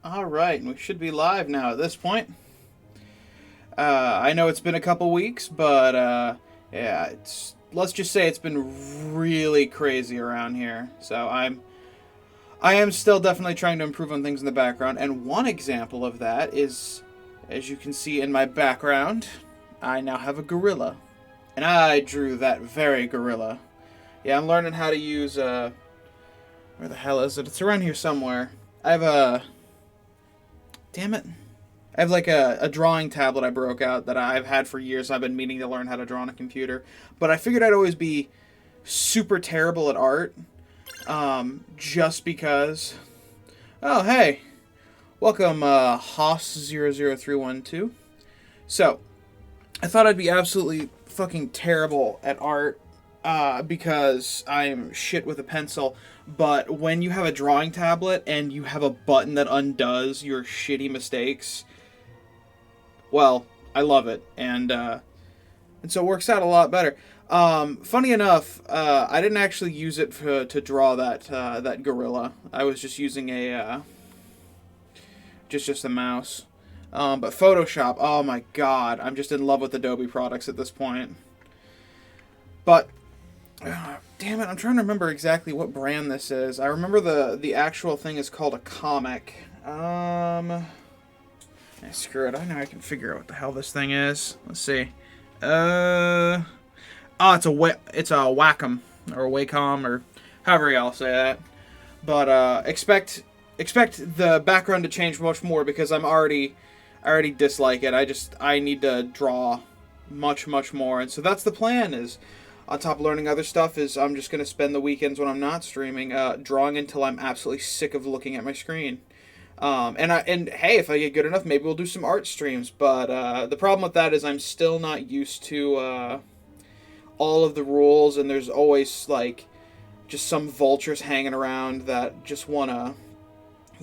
Alright, we should be live now at this point. I know it's been a couple weeks, but yeah, let's just say it's been really crazy around here. So I am still definitely trying to improve on things in the background, and one example of that is, as you can see in my background, I now have a gorilla. And I drew that very gorilla. Yeah, I'm learning how to use where the hell is it? It's around here somewhere. I have a damn it. I have like a drawing tablet I broke out that I've had for years. I've been meaning to learn how to draw on a computer. But I figured I'd always be super terrible at art. Just because. Oh, hey. Welcome, Hoss00312. So, I thought I'd be absolutely fucking terrible at art because I'm shit with a pencil. But when you have a drawing tablet and you have a button that undoes your shitty mistakes, well, I love it, and so it works out a lot better. Funny enough, I didn't actually use it to draw that gorilla. I was just using a just a mouse. But Photoshop, oh my god, I'm just in love with Adobe products at this point. But damn it, I'm trying to remember exactly what brand this is. I remember the actual thing is called a comic. Screw it. I know I can figure out what the hell this thing is. Let's see. Oh, it's a Wacom or a Wacom or however y'all say that. But expect the background to change much more because I already dislike it. I need to draw much more, and so that's the plan. Is on top of learning other stuff is I'm just gonna spend the weekends when I'm not streaming drawing until I'm absolutely sick of looking at my screen. And hey, if I get good enough, maybe we'll do some art streams. But the problem with that is I'm still not used to all of the rules, and there's always like just some vultures hanging around that just wanna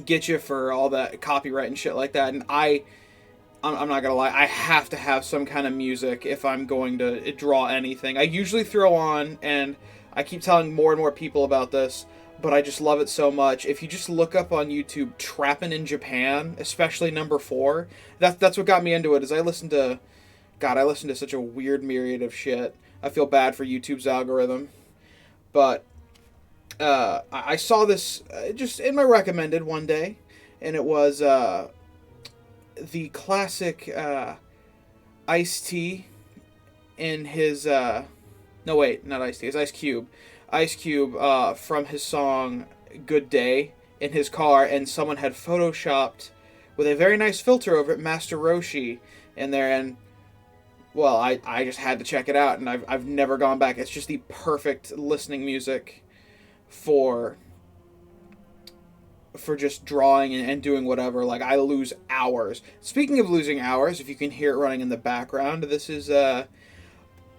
get you for all that copyright and shit like that. And I'm not gonna lie, I have to have some kind of music if I'm going to draw anything. I usually throw on, and I keep telling more and more people about this, but I just love it so much. If you just look up on YouTube Trappin' in Japan, especially number 4, that's what got me into it. Is I listened to such a weird myriad of shit. I feel bad for YouTube's algorithm, but I saw this just in my recommended one day, and it was the classic Ice-T in his no wait, not Ice-T, it's Ice Cube from his song Good Day in his car, and someone had photoshopped with a very nice filter over it Master Roshi in there, and well, I just had to check it out, and I've never gone back. It's just the perfect listening music for just drawing and doing whatever. Like, I lose hours. Speaking of losing hours, if you can hear it running in the background, this is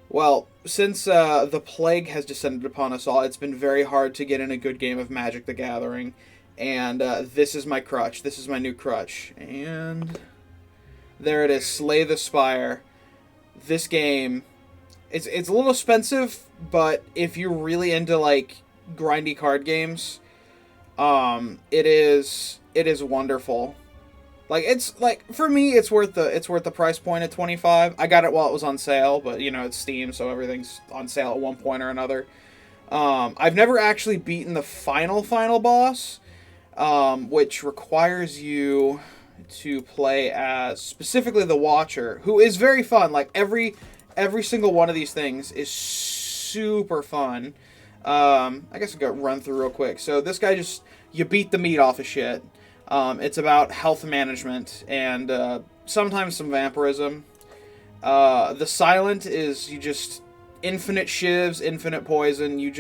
well, since the plague has descended upon us all, it's been very hard to get in a good game of Magic the Gathering, and this is my crutch. This is my new crutch, and there it is, Slay the Spire. This game, it's a little expensive, but if you're really into like grindy card games, it is wonderful. Like, it's like, for me, it's worth the price point at $25. I got it while it was on sale, but you know, it's Steam, so everything's on sale at one point or another. I've never actually beaten the final boss, which requires you to play as specifically the Watcher, who is very fun. Like, every single one of these things is super fun. I guess I'll go run through real quick. So this guy you beat the meat off of shit. It's about health management and sometimes some vampirism. The Silent is you just infinite shivs, infinite poison. You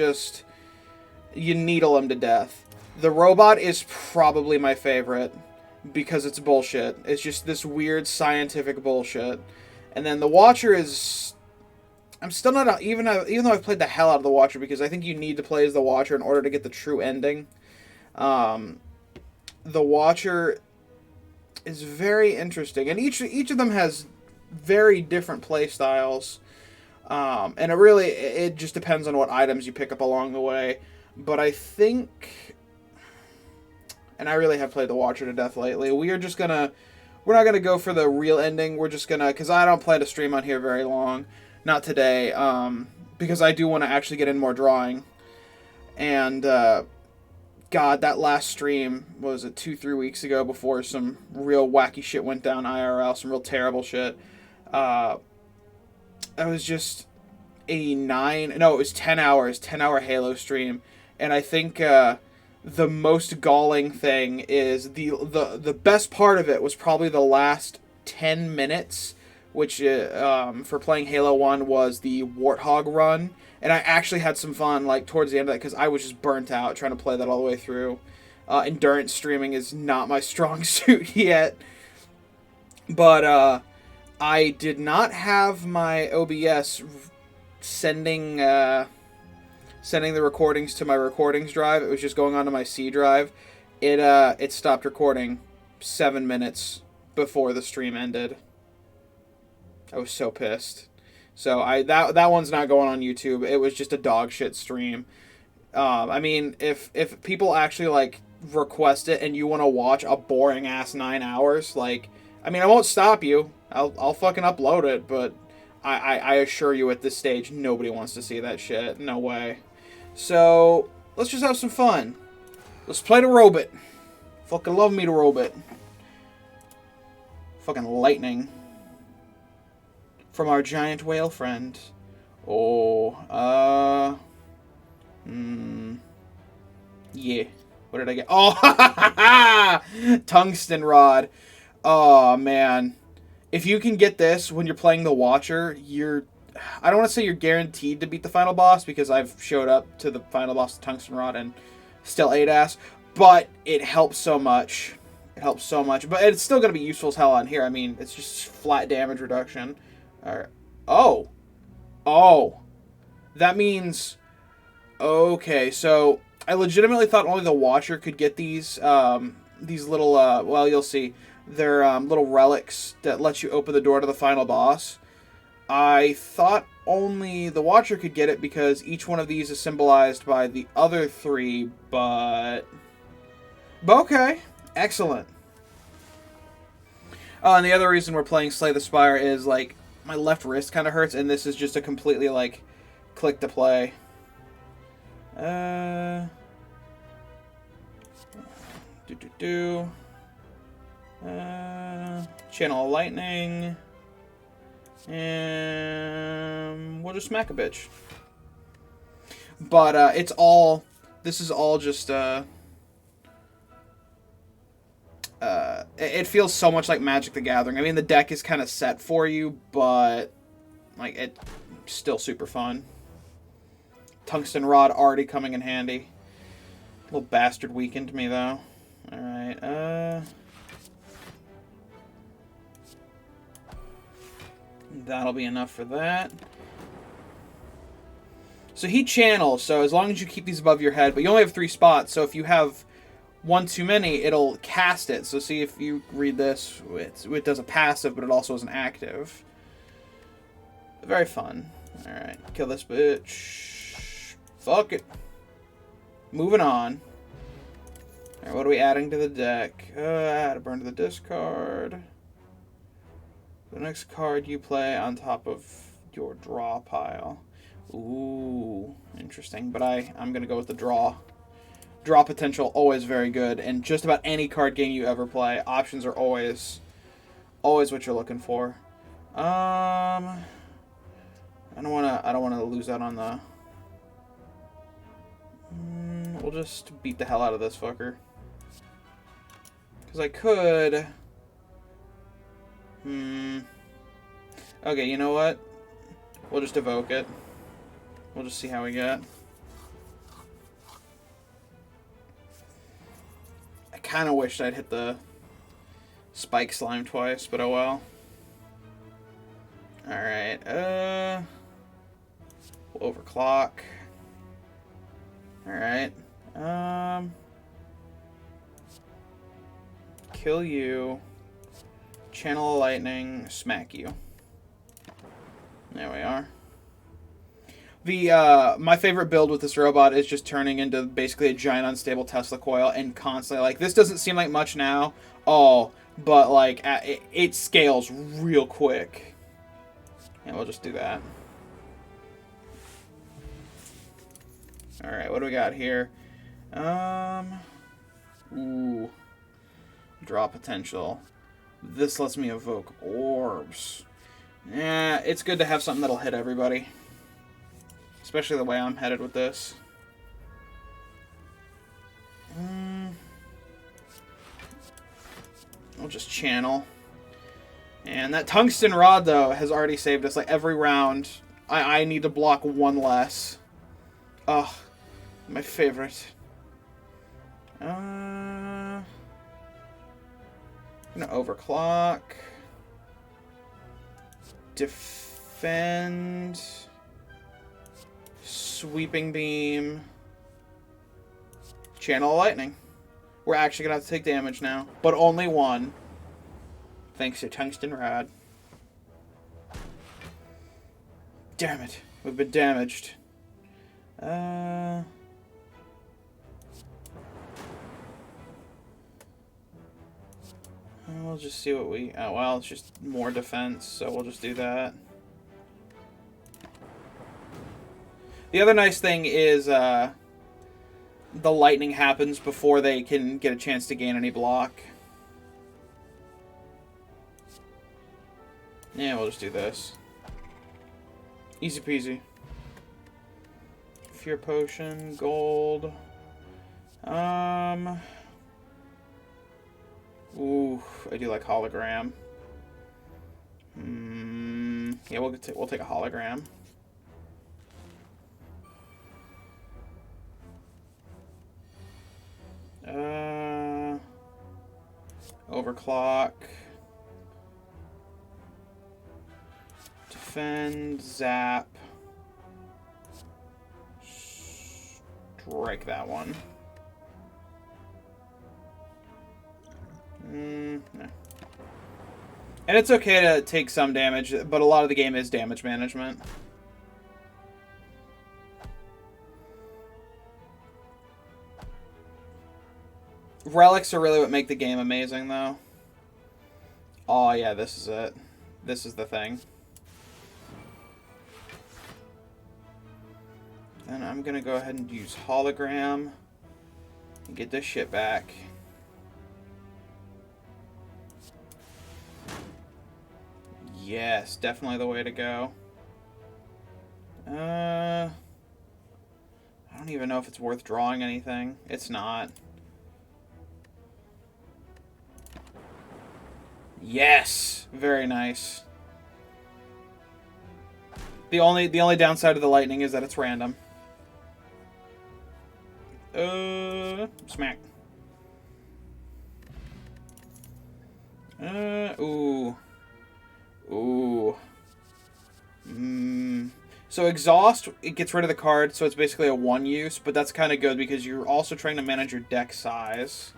needle him to death. The Robot is probably my favorite because it's bullshit. It's just this weird scientific bullshit. And then the Watcher is... I'm still not... Even though I've played the hell out of the Watcher, because I think you need to play as the Watcher in order to get the true ending. The Watcher is very interesting. And each of them has very different play styles. And it just depends on what items you pick up along the way. But I think... and I really have played the Watcher to death lately. We're not gonna go for the real ending. We're just gonna, because I don't plan to stream on here very long, not today, because I do want to actually get in more drawing. And God, that last stream was it 2-3 weeks ago before some real wacky shit went down IRL, some real terrible shit. It was just it was 10 hours, 10-hour Halo stream, and I think the most galling thing is the best part of it was probably the last 10 minutes, which for playing Halo 1 was the Warthog run, and I actually had some fun like towards the end of that because I was just burnt out trying to play that all the way through. Endurance streaming is not my strong suit yet, but I did not have my OBS sending the recordings to my recordings drive. It was just going onto my C drive. It stopped recording 7 minutes before the stream ended. I was so pissed. So that one's not going on YouTube. It was just a dog shit stream. I mean, if people actually like request it and you want to watch a boring ass 9 hours, like, I mean, I won't stop you. I'll fucking upload it, but I assure you at this stage, nobody wants to see that shit. No way. So, let's just have some fun. Let's play the Robit. Fucking love me the Robit. Fucking lightning. From our giant whale friend. Oh, yeah. What did I get? Oh, tungsten rod. Oh, man. If you can get this when you're playing the Watcher, I don't want to say you're guaranteed to beat the final boss, because I've showed up to the final boss of Tungsten Rod and still ate ass, but it helps so much. It helps so much. But it's still going to be useful as hell on here. I mean, it's just flat damage reduction. Alright. Oh. That means... Okay, so I legitimately thought only the Watcher could get these little, well, you'll see. They're little relics that let you open the door to the final boss. I thought only the Watcher could get it because each one of these is symbolized by the other three, but okay. Excellent. And the other reason we're playing Slay the Spire is, like, my left wrist kind of hurts, and this is just a completely, like, click to play. Channel lightning. And we'll just smack a bitch. But this is all just it feels so much like Magic the Gathering. I mean, the deck is kind of set for you, but like it's still super fun. Tungsten Rod already coming in handy. Little bastard weakened me though. All right. That'll be enough for that. So he channels, so as long as you keep these above your head, but you only have 3 spots, so if you have one too many, it'll cast it. So see if you read this, it does a passive, but it also is an active. Very fun. Alright, kill this bitch. Fuck it. Moving on. Alright, what are we adding to the deck? Add a burn to the discard. The next card you play on top of your draw pile. Ooh, interesting. But I'm going to go with the draw. Draw potential, always very good. And just about any card game you ever play, options are always what you're looking for. I don't want to lose out on the... we'll just beat the hell out of this fucker. Because I could... Okay, you know what? We'll just evoke it. We'll just see how we get. I kind of wished I'd hit the spike slime twice, but oh well. Alright, we'll overclock. Alright. Kill you. Channel a lightning, smack you. There we are. My favorite build with this robot is just turning into basically a giant unstable Tesla coil and constantly, like, this doesn't seem like much now. Oh, but, like, it scales real quick. And we'll just do that. Alright, what do we got here? Ooh. Draw potential. This lets me evoke orbs. Yeah, it's good to have something that'll hit everybody. Especially the way I'm headed with this. We'll just channel. And that tungsten rod, though, has already saved us. Like, every round, I need to block one less. Ugh. My favorite. I'm gonna overclock. Defend. Sweeping beam. Channel lightning. We're actually gonna have to take damage now, but only one. Thanks to tungsten rod. Damn it, we've been damaged. We'll just see what we... Oh, well, it's just more defense, so we'll just do that. The other nice thing is the lightning happens before they can get a chance to gain any block. Yeah, we'll just do this. Easy peasy. Fear potion, gold. Ooh, I do like hologram. Yeah, we'll take a hologram. Overclock. Defend, zap. Strike that one. No. And it's okay to take some damage, but a lot of the game is damage management. Relics are really what make the game amazing, though. Oh, yeah, this is it. This is the thing. And I'm gonna go ahead and use hologram and get this shit back. Yes, definitely the way to go. I don't even know if it's worth drawing anything. It's not. Yes! Very nice. The only downside of the lightning is that it's random. Smack. Ooh. Ooh. So exhaust, it gets rid of the card, so it's basically a one use, but that's kind of good because you're also trying to manage your deck size.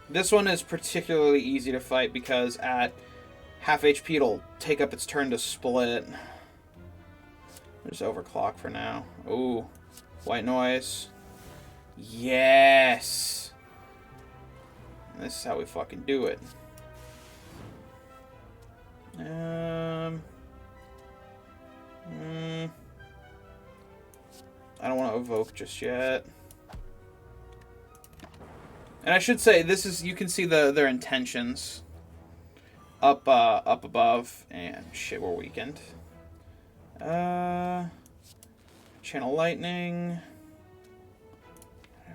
This one is particularly easy to fight because at half HP it'll take up its turn to split. Just overclock for now. Ooh. White noise. Yes! This is how we fucking do it. I don't want to evoke just yet. And I should say, this is, you can see their intentions up above, and shit, we're weakened. Channel lightning.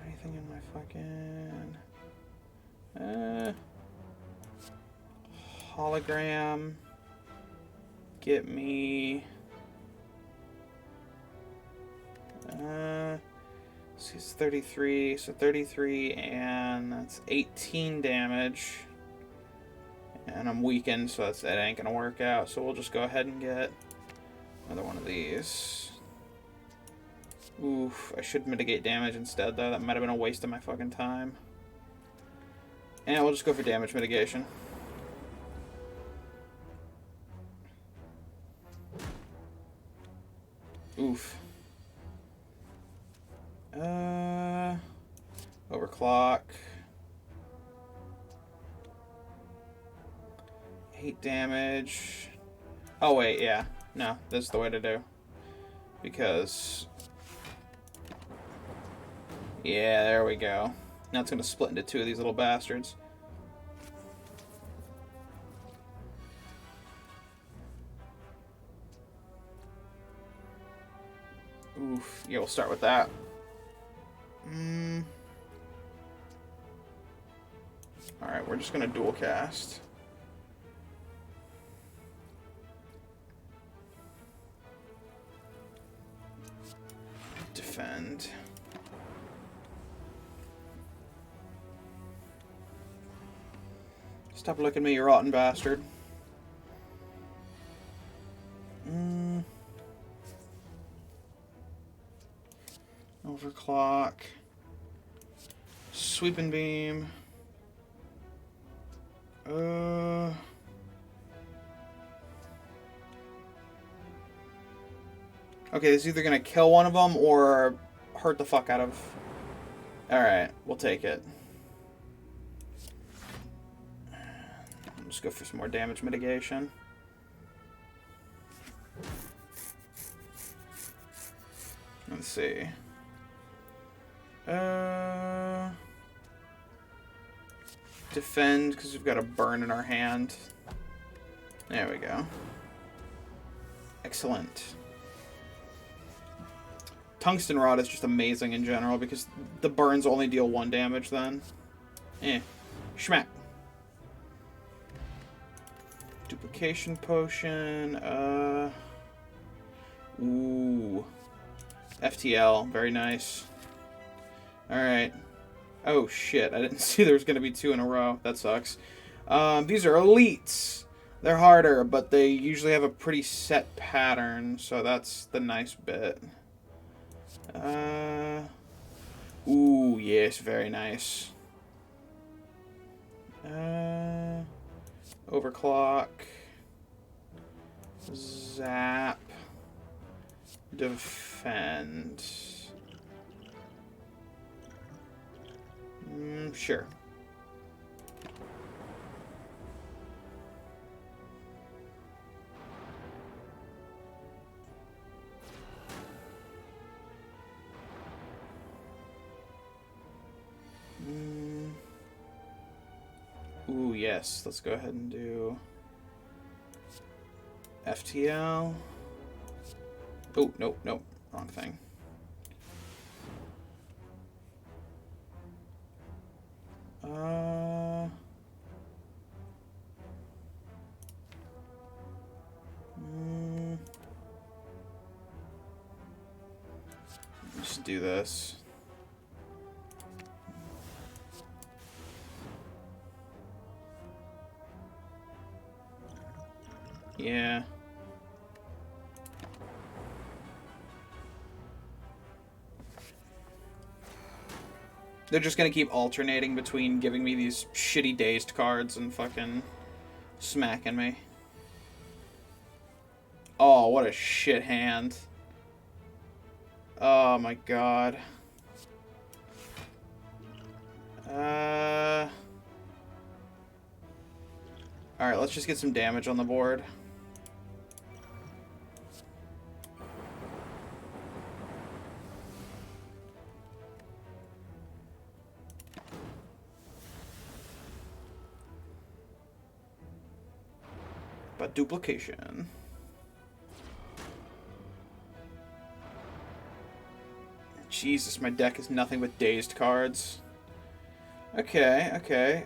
Anything in my fucking hologram. Get me. It's 33, so 33, and that's 18 damage. And I'm weakened, so that ain't gonna work out. So we'll just go ahead and get another one of these. Oof, I should mitigate damage instead, though. That might have been a waste of my fucking time. And we'll just go for damage mitigation. Oof. Overclock. 8 damage. Oh, wait, yeah. No, this is the way to do. Because... yeah, there we go. Now it's going to split into 2 of these little bastards. Oof. Yeah, we'll start with that. Alright, we're just going to dual cast. Defend. Stop looking at me, you rotten bastard. Overclock. Sweeping beam. Okay, it's either gonna kill one of them or hurt the fuck out of... Alright, we'll take it. Just go for some more damage mitigation. Let's see. Defend, because we've got a burn in our hand. There we go. Excellent. Tungsten Rod is just amazing in general, because the burns only deal 1 damage then. Schmack. Duplication Potion, ooh. FTL, very nice. Alright. Oh shit, I didn't see there was going to be 2 in a row. That sucks. These are elites. They're harder, but they usually have a pretty set pattern, so that's the nice bit. Ooh, yes, very nice. Overclock. Zap. Defend. Sure. Ooh, yes. Let's go ahead and do FTL. Oh, nope, nope. Wrong thing. Just do this. Yeah. They're just gonna keep alternating between giving me these shitty dazed cards and fucking smacking me. Oh, what a shit hand. Oh my god. Alright, let's just get some damage on the board. But duplication. Jesus, my deck is nothing but dazed cards. Okay, okay.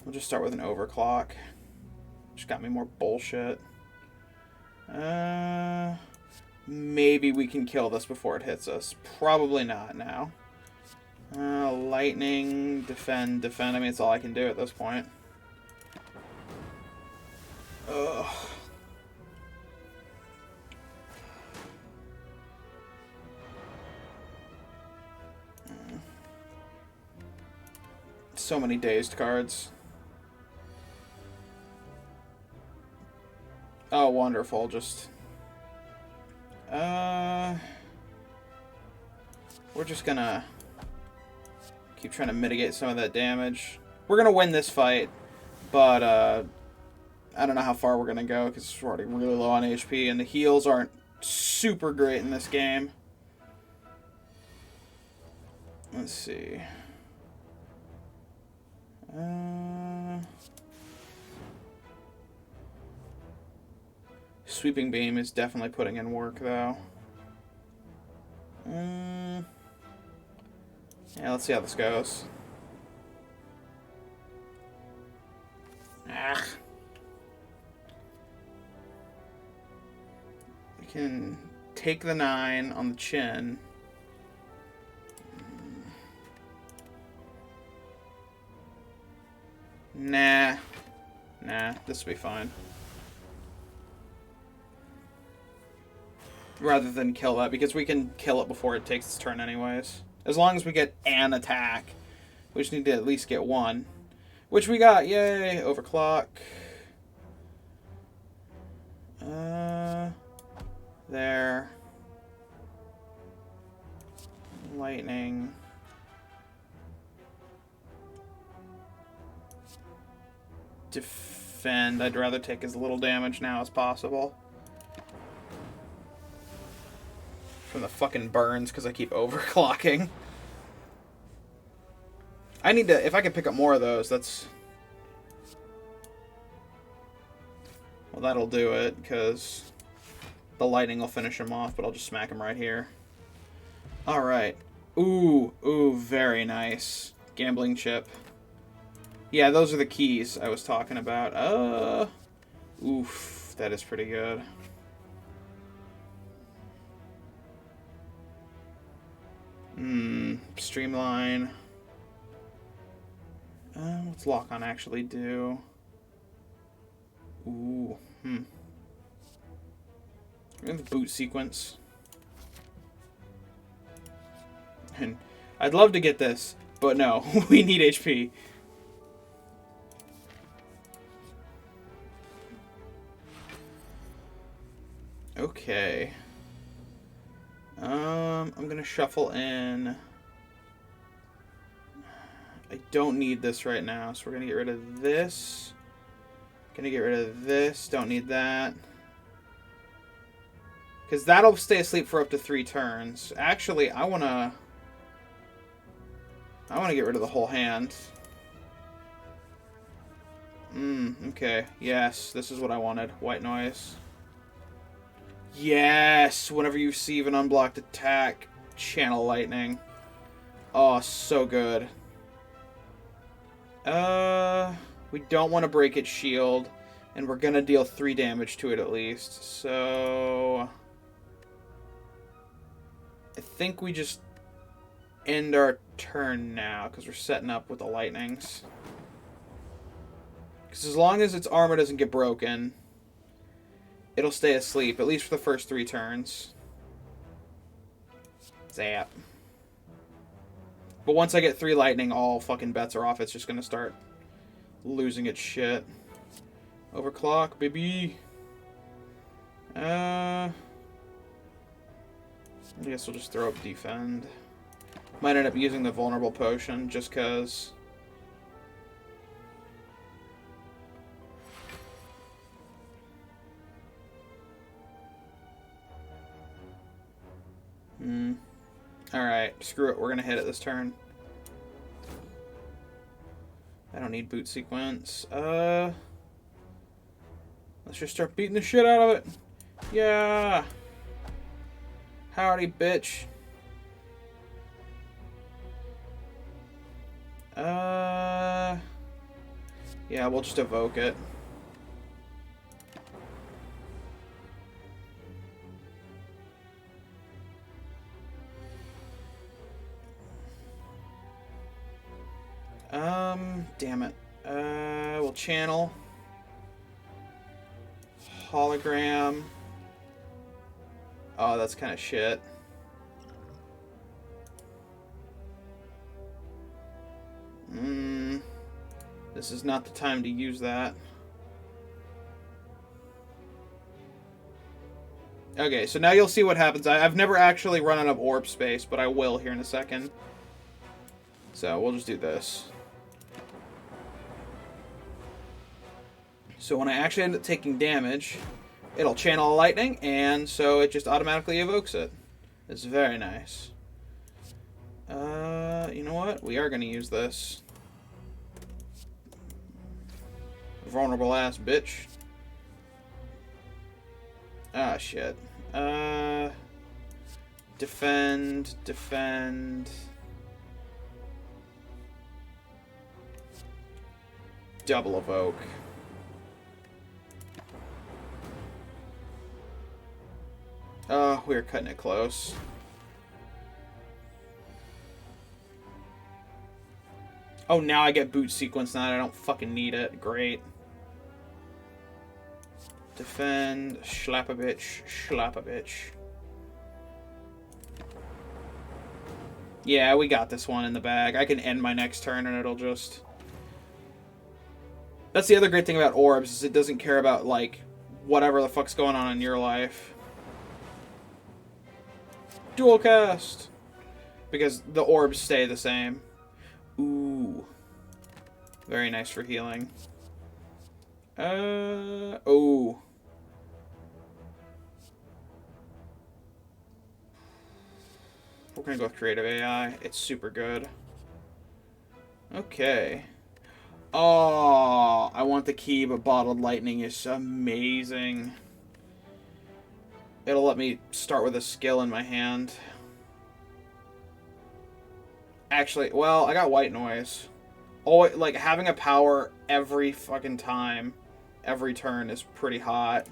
We'll just start with an overclock. Just got me more bullshit. Maybe we can kill this before it hits us. Probably not now. Lightning, defend, defend. I mean, it's all I can do at this point. Ugh. So many dazed cards. Oh, wonderful. Just We're just gonna keep trying to mitigate some of that damage. We're gonna win this fight, but I don't know how far we're gonna go because we're already really low on HP, and the heals aren't super great in this game. Let's see. Sweeping Beam is definitely putting in work, though. Yeah, let's see how this goes. I can take the 9 on the chin. Nah, this will be fine. Rather than kill that, because we can kill it before it takes its turn anyways. As long as we get an attack. We just need to at least get one. Which we got, yay, overclock. There. Lightning. Defend. I'd rather take as little damage now as possible. From the fucking burns, because I keep overclocking. I need to... If I can pick up more of those, that's... Well, that'll do it, because the lightning will finish him off, but I'll just smack him right here. Alright. Ooh, very nice. Gambling chip. Yeah, those are the keys I was talking about. Oof, that is pretty good. Streamline. What's Lock-On actually do? Ooh, We have the boot sequence. And I'd love to get this, but no, we need HP. Okay. I'm gonna shuffle in. I don't need this right now, so we're gonna get rid of this. Gonna get rid of this. Don't need that. Because that'll stay asleep for up to 3 turns. Actually, I wanna get rid of the whole hand. Okay. Yes, this is what I wanted. White noise. Yes! Whenever you receive an unblocked attack, channel lightning. Oh, so good. We don't want to break its shield, and we're gonna deal 3 damage to it at least, so... I think we just end our turn now, because we're setting up with the lightnings. Because as long as its armor doesn't get broken, it'll stay asleep, at least for the first 3 turns. Zap. But once I get 3 lightning, all fucking bets are off. It's just gonna start losing its shit. Overclock, baby. I guess we'll just throw up defend. Might end up using the vulnerable potion, just cause... Alright, screw it. We're gonna hit it this turn. I don't need boot sequence. Let's just start beating the shit out of it. Yeah! Howdy, bitch. Yeah, we'll just evoke it. Damn it. We'll channel. Hologram. Oh, that's kind of shit. This is not the time to use that. Okay, so now you'll see what happens. I've never actually run out of orb space, but I will here in a second. So we'll just do this. So when I actually end up taking damage, it'll channel lightning, and so it just automatically evokes it. It's very nice. You know what? We are going to use this. Vulnerable ass bitch. Ah, shit. Defend. Double evoke. Oh, we're cutting it close. Oh, now I get boot sequence now. I don't fucking need it. Great. Defend. Slap a bitch. Slap a bitch. Yeah, we got this one in the bag. I can end my next turn and it'll just... That's the other great thing about orbs, is it doesn't care about, like, whatever the fuck's going on in your life. Dual cast! Because the orbs stay the same. Ooh. Very nice for healing. Oh. We're gonna go with creative AI. It's super good. Okay. Oh, I want the key, but bottled lightning is amazing. It'll let me start with a skill in my hand. Actually, well, I got white noise. Oh, like, having a power every fucking time, every turn is pretty hot.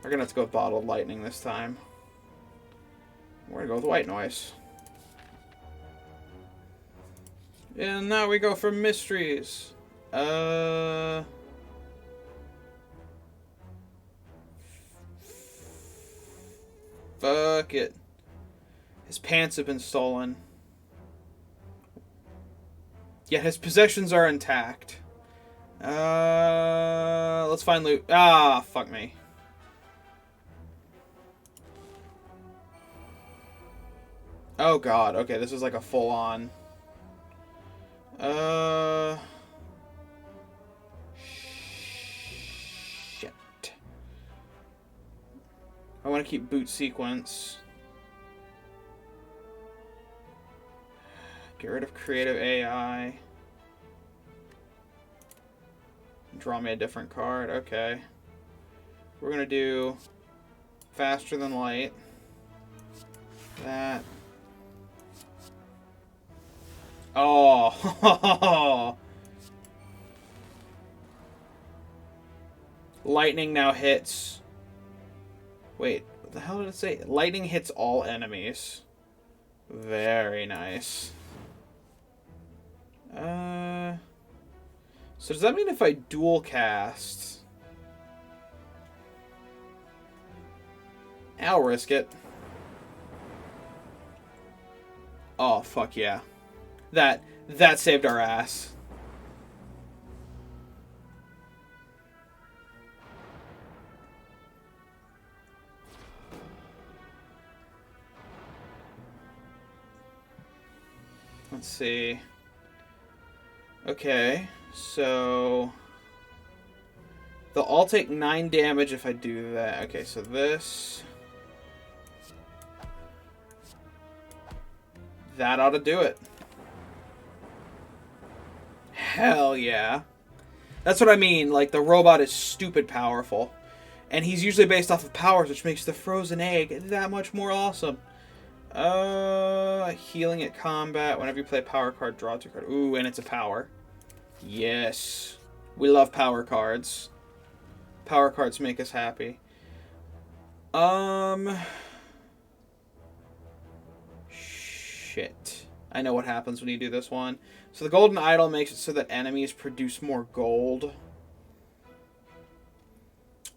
We're gonna have to go with bottled lightning this time. We're gonna go with white noise. And now we go for mysteries. Fuck it. His pants have been stolen. Yet his possessions are intact. Let's find loot. Ah, fuck me. Oh god, okay, this is like a full-on... Shit. I want to keep boot sequence. Get rid of creative AI. Draw me a different card. Okay. We're going to do faster than light. That. Oh. Lightning now hits. Wait, what the hell did it say? Lightning hits all enemies. Very nice. So does that mean if I dual cast... I'll risk it. Oh, fuck yeah. That saved our ass. Let's see. Okay, so... They'll all take 9 damage if I do that. Okay, so this... That ought to do it. Hell yeah. That's what I mean, like, the robot is stupid powerful. And he's usually based off of powers, which makes the frozen egg that much more awesome. Healing at combat. Whenever you play a power card, draw 2 cards. Ooh, and it's a power. Yes. We love power cards. Power cards make us happy. Shit. I know what happens when you do this one. So the golden idol makes it so that enemies produce more gold.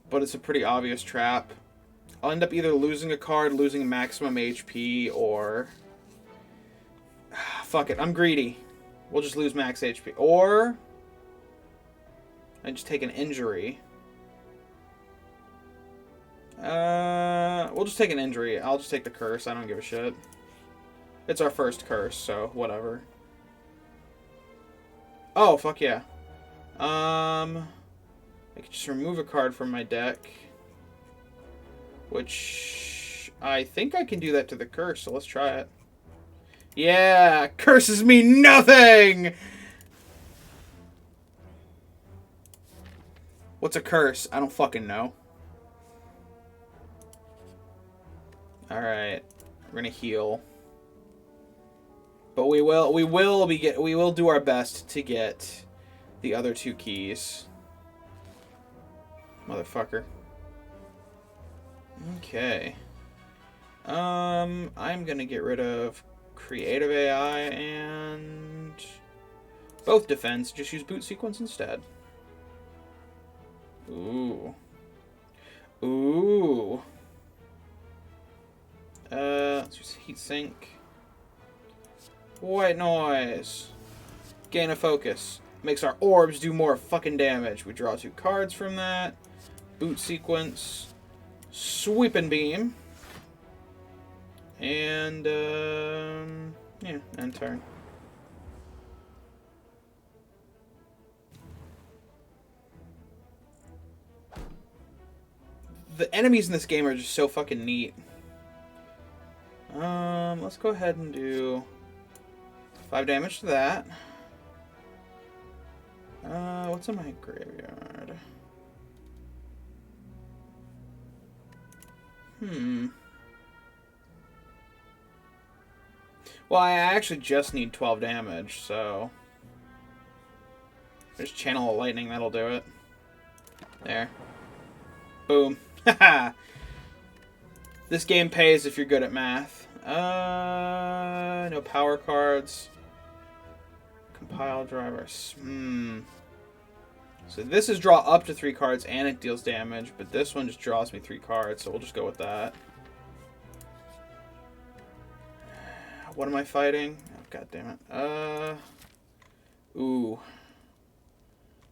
But it's a pretty obvious trap. I'll end up either losing a card, losing maximum HP, or... Fuck it, I'm greedy. We'll just lose max HP. Or... I just take an injury. We'll just take an injury. I'll just take the curse. I don't give a shit. It's our first curse, so whatever. Oh, fuck yeah. I can just remove a card from my deck. Which... I think I can do that to the curse, so let's try it. Yeah! Curses mean nothing! What's a curse? I don't fucking know. Alright. We're gonna heal. But we will do our best to get the other 2 keys. Motherfucker. Okay. I'm gonna get rid of creative AI and both defense. Just use boot sequence instead. Ooh. Ooh. Let's use heat sink. White noise. Gain of focus. Makes our orbs do more fucking damage. We draw 2 cards from that. Boot sequence. Sweeping beam. And, yeah, end turn. The enemies in this game are just so fucking neat. Let's go ahead and do 5 damage to that. What's in my graveyard? Well, I actually just need 12 damage, so... There's Channel of Lightning, that'll do it. There. Boom. Haha! This game pays if you're good at math. No power cards. Compile drivers. So this is draw up to 3 cards and it deals damage, but this one just draws me 3 cards, so we'll just go with that. What am I fighting? Oh, God damn it. Ooh.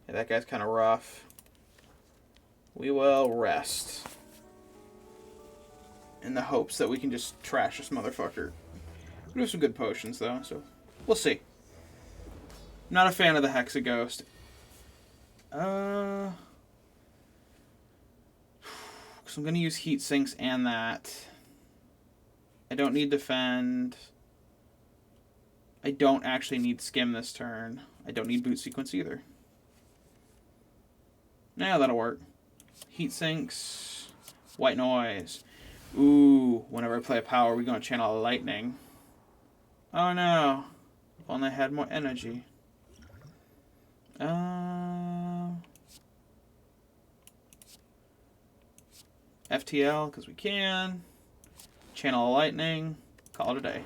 Yeah, that guy's kind of rough. We will rest. In the hopes that we can just trash this motherfucker. We do some good potions, though, so we'll see. Not a fan of the Hexaghost. So I'm going to use heat sinks and that. I don't need defend. I don't actually need skim this turn. I don't need boot sequence either. Nah, that'll work. Heat sinks. White noise. Ooh, whenever I play a power, we're going to channel lightning. Oh no. If only I had more energy. FTL, because we can. Channel lightning. Call it a day.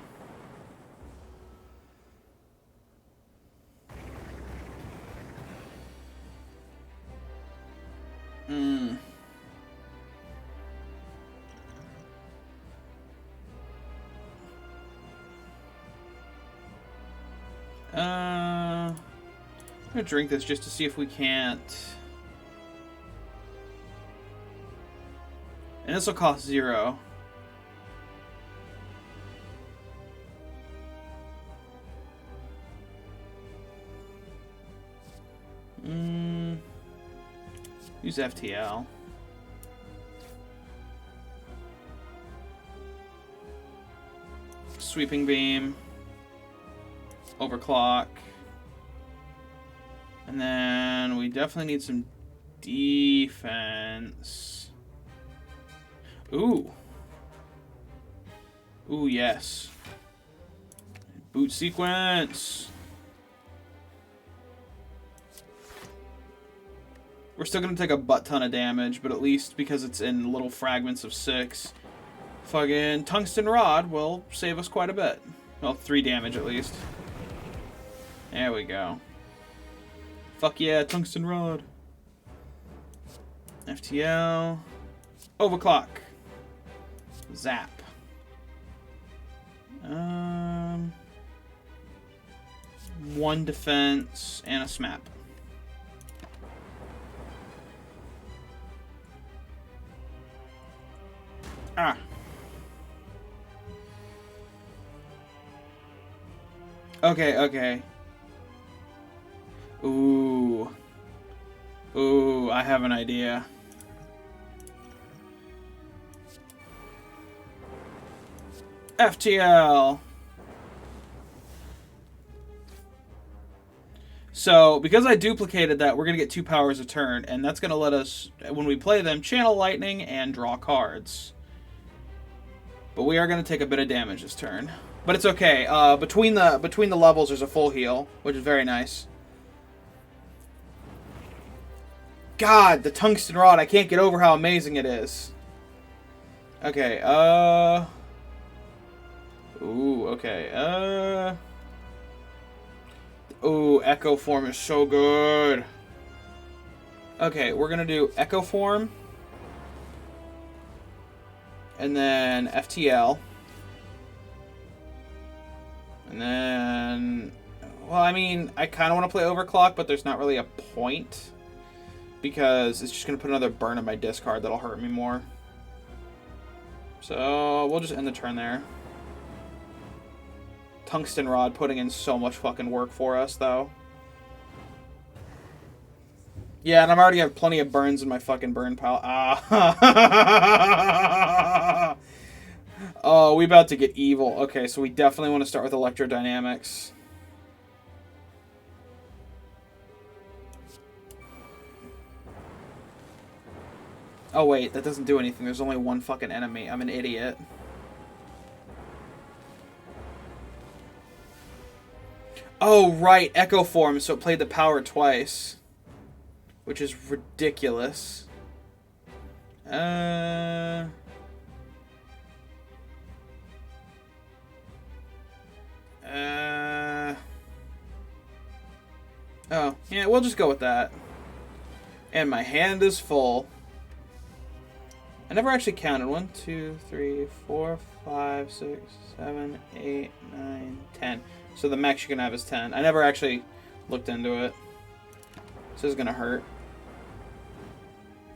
I'm gonna drink this just to see if we can't. And this will cost 0. Use FTL. Sweeping beam. Overclock. And then we definitely need some defense. Ooh. Ooh, yes. Boot sequence. We're still going to take a butt ton of damage, but at least because it's in little fragments of 6, fucking tungsten rod will save us quite a bit. Well, 3 damage at least. There we go. Fuck yeah, tungsten rod. FTL. Overclock. Zap. 1 defense and a smap. Ah. Okay, okay. Ooh. Ooh, I have an idea. FTL. So, because I duplicated that, we're going to get 2 powers a turn, and that's going to let us, when we play them, channel lightning and draw cards. But we are going to take a bit of damage this turn. But it's okay. Between the levels, there's a full heal, which is very nice. God, the tungsten rod, I can't get over how amazing it is. Okay, ooh, okay, ooh, Echo Form is so good. Okay, we're gonna do Echo Form. And then FTL. And then... Well, I mean, I kind of want to play Overclock, but there's not really a point. Because it's just going to put another burn on my discard that'll hurt me more. So, we'll just end the turn there. Tungsten Rod putting in so much fucking work for us, though. Yeah, and I'm already have plenty of burns in my fucking burn pile. Ah. Oh, we about to get evil. Okay, so we definitely want to start with Electrodynamics. Oh, wait, that doesn't do anything. There's only one fucking enemy. I'm an idiot. Oh, right, Echo Form, so it played the power twice. Which is ridiculous. Oh, yeah, we'll just go with that. And my hand is full. I never actually counted. 1, 2, 3, 4, 5, 6, 7, 8, 9, 10. So the max you can have is 10. I never actually looked into it. This is gonna hurt.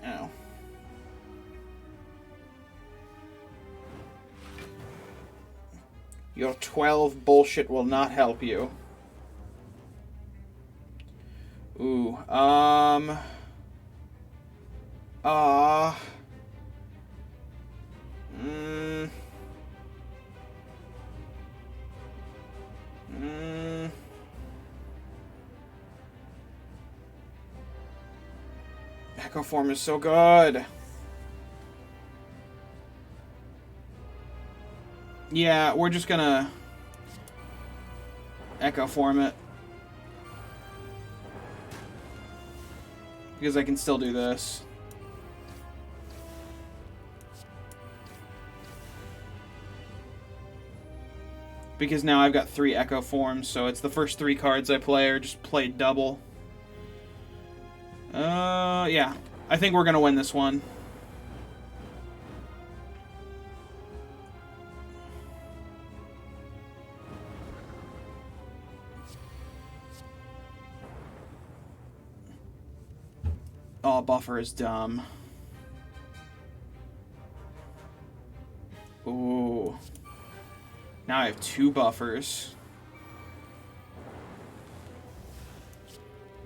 Ow. Your 12 bullshit will not help you. Ooh, Echo Form is so good. Yeah, we're just gonna Echo Form it. Because I can still do this. Because now I've got 3 Echo Forms, so it's the first 3 cards I play are just played double. Yeah. I think we're gonna win this one. Oh, buffer is dumb. Ooh. Now I have 2 buffers.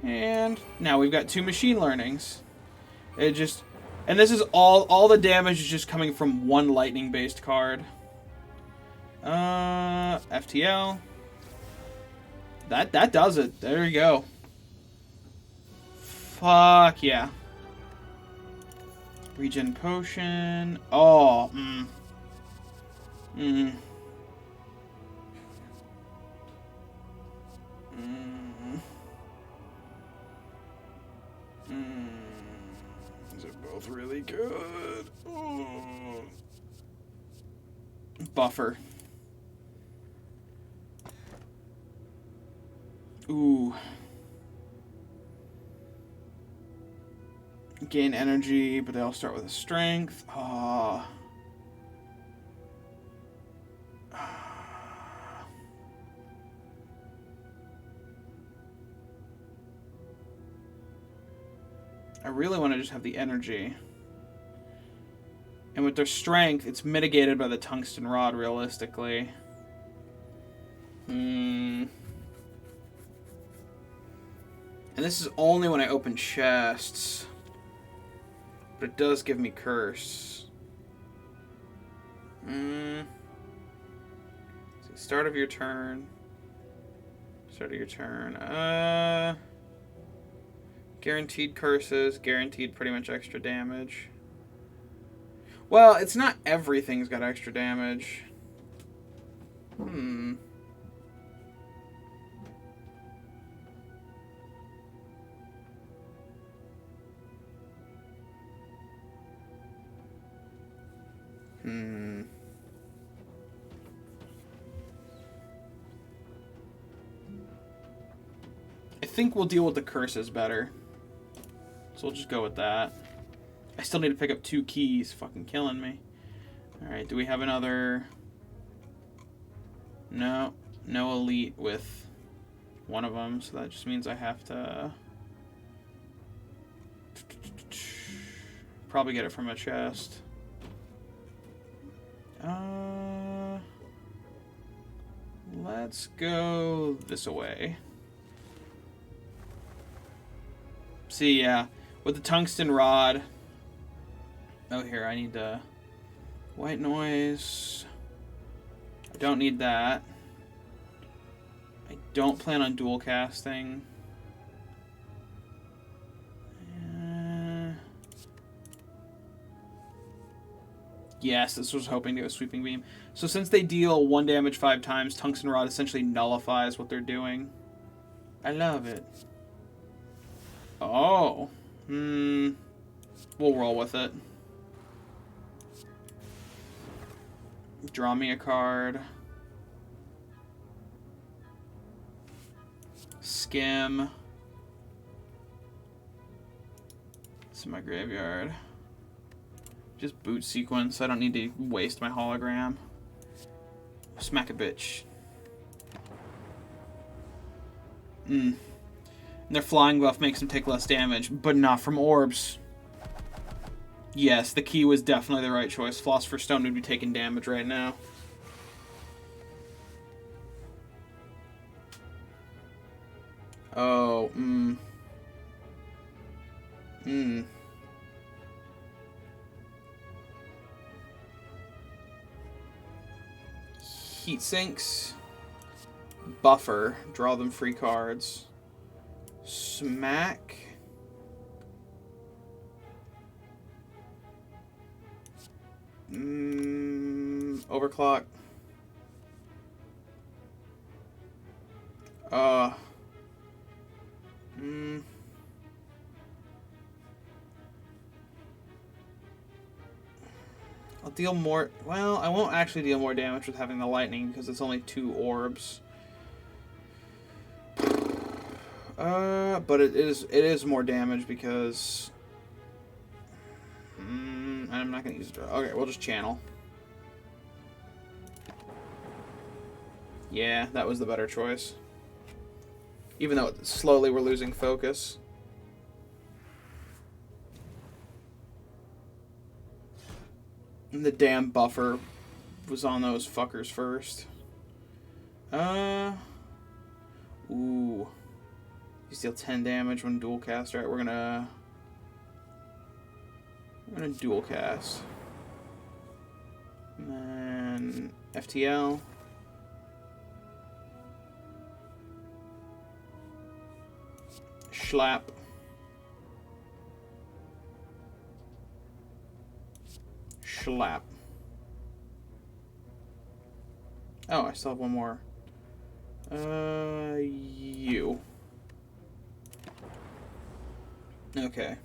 And now we've got 2 machine learnings. It just... And this is all the damage is just coming from one lightning-based card. FTL. That does it. There you go. Fuck yeah. Regen potion. Oh, These are both really good. Oh. Buffer. Ooh. Gain energy, but they all start with a strength. Ah. I really want to just have the energy. And with their strength, it's mitigated by the tungsten rod, realistically. And this is only when I open chests. But it does give me curse. Start of your turn. Start of your turn. Guaranteed curses. Guaranteed pretty much extra damage. Well, it's not everything's got extra damage. I think we'll deal with the curses better. So we'll just go with that. I still need to pick up 2 keys. Fucking killing me. Alright, do we have another... No. No elite with one of them, so that just means I have to... Probably get it from a chest. Let's go this way. See, yeah, with the tungsten rod. Oh, here, I need the white noise. I don't need that. I don't plan on dual casting. Yes, this was hoping to go sweeping beam. So since they deal 1 damage 5 times, tungsten rod essentially nullifies what they're doing. I love it. Oh. We'll roll with it. Draw me a card. Skim. It's in my graveyard. Just boot sequence. I don't need to waste my hologram. Smack a bitch. And their flying buff makes them take less damage, but not from orbs. Yes, the key was definitely the right choice. Philosopher's Stone would be taking damage right now. Oh, Heat sinks. Buffer. Draw them free cards. Smack. Overclock. I'll deal more... Well, I won't actually deal more damage with having the lightning because it's only 2 orbs. But it is more damage because... I'm not going to use it. Okay, we'll just channel. Yeah, that was the better choice. Even though slowly we're losing focus. And the damn buffer was on those fuckers first. Ooh. You deal 10 damage when dual cast. Alright, we're gonna dual cast. And then FTL. Schlap. Schlap. Oh, I still have one more. You. Okay.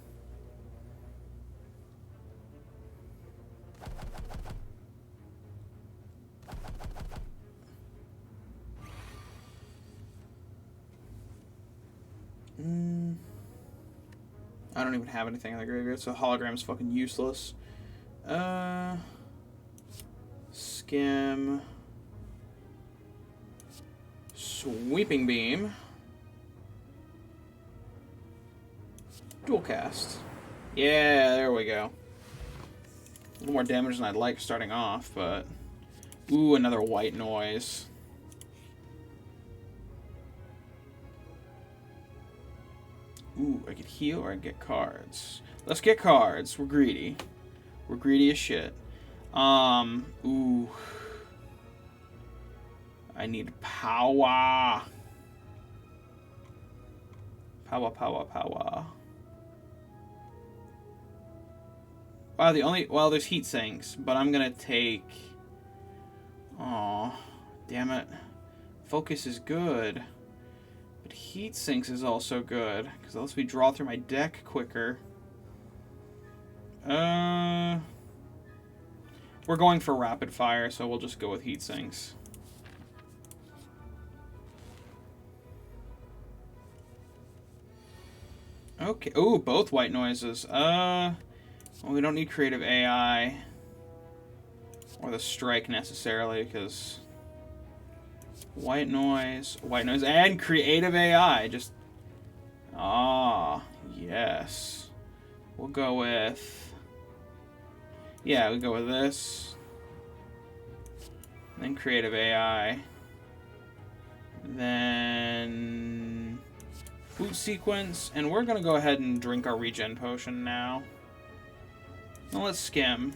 I don't even have anything in the graveyard, so hologram's fucking useless. Skim. Sweeping beam. Dual cast. Yeah, there we go. A little more damage than I'd like starting off, but... Ooh, another white noise. Ooh, I could heal or I get cards. Let's get cards. We're greedy. We're greedy as shit. Ooh. I need power. Power, power, power. Wow, well, there's heat sinks, but I'm gonna take... Aw, damn it. Focus is good. But heat sinks is also good, because it lets me draw through my deck quicker. We're going for rapid fire, so we'll just go with heat sinks. Okay. Ooh, both white noises. Well, we don't need creative AI or the strike necessarily, because white noise, and creative AI. Just yes. We'll go with we'll go with this. And then creative AI. Then boot sequence, and we're gonna go ahead and drink our regen potion now. Now let's skim.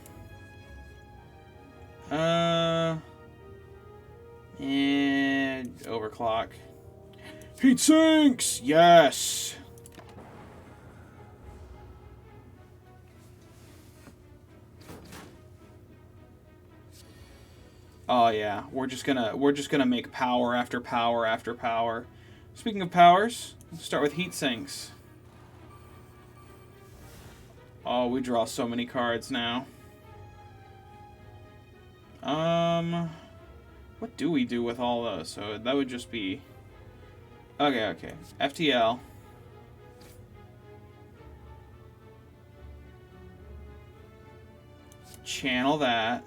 And overclock. Heat sinks! Yes! Oh yeah, we're just gonna make power after power after power. Speaking of powers, let's start with heat sinks. Oh, we draw so many cards now. What do we do with all those? So that would just be... Okay. FTL. Channel that.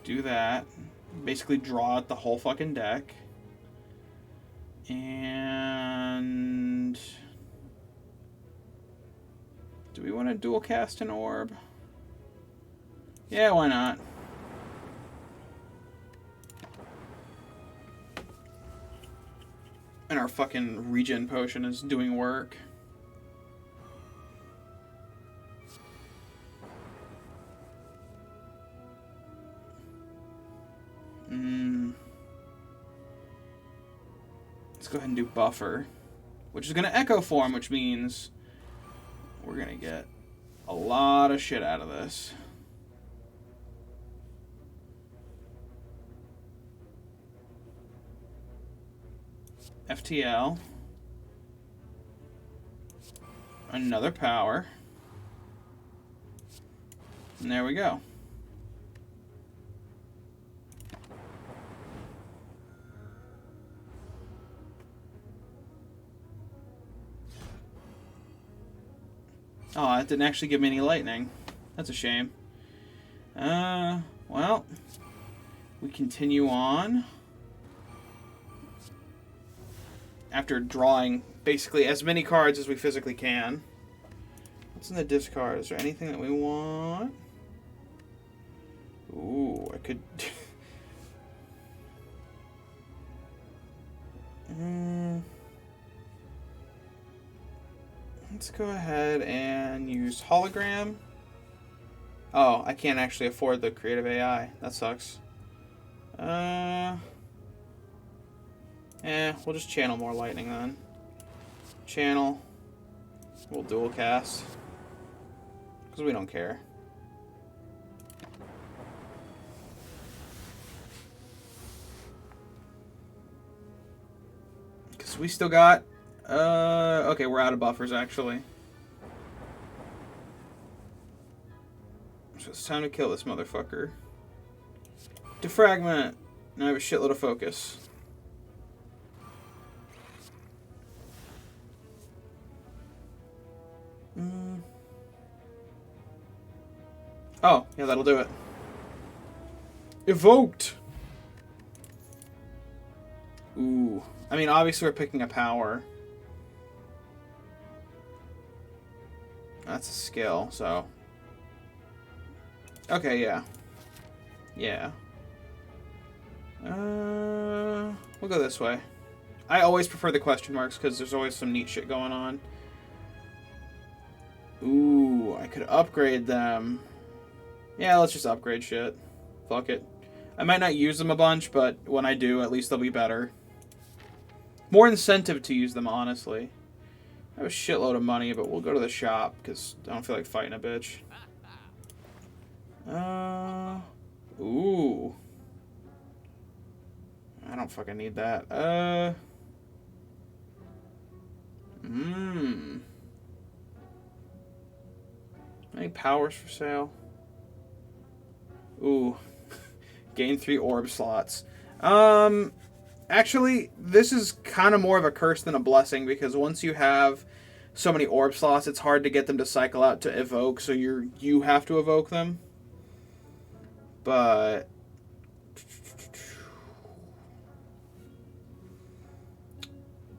Do that. Basically draw out the whole fucking deck. And... do we want to dual cast an orb? Yeah, why not? And our fucking regen potion is doing work. Let's go ahead and do buffer, which is going to echo form, which means we're going to get a lot of shit out of this. FTL. Another power. And there we go. Oh, it didn't actually give me any lightning. That's a shame. Well, we continue on. After drawing basically as many cards as we physically can. What's in the discard? Is there anything that we want? Ooh, I could... Let's go ahead and use hologram. Oh, I can't actually afford the creative AI. That sucks. We'll just channel more lightning then. Channel. We'll dual cast. Because we don't care. Because we still got... okay, we're out of buffers, actually. So it's time to kill this motherfucker. Defragment! Now I have a shitload of focus. Oh, yeah, that'll do it. Evoked! Ooh. I mean, obviously we're picking a power. That's a skill, so... okay, yeah. Yeah. We'll go this way. I always prefer the question marks because there's always some neat shit going on. Ooh, I could upgrade them. Yeah, let's just upgrade shit. Fuck it. I might not use them a bunch, but when I do, at least they'll be better. More incentive to use them, honestly. I have a shitload of money, but we'll go to the shop, because I don't feel like fighting a bitch. Ooh. I don't fucking need that. Any powers for sale? Ooh. Gain 3 orb slots. Actually, this is kind of more of a curse than a blessing, because once you have so many orb slots, it's hard to get them to cycle out to evoke, so you have to evoke them. But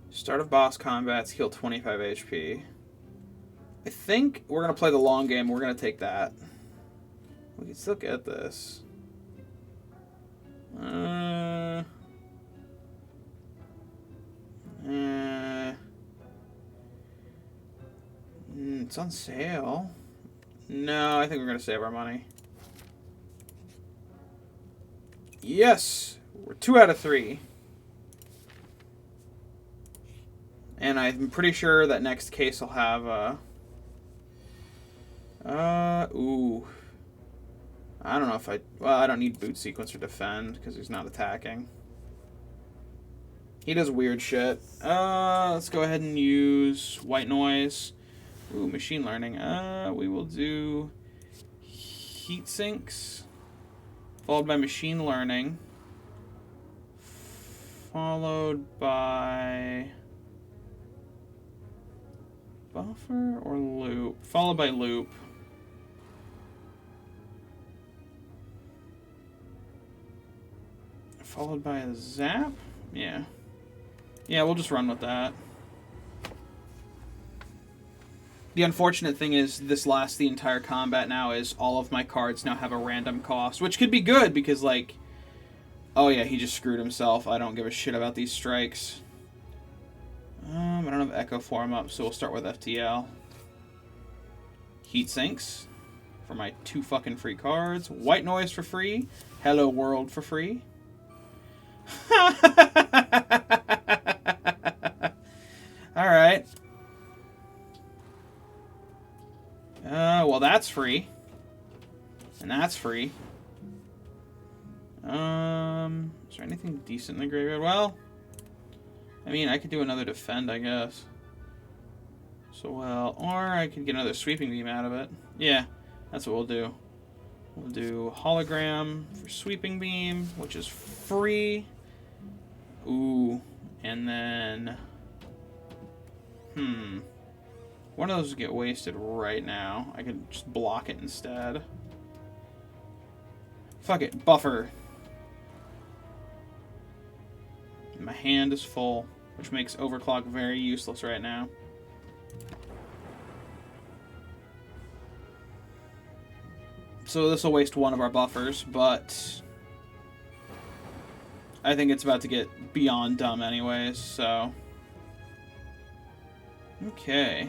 start of boss combats, heal 25 HP. I think we're going to play the long game. We're going to take that. We can still get this. It's on sale. No, I think we're going to save our money. Yes! We're 2 out of 3. And I'm pretty sure that next case will have ooh. I don't know if well, I don't need boot sequence or defend because he's not attacking. He does weird shit. Let's go ahead and use white noise. Ooh, machine learning. We will do heat sinks, followed by machine learning, followed by buffer or loop, followed by loop. Followed by a zap? Yeah. Yeah, we'll just run with that. The unfortunate thing is this lasts the entire combat now, is all of my cards now have a random cost, which could be good because, like, oh yeah, he just screwed himself. I don't give a shit about these strikes. I don't have Echo Form up, so we'll start with FTL. Heat sinks for my 2 fucking free cards. White noise for free. Hello World for free. Alright. Well, that's free. And that's free. Is there anything decent in the graveyard? Well, I mean, I could do another defend, I guess. So, well, or I could get another sweeping beam out of it. Yeah, that's what we'll do. We'll do hologram for sweeping beam, which is free. Ooh, and then, one of those would get wasted right now. I could just block it instead. Fuck it, buffer. My hand is full, which makes overclock very useless right now. So this will waste one of our buffers, but I think it's about to get beyond dumb anyways, so. Okay.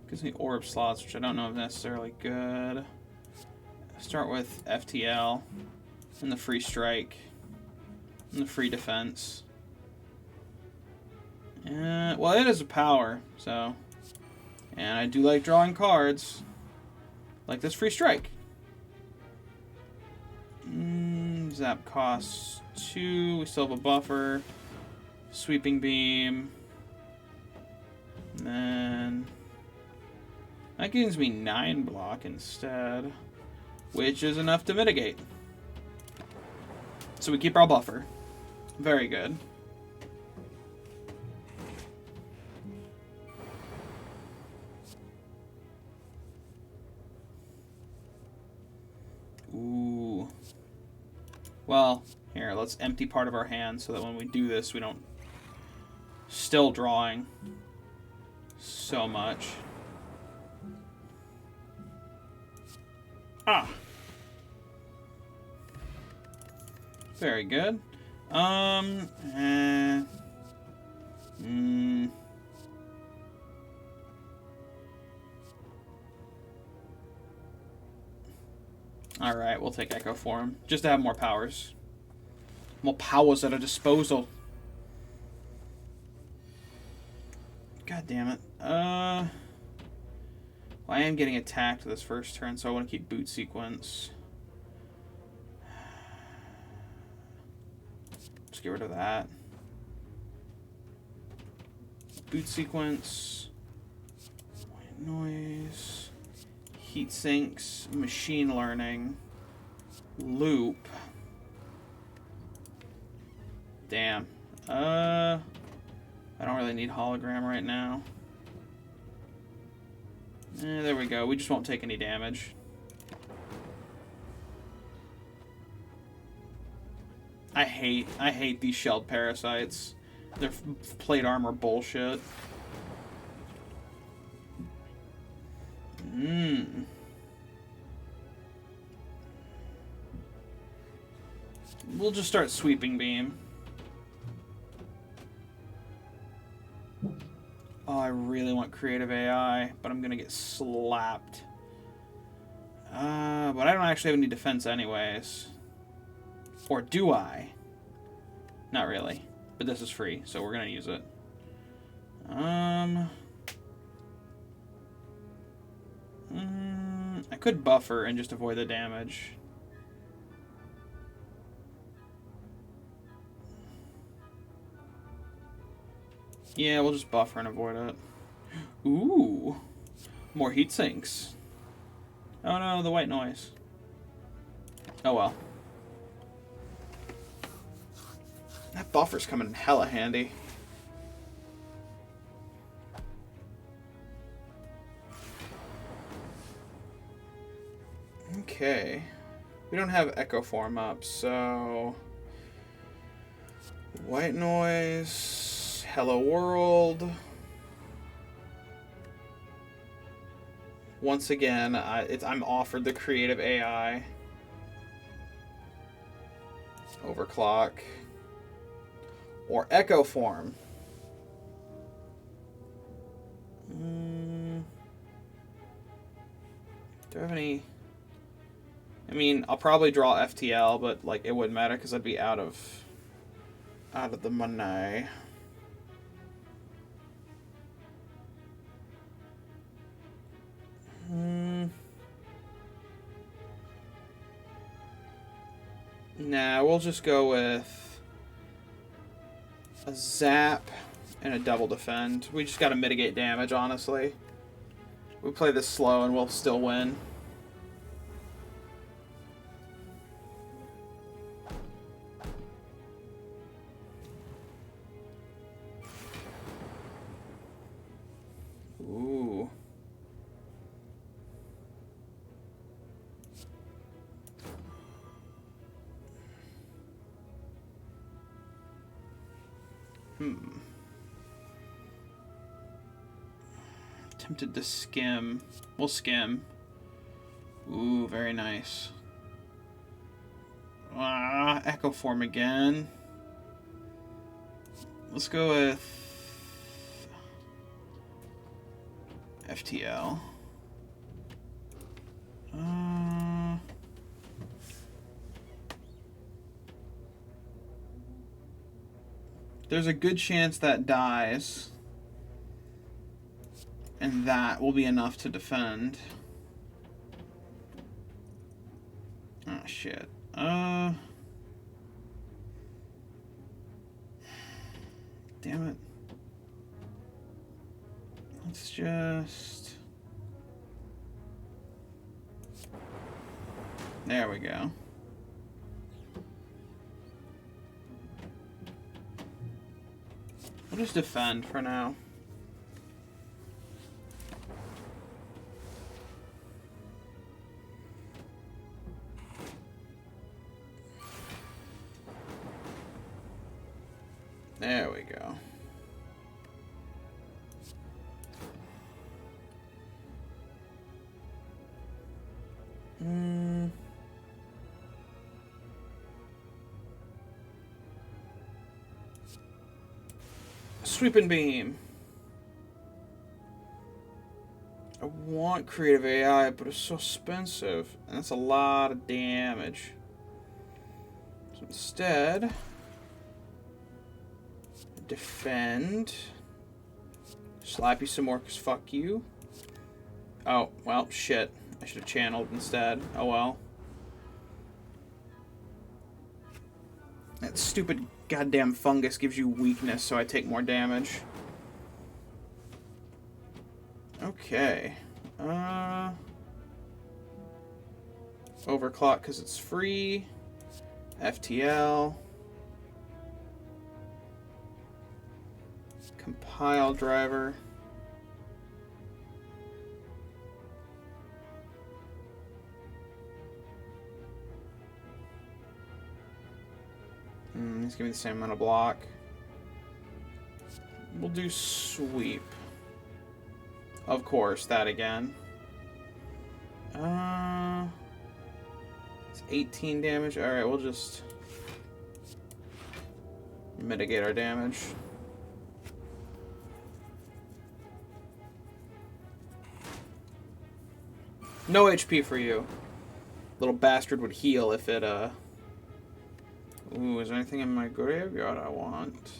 Gives me orb slots, which I don't know if necessarily good. Start with FTL, and the free strike, and the free defense. Well, it is a power, so. And I do like drawing cards, like this free strike. Zap costs 2. We still have a buffer. Sweeping beam. And then that gives me 9 block instead, which is enough to mitigate. So we keep our buffer. Very good. Ooh. Well, here, let's empty part of our hand so that when we do this, we don't... Still drawing so much. Ah. Very good. Alright, we'll take Echo Form. Just to have more powers. More powers at our disposal. God damn it. Well, I am getting attacked this first turn, so I want to keep Boot Sequence. Let's get rid of that. Boot Sequence. White Noise. Heat Sinks. Machine Learning. Loop. Damn. I don't really need Hologram right now. There we go. We just won't take any damage. I hate these shelled parasites. They're plate armor bullshit. We'll just start Sweeping Beam. Oh, I really want Creative AI, but I'm gonna get slapped. But I don't actually have any defense anyways. Or do I? Not really. But this is free, so we're gonna use it. I could buffer and just avoid the damage. Yeah, we'll just buffer and avoid it. Ooh. More heat sinks. Oh no, the white noise. Oh well. That buffer's coming in hella handy. Okay. We don't have Echo Form up, so... White noise... Hello World. Once again, I'm offered the Creative AI. Overclock. Or Echo Form. Do I have any... I mean, I'll probably draw FTL, but like it wouldn't matter because I'd be out of the money. Nah, we'll just go with a zap and a double defend. We just gotta mitigate damage, honestly. We play this slow and we'll still win. Ooh. Tempted to skim. We'll skim. Ooh, very nice. Echo Form again. Let's go with FTL. There's a good chance that dies. And that will be enough to defend. Oh, shit. Damn it. Let's just... There we go. We'll just defend for now. There we go. Sweeping Beam. I want creative AI, but it's so expensive. And that's a lot of damage. So instead, defend. Slap you some more, because fuck you. Oh, well, shit. I should have channeled instead. Oh well. That stupid goddamn fungus gives you weakness, so I take more damage. Okay. Overclock because it's free. FTL. Compile driver. He's giving me the same amount of block. We'll do sweep. Of course, that again. It's 18 damage. Alright, we'll just mitigate our damage. No HP for you. Little bastard would heal if it, Ooh, is there anything in my graveyard I want?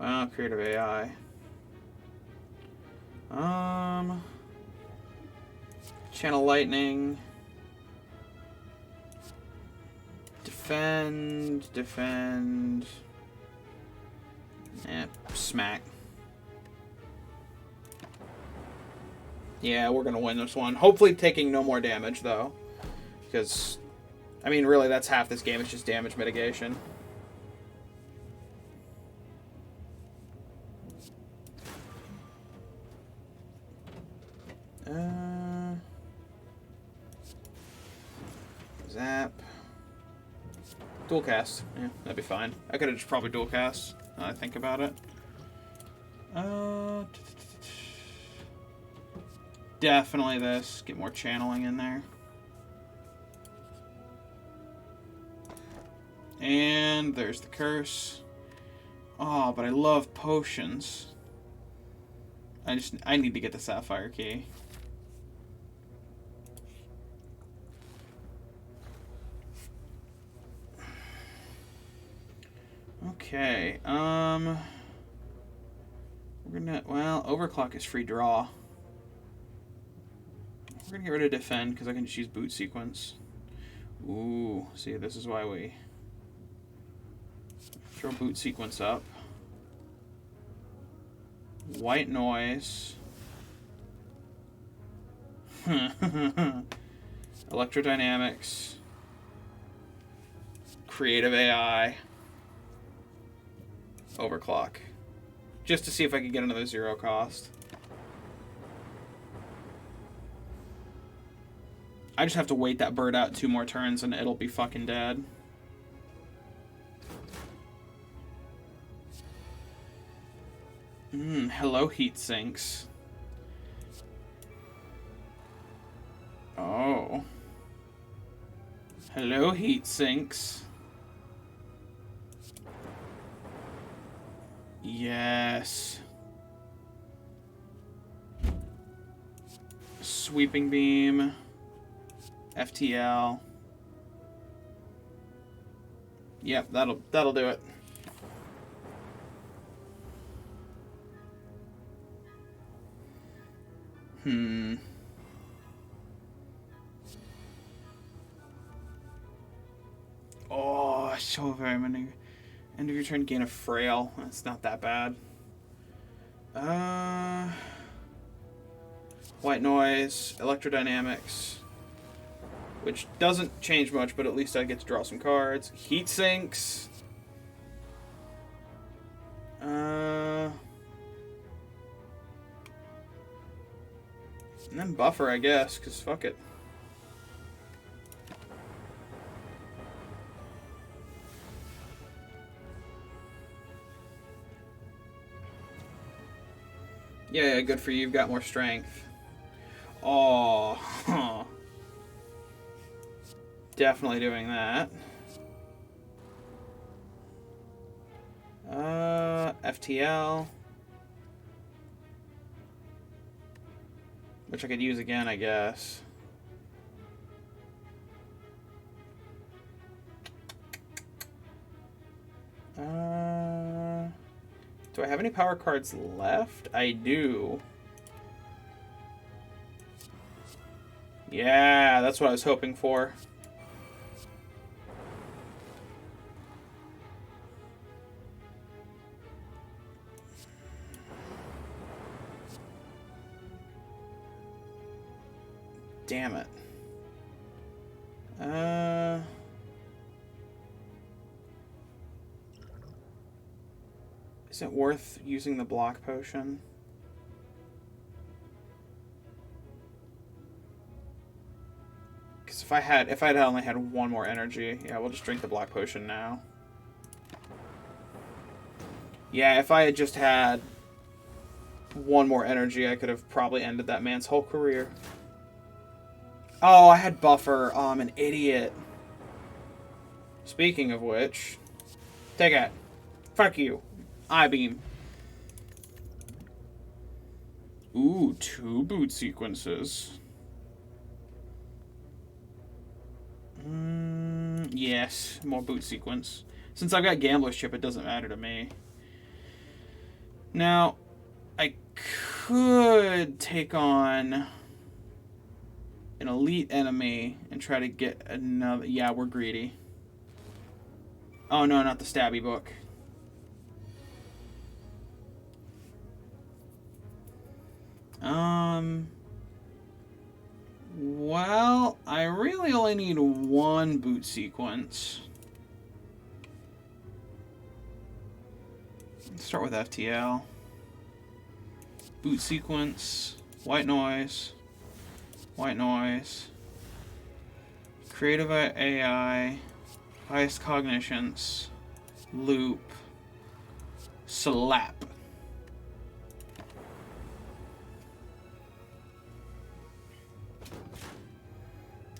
Well, creative AI. Channel Lightning. Defend. Smack. Yeah, we're gonna win this one. Hopefully taking no more damage, though. Because, I mean, really, that's half this game. It's just damage mitigation. Zap. Dual cast. Yeah, that'd be fine. I could have just probably dual cast, now I think about it. Definitely this. Get more channeling in there. And there's the curse. Oh, but I love potions. I need to get the sapphire key. Okay, we're gonna, well, overclock is free draw. We're gonna get rid of defend, because I can just use boot sequence. Ooh, see, this is why we throw boot sequence up. White noise. Electrodynamics. Creative AI. Overclock. Just to see if I can get another 0 cost. I just have to wait that bird out 2 more turns and it'll be fucking dead. Hello, heat sinks. Oh. Hello, heat sinks. Yes. Sweeping beam. FTL. Yep, that'll do it. Oh, so very many. End of your turn, gain a frail. That's not that bad. White noise, electrodynamics, which doesn't change much, but at least I get to draw some cards. Heat sinks. And then buffer, I guess, because fuck it. Yeah, good for you. You've got more strength. Oh, definitely doing that. FTL. Which I could use again, I guess. Do I have any power cards left? I do. Yeah, that's what I was hoping for. Damn it. Is it worth using the block potion? Because if I'd only had one more energy, yeah, we'll just drink the block potion now. Yeah, if I had just had one more energy, I could have probably ended that man's whole career. Oh, I had buffer. Oh, I'm an idiot. Speaking of which, take it. Fuck you. I-beam. Ooh, 2 boot sequences. Yes, more boot sequence. Since I've got Gambler's Chip, it doesn't matter to me. Now, I could take on an elite enemy and try to get another... Yeah, we're greedy. Oh, no, not the stabby book. Well, I really only need 1 boot sequence. Let's start with FTL. Boot sequence, white noise, creative AI, highest cognitions, loop, slap.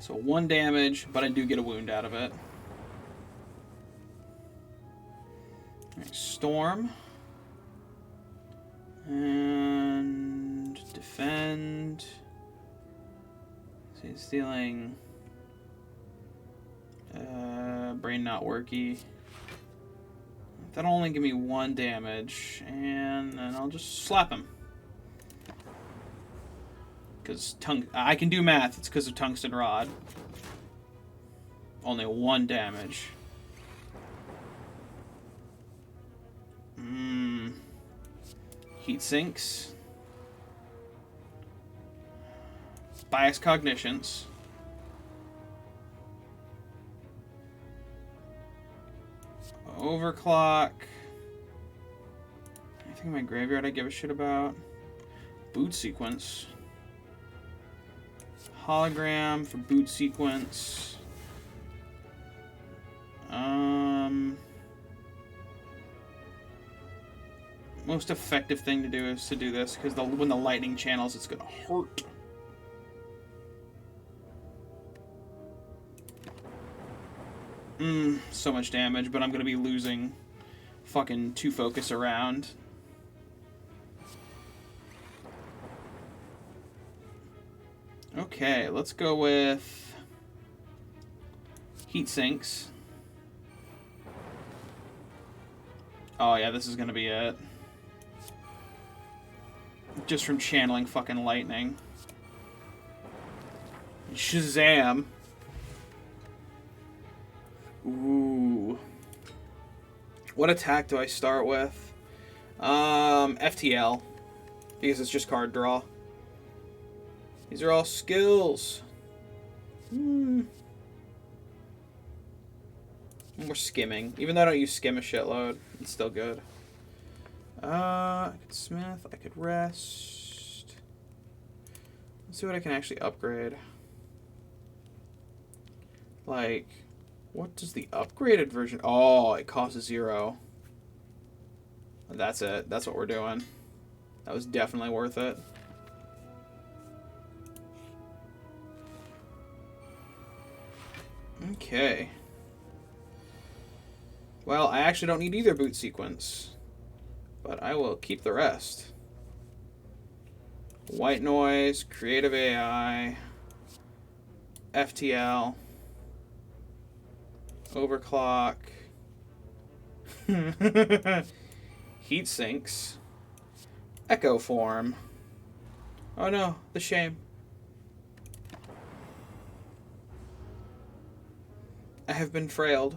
So 1 damage, but I do get a wound out of it. Right, storm. And defend. So he's stealing brain not worky. That'll only give me 1 damage, and then I'll just slap him. Because I can do math, it's because of tungsten rod. Only 1 damage. Heat sinks. Bias cognitions. Overclock. Anything in my graveyard I give a shit about? Boot sequence. Hologram for boot sequence. Most effective thing to do is to do this, because when the lightning channels, it's gonna hurt. So much damage, but I'm gonna be losing fucking 2 focus around. Okay, let's go with heat sinks. Oh yeah, this is gonna be it. Just from channeling fucking lightning. Shazam. Ooh. What attack do I start with? FTL. Because it's just card draw. These are all skills. We're skimming. Even though I don't use skim a shitload, it's still good. I could smith, I could rest. Let's see what I can actually upgrade. Like, what does the upgraded version... Oh, it costs 0. That's it. That's what we're doing. That was definitely worth it. Okay. Well, I actually don't need either boot sequence, but I will keep the rest. White noise, creative AI, FTL, overclock, heat sinks, echo form. Oh no, the shame. I have been frailed.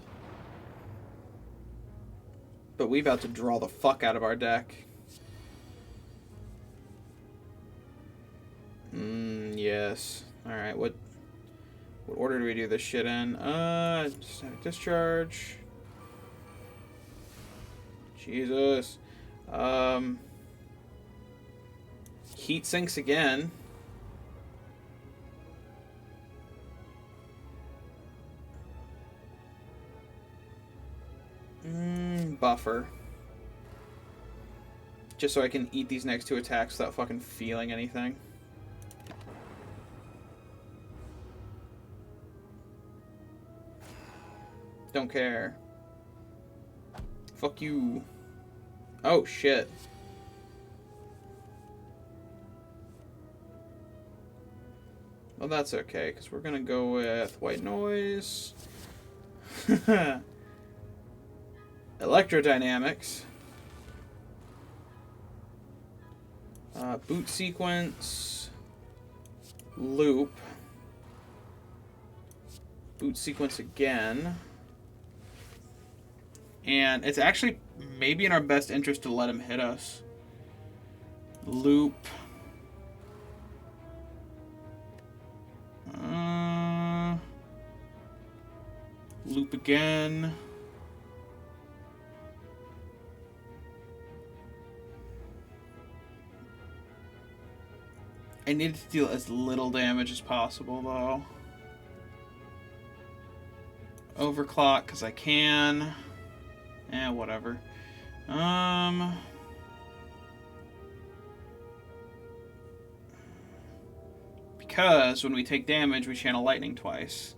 But we about to draw the fuck out of our deck. Yes. Alright, what order do we do this shit in? Static discharge. Jesus. Heat sinks again. Buffer. Just so I can eat these next two attacks without fucking feeling anything. Don't care. Fuck you. Oh, shit. Well, that's okay, because we're going to go with white noise. Electrodynamics. Boot sequence. Loop. Boot sequence again. And it's actually maybe in our best interest to let him hit us. Loop. Loop again. I need to deal as little damage as possible, though. Overclock, because I can. Whatever. Because when we take damage, we channel lightning twice.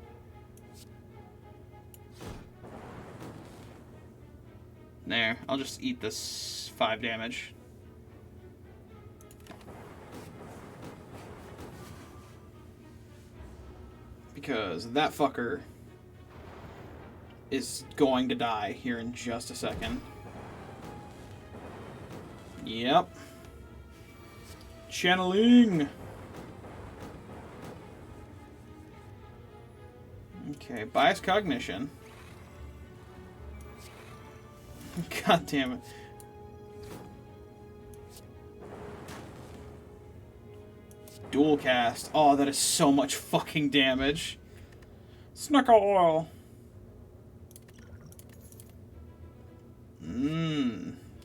There, I'll just eat this 5 damage. Because that fucker is going to die here in just a second. Yep. Channeling! Okay, bias cognition. God damn it. Dual cast. Oh, that is so much fucking damage. Snuckle oil.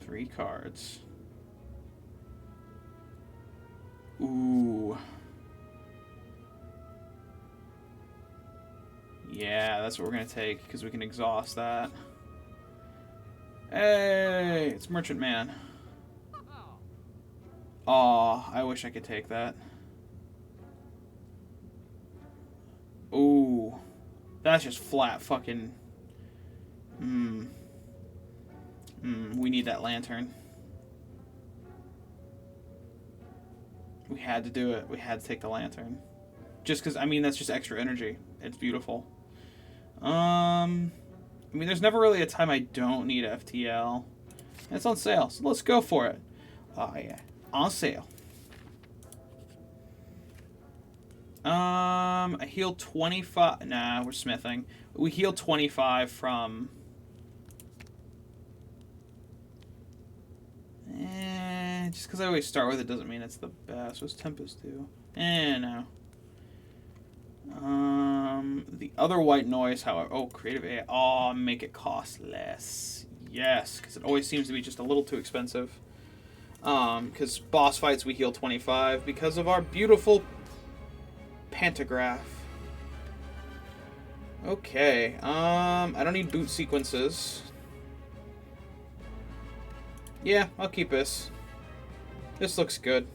3 cards. Ooh. Yeah, that's what we're gonna take, because we can exhaust that. Hey, it's Merchant Man. Aw, I wish I could take that. Ooh. That's just flat fucking... we need that lantern. We had to do it. We had to take the lantern. Just because, I mean, that's just extra energy. It's beautiful. I mean, there's never really a time I don't need FTL. It's on sale, so let's go for it. Oh, yeah. On sale. I heal 25... Nah, we're smithing. We heal 25 from... just because I always start with it doesn't mean it's the best. What's Tempest do? No. The other white noise, however... Oh, creative AI. Oh, make it cost less. Yes, because it always seems to be just a little too expensive. Because boss fights we heal 25 because of our beautiful pantograph. Okay, I don't need boot sequences. Yeah, I'll keep this. This looks good.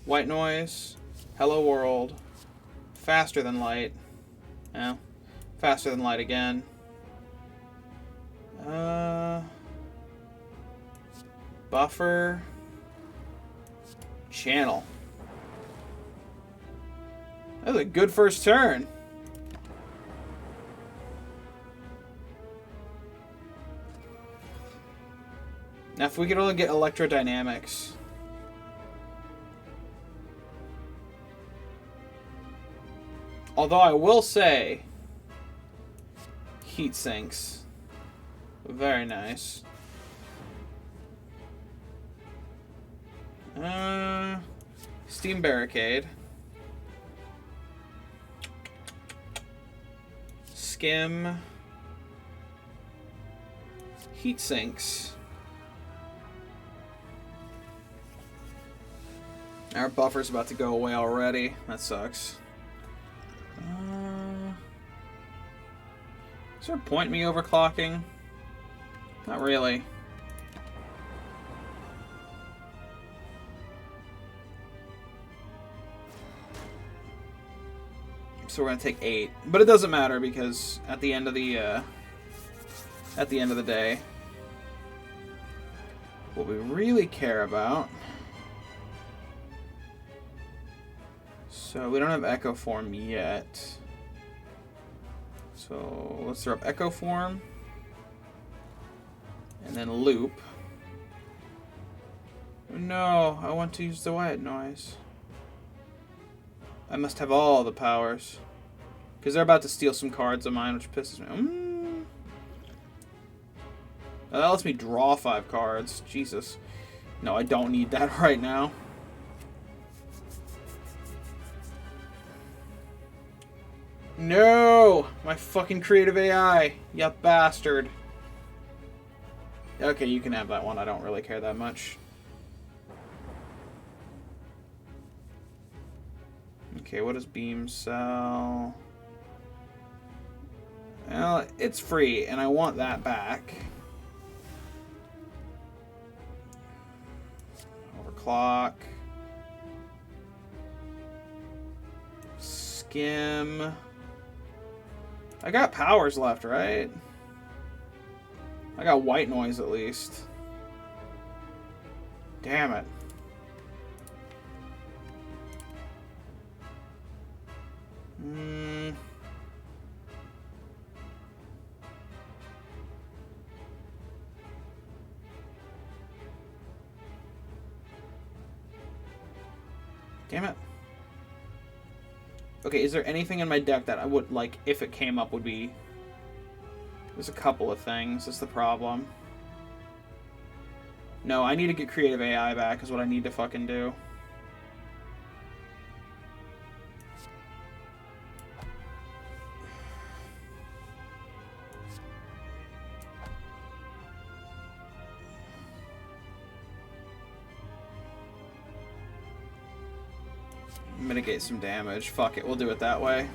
White noise. Hello world. Faster than light. Yeah. Faster than light again. Buffer. Channel. That was a good first turn. Now, if we could only get electrodynamics. Although I will say, heat sinks. Very nice. Steam barricade. Skim. Heat sinks. Our buffer's about to go away already. That sucks. Is there a point in me overclocking? Not really. So we're gonna take 8, but it doesn't matter because at the end of the day, what we really care about. So we don't have Echo Form yet. So let's throw up Echo Form. And then Loop. No, I want to use the white noise. I must have all the powers. Because they're about to steal some cards of mine, which pisses me. That lets me draw 5 cards. Jesus. No, I don't need that right now. No! My fucking creative AI. You bastard. Okay, you can have that one. I don't really care that much. Okay, what does Beam sell? Well, it's free, and I want that back. Overclock. Skim. I got powers left, right? I got white noise at least. Damn it. Damn it. Okay, is there anything in my deck that I would, like, if it came up, would be... There's a couple of things. That's the problem. No, I need to get creative AI back is what I need to fucking do. Mitigate some damage. Fuck it, we'll do it that way.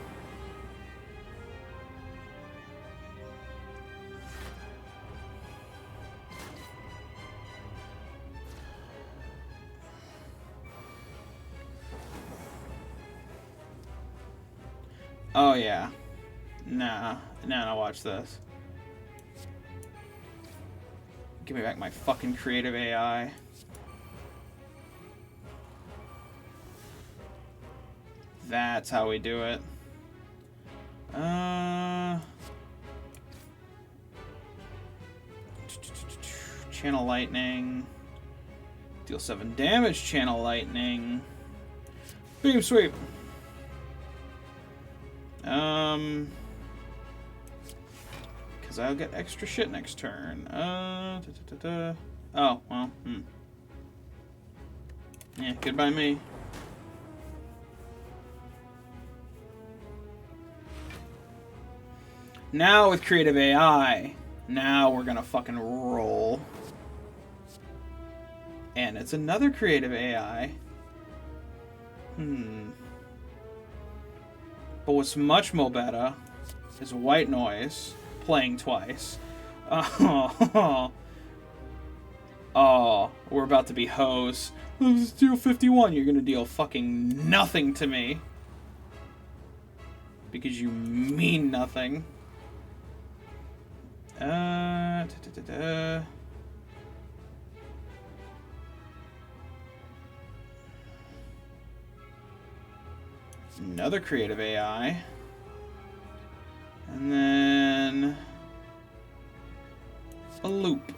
Oh yeah. Nah, watch this. Give me back my fucking creative AI. That's how we do it. Channel Lightning. Deal 7 damage, Channel Lightning. Beam Sweep. Because I'll get extra shit next turn. Oh, well, Yeah, goodbye me. Now with creative AI, now we're gonna fucking roll. And it's another creative AI. But what's much more better is white noise playing twice. Oh, we're about to be hoes. Let's deal 51. You're gonna deal fucking nothing to me. Because you mean nothing. Another creative AI. And then a loop.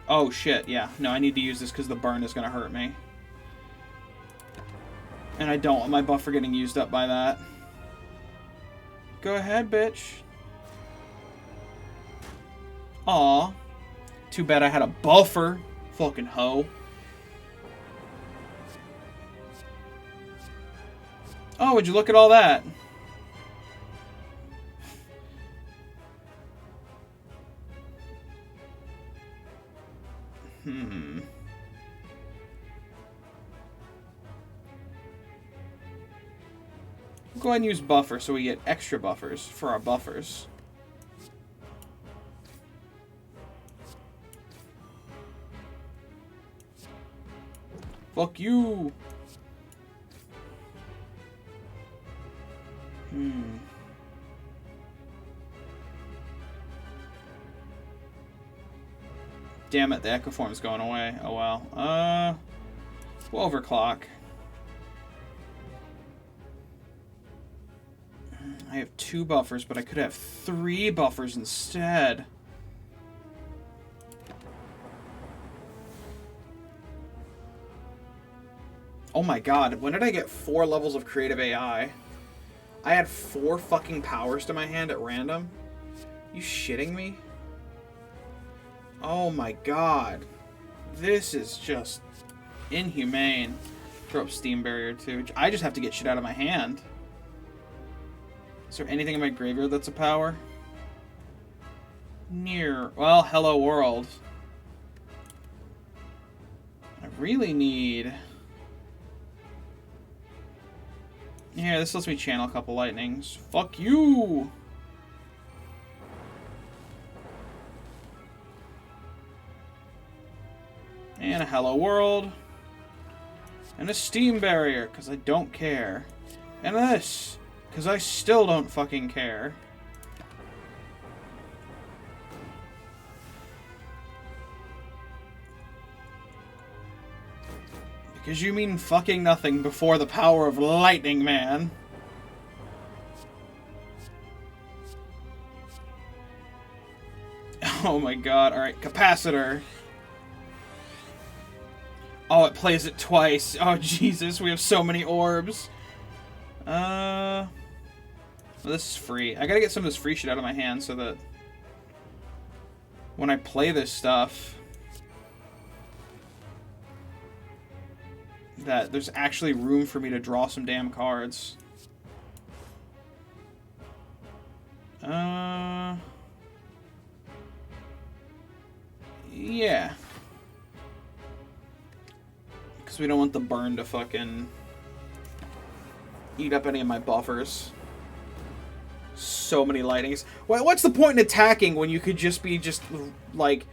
Oh shit, yeah. No, I need to use this because the burn is going to hurt me. And I don't want my buffer getting used up by that. Go ahead, bitch. Aw. Too bad I had a buffer. Fucking hoe. Oh, would you look at all that? Go ahead and use buffer so we get extra buffers for our buffers. Fuck you. Damn it, the echo form's going away. Oh well. We'll overclock. I have 2 buffers, but I could have 3 buffers instead. Oh my god, when did I get 4 levels of creative AI? I had 4 fucking powers to my hand at random? You shitting me? Oh my god. This is just inhumane. Throw up Steam Barrier too. I just have to get shit out of my hand. Is there anything in my graveyard that's a power? Near. Well, hello world. I really need... Yeah, this lets me channel a couple lightnings. Fuck you! And a hello world. And a Steam Barrier, because I don't care. And this, because I still don't fucking care. Because you mean fucking nothing before the power of lightning, man. Oh my god, alright, capacitor. Oh, it plays it twice. Oh, Jesus, we have so many orbs. Well, this is free. I gotta get some of this free shit out of my hand so that when I play this stuff, that there's actually room for me to draw some damn cards. Yeah. Because we don't want the burn to fucking eat up any of my buffers. So many lightnings. What's the point in attacking when you could just be like...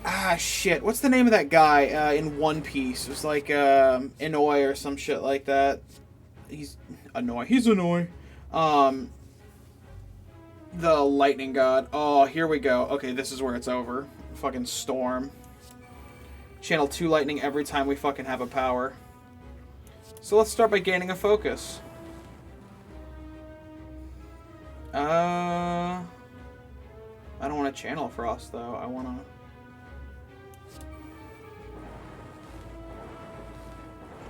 Ah, shit. What's the name of that guy in One Piece? It was like Inouye or some shit like that. He's Inouye. He's Inouye. The lightning god. Oh, here we go. Okay, this is where it's over. Fucking storm. Channel 2 lightning every time we fucking have a power. So let's start by gaining a focus. I don't want to channel Frost though. I want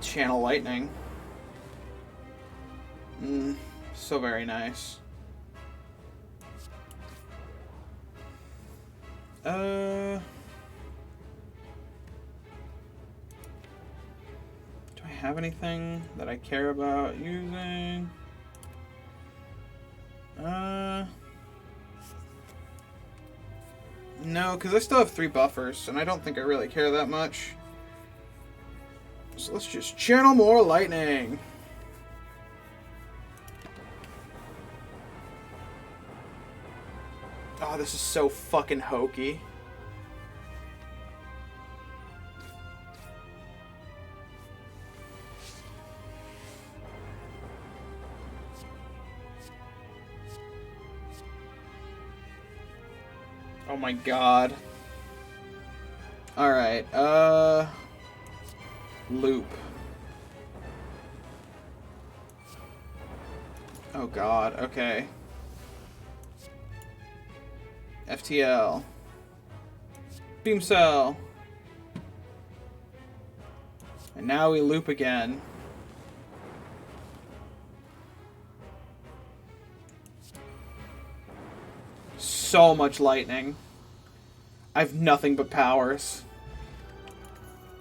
to channel lightning. So very nice. Do I have anything that I care about using? No, because I still have 3 buffers, and I don't think I really care that much. So let's just channel more lightning. Oh, this is so fucking hokey. Oh my god. Alright, loop. Oh god, okay. FTL. Beam cell. And now we loop again. So much lightning. I have nothing but powers.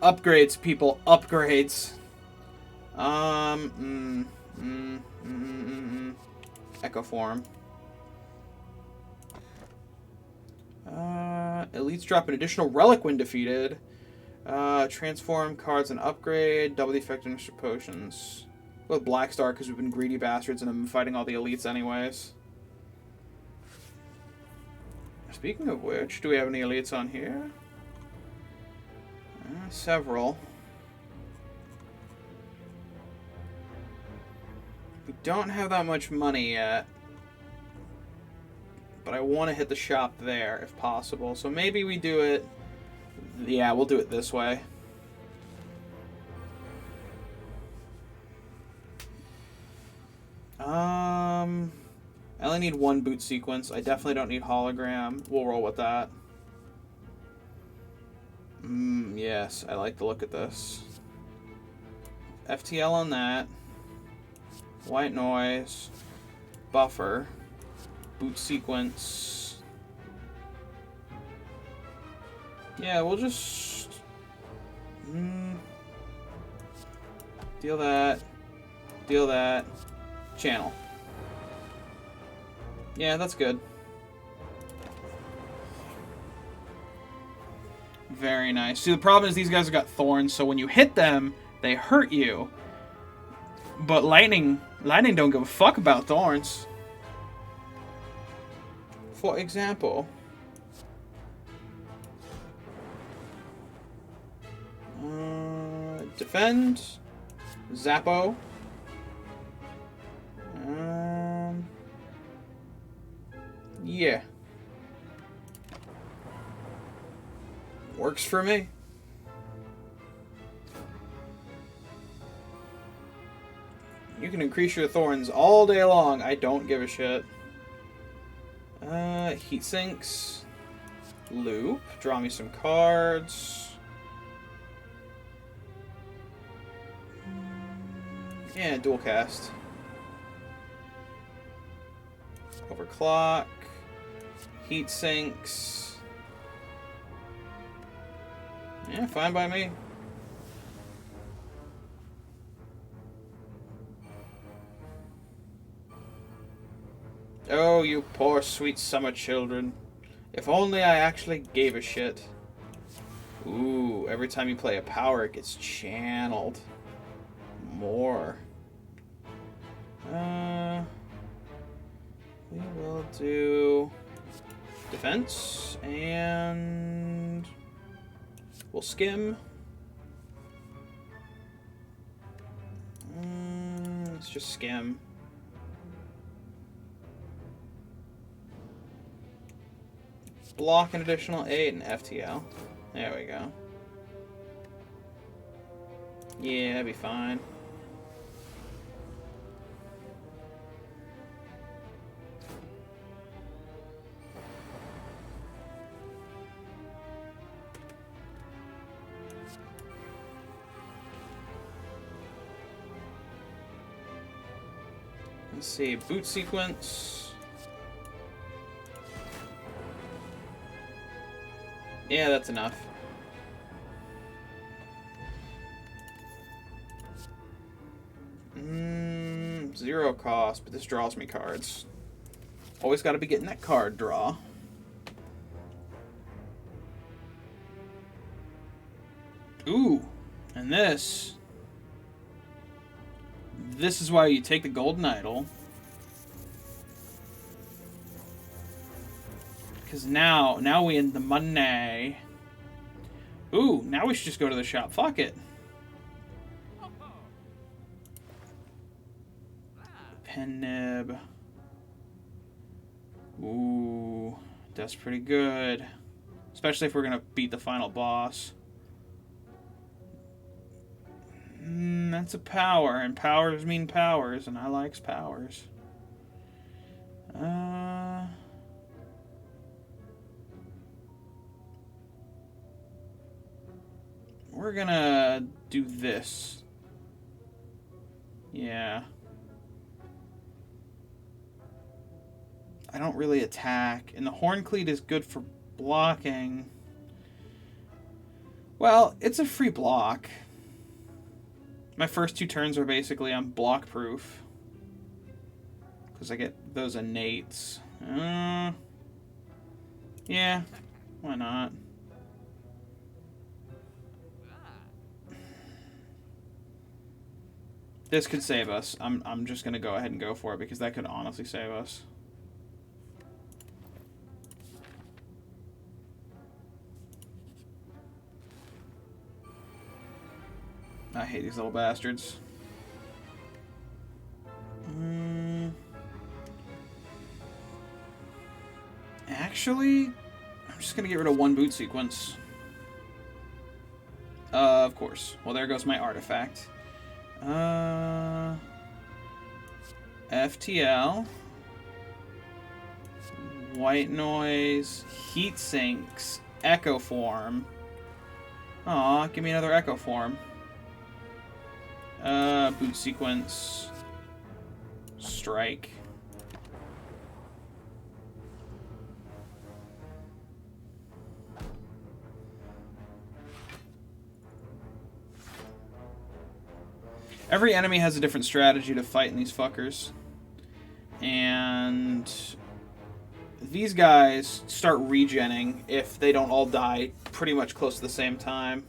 Upgrades, people. Upgrades. Echo form. Elites drop an additional relic when defeated. Transform cards and upgrade. Double defective extra potions. Go with Black Star because we've been greedy bastards and I've been fighting all the elites anyways. Speaking of which, do we have any elites on here? Several. We don't have that much money yet. But I want to hit the shop there if possible. So maybe we do it... Yeah, we'll do it this way. I only need one boot sequence. I definitely don't need hologram. We'll roll with that. Yes, I like the look at this. FTL on that. White noise. Buffer. Boot sequence. Yeah, we'll just... Deal that. Deal that. Channel. Yeah, that's good. Very nice. See, the problem is these guys have got thorns, so when you hit them, they hurt you. But lightning don't give a fuck about thorns. For example... defend. Zappo. Yeah. Works for me. You can increase your thorns all day long. I don't give a shit. Heat sinks. Loop. Draw me some cards. Yeah, dual cast. Overclock. Heat sinks. Yeah, fine by me. Oh, you poor sweet summer children. If only I actually gave a shit. Ooh, every time you play a power, it gets channeled. More. We will do defense and we'll skim. Let's just skim. Block an additional 8 and FTL. There we go. Yeah, that'd be fine. Let's see, boot sequence. Yeah, that's enough. Zero cost, but this draws me cards. Always got to be getting that card draw. Ooh, and this is why you take the golden idol. Because now we in the money. Ooh, now we should just go to the shop. Fuck it. Pen nib. Ooh, That's pretty good. Especially if we're going to beat the final boss. That's a power, and powers mean powers, and I likes powers. We're gonna do this. Yeah. I don't really attack, and the Horn Cleat is good for blocking. Well, it's a free block. My first 2 turns are basically on block proof. Because I get those innates. Yeah, why not? This could save us. I'm just going to go ahead and go for it because that could honestly save us. I hate these little bastards. Actually, I'm just going to get rid of 1 boot sequence. Of course. Well, there goes my artifact. FTL. White noise. Heat sinks. Echo form. Aw, give me another echo form. Boot sequence. Strike. Every enemy has a different strategy to fight in these fuckers. And these guys start regenning if they don't all die pretty much close to the same time.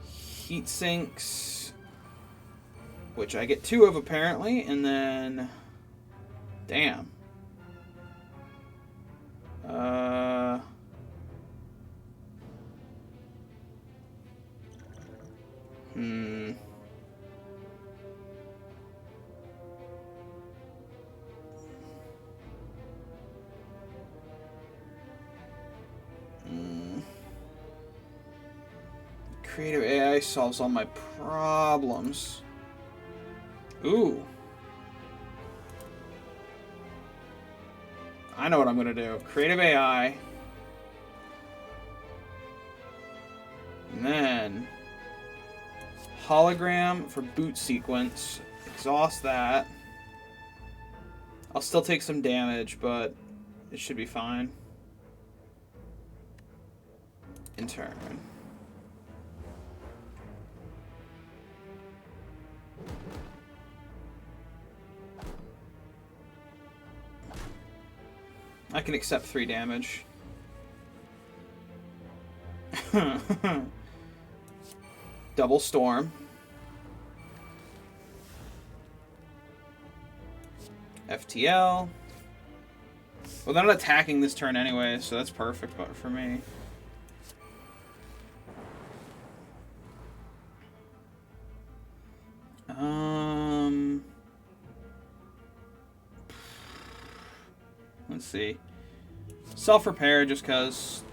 Heat sinks, which I get 2 of apparently, and then damn. Creative AI solves all my problems. Ooh. I know what I'm gonna do. Creative AI. And then hologram for boot sequence. Exhaust that. I'll still take some damage, but it should be fine. In turn. I can accept 3 damage. Double storm. FTL. Well, they're not attacking this turn anyway, so that's perfect for me. Let's see. Self-repair just because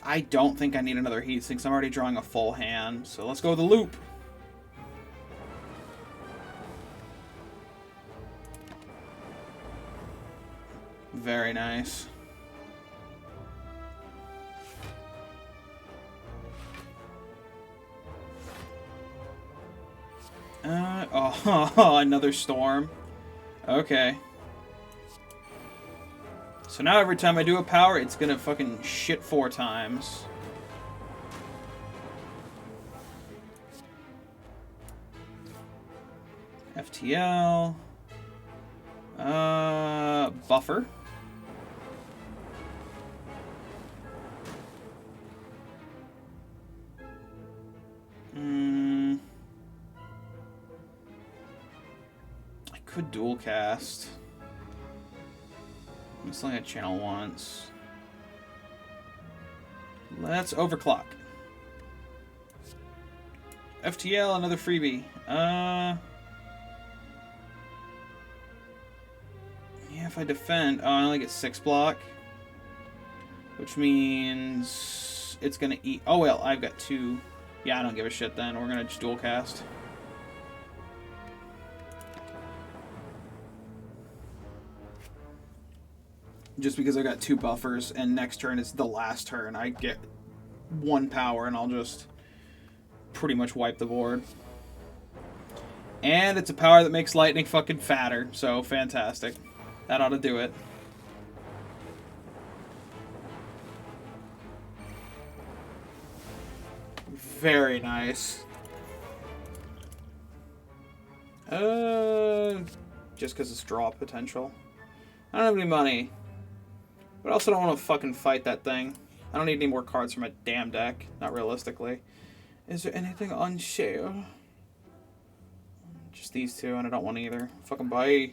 I don't think I need another heat since I'm already drawing a full hand. So let's go with the loop. Very nice. Oh, another storm. Okay. So now every time I do a power, it's gonna fucking shit 4 times. FTL. Buffer. I could dual cast. I'm just only a channel once. Let's overclock. FTL, another freebie. if I defend... Oh, I only get 6 block. Which means it's going to eat... Oh, well, I've got 2. Yeah, I don't give a shit then. We're going to just dual cast. Just because I got 2 buffers, and next turn is the last turn, I get 1 power, and I'll just pretty much wipe the board. And it's a power that makes lightning fucking fatter, so fantastic. That ought to do it. Very nice. Just because it's draw potential. I don't have any money. But I also don't want to fucking fight that thing. I don't need any more cards for my damn deck. Not realistically. Is there anything on sale? Just these 2, and I don't want either. Fucking bye.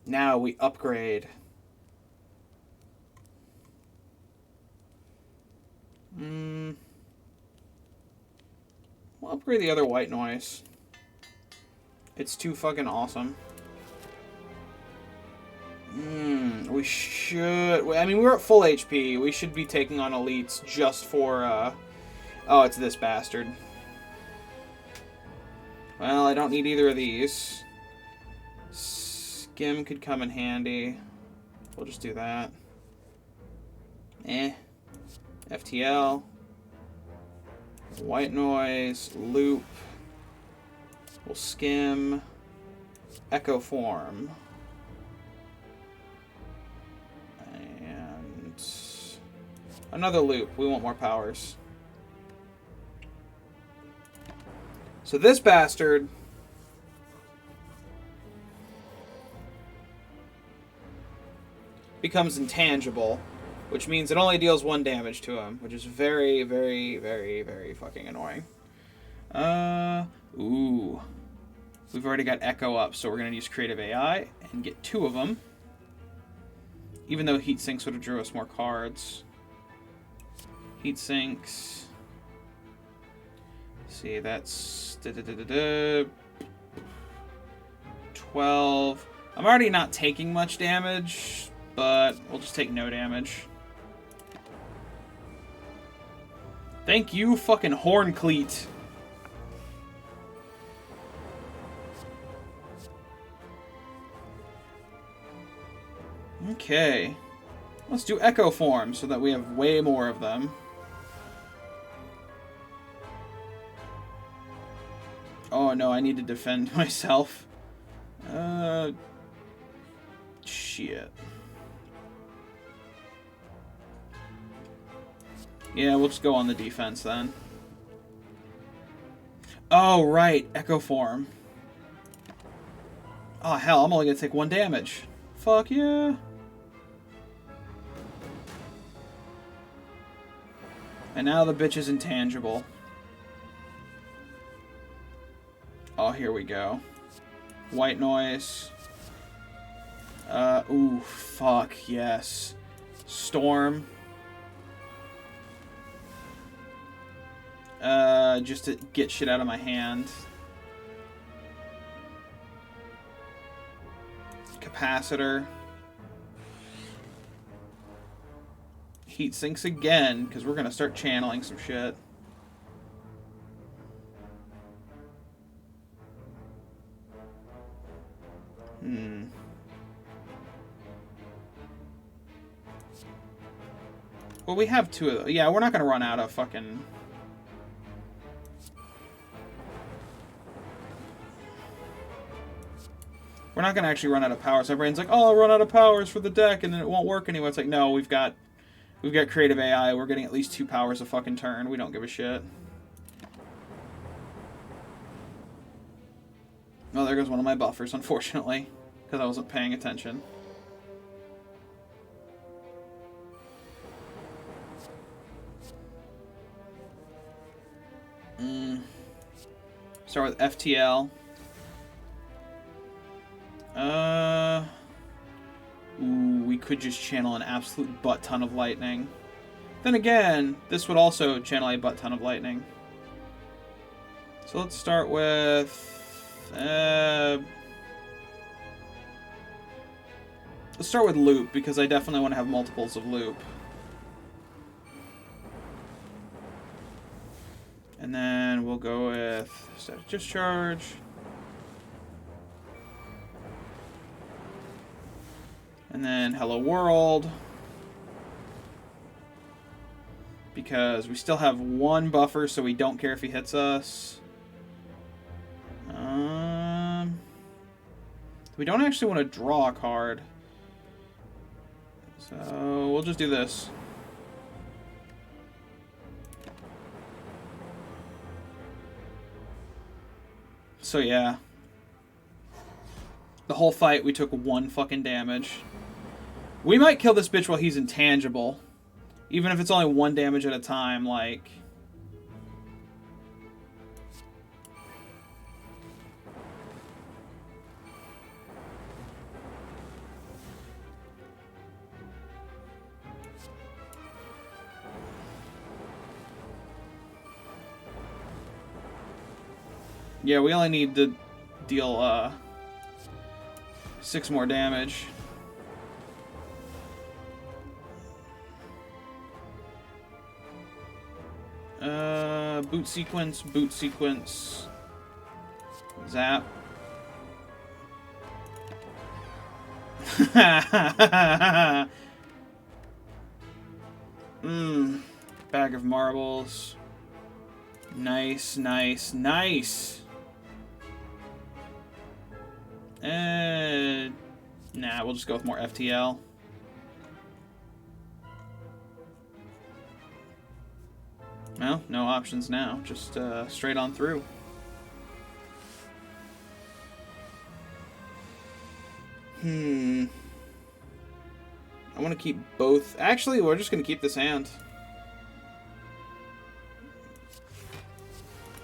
Now we upgrade. We'll upgrade the other white noise. It's too fucking awesome. We should... I mean, we're at full HP. We should be taking on elites just for, Oh, it's this bastard. Well, I don't need either of these. Skim could come in handy. We'll just do that. FTL. White noise. Loop. We'll skim. Echo form. Another loop. We want more powers. So this bastard becomes intangible, which means it only deals 1 damage to him, which is very, very, very, very fucking annoying. Ooh. We've already got Echo up, so we're going to use Creative AI and get 2 of them. Even though Heat Sinks would have drew us more cards. Heat Sinks. See, that's 12. I'm already not taking much damage, but we'll just take no damage. Thank you, fucking Horncleat. Okay. Let's do Echo Form so that we have way more of them. Oh no, I need to defend myself. Shit. Yeah, we'll just go on the defense then. Oh, right. Echo Form. Oh, hell, I'm only gonna take 1 damage. Fuck yeah. And now the bitch is intangible. Oh, here we go. White noise. Ooh, fuck, yes. Storm. Just to get shit out of my hand. Capacitor. Heat Sinks again, because we're going to start channeling some shit. Well, we have 2 of those. Yeah, we're not going to run out of fucking... We're not going to actually run out of powers. My brain's like, oh, I'll run out of powers for the deck, and then it won't work anymore. It's like, no, we've got Creative AI. We're getting at least 2 powers a fucking turn. We don't give a shit. Oh, there goes one of my buffers, unfortunately, because I wasn't paying attention. Start with FTL. Ooh, we could just channel an absolute butt ton of lightning. Then again, this would also channel a butt ton of lightning. So let's start with... Let's start with loop, because I definitely want to have multiples of loop. And then we'll go with static discharge. And then hello world. Because we still have one buffer, so we don't care if he hits us. We don't actually want to draw a card. So we'll just do this. So yeah. The whole fight, we took 1 fucking damage. We might kill this bitch while he's intangible. Even if it's only 1 damage at a time, like... Yeah, we only need to deal 6 more damage. Boot sequence, zap. Bag of marbles. Nice, nice, nice. Nah, we'll just go with more FTL. Well, no options now. Just straight on through. I want to keep both. Actually, we're just going to keep this hand.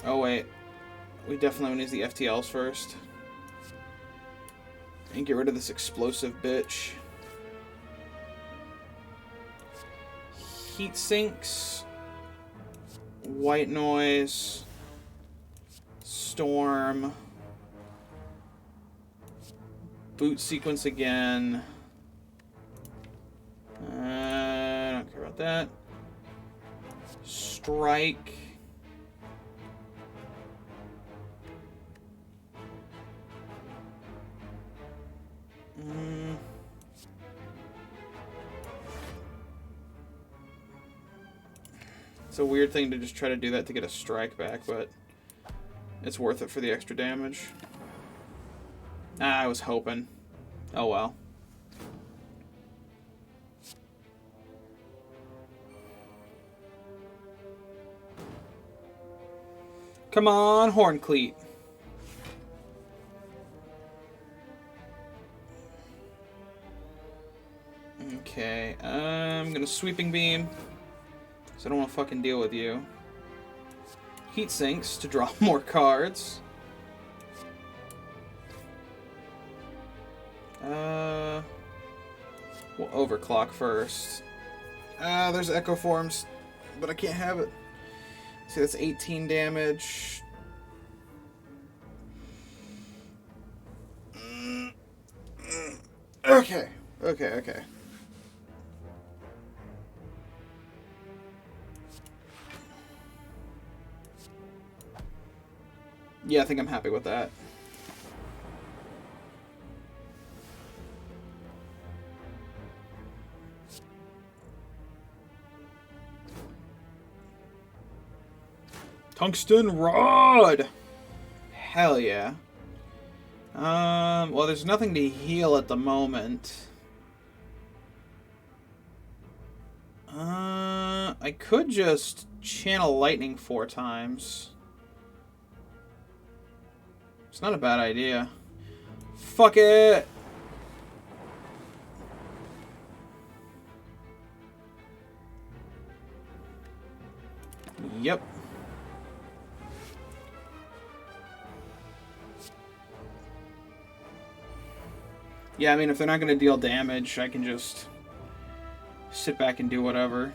Oh, wait. We definitely want to use the FTLs first. And get rid of this explosive bitch. Heat sinks. White noise. Storm. Boot sequence again. I don't care about that. Strike. It's a weird thing to just try to do that to get a strike back, but it's worth it for the extra damage. I was hoping. Oh well. Come on, Horn Cleat. Okay, I'm gonna Sweeping Beam. So I don't want to fucking deal with you. Heat sinks to draw more cards. We'll overclock first. There's Echo Forms, but I can't have it. See, that's 18 damage. Okay. Yeah, I think I'm happy with that. Tungsten Rod! Hell yeah. Well, there's nothing to heal at the moment. I could just channel lightning 4 times. It's not a bad idea. Fuck it! Yep. Yeah, I mean, if they're not going to deal damage, I can just sit back and do whatever.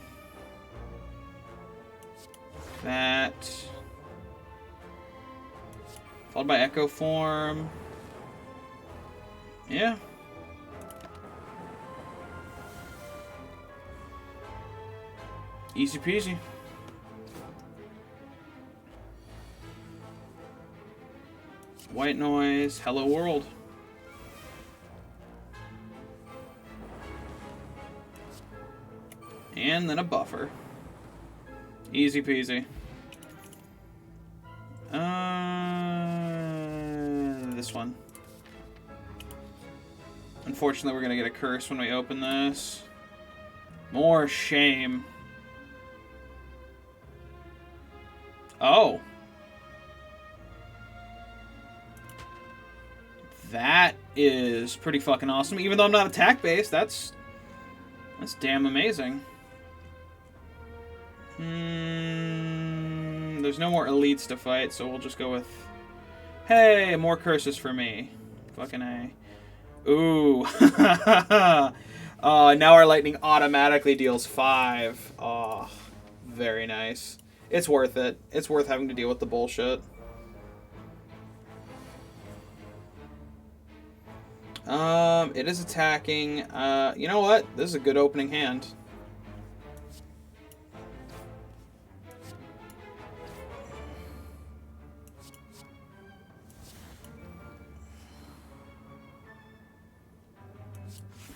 That. Followed by Echo Form. Yeah. Easy peasy. White noise. Hello world. And then a buffer. Easy peasy. This one. Unfortunately, we're going to get a curse when we open this. More shame. Oh. That is pretty fucking awesome. Even though I'm not attack-based, that's damn amazing. There's no more elites to fight, so we'll just go with... Hey, more curses for me. Fucking A. Ooh. Now our lightning automatically deals 5. Oh, very nice. It's worth it. It's worth having to deal with the bullshit. It is attacking. You know what? This is a good opening hand.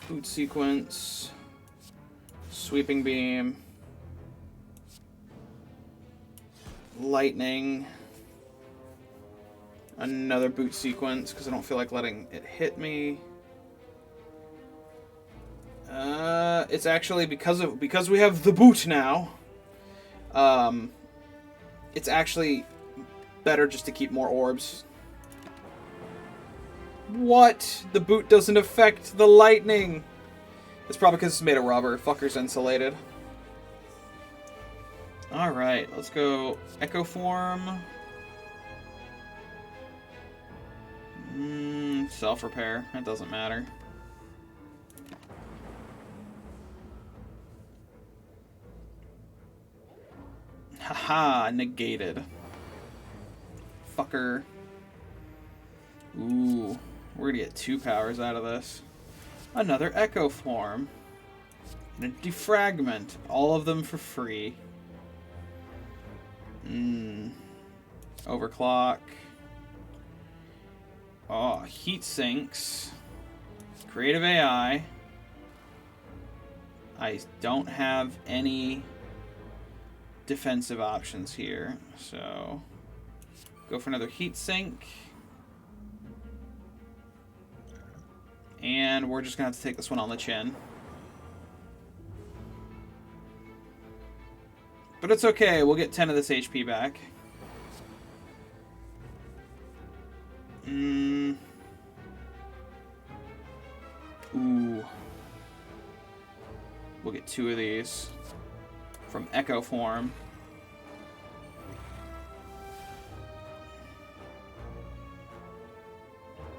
Boot sequence. Sweeping beam. Lightning. Another boot sequence, because I don't feel like letting it hit me. It's actually because we have the boot now. It's actually better just to keep more orbs. What? The boot doesn't affect the lightning. It's probably because it's made of rubber. Fucker's insulated. Alright, let's go Echo Form. Self-repair. That doesn't matter. Haha, negated. Fucker. Ooh, we're gonna get 2 powers out of this. Another Echo Form. And a Defragment. All of them for free. Overclock. Oh, Heat Sinks. Creative AI. I don't have any defensive options here, so go for another Heat Sink. And we're just going to have to take this one on the chin. But it's okay, we'll get 10 of this HP back. Ooh. We'll get 2 of these from Echo Form.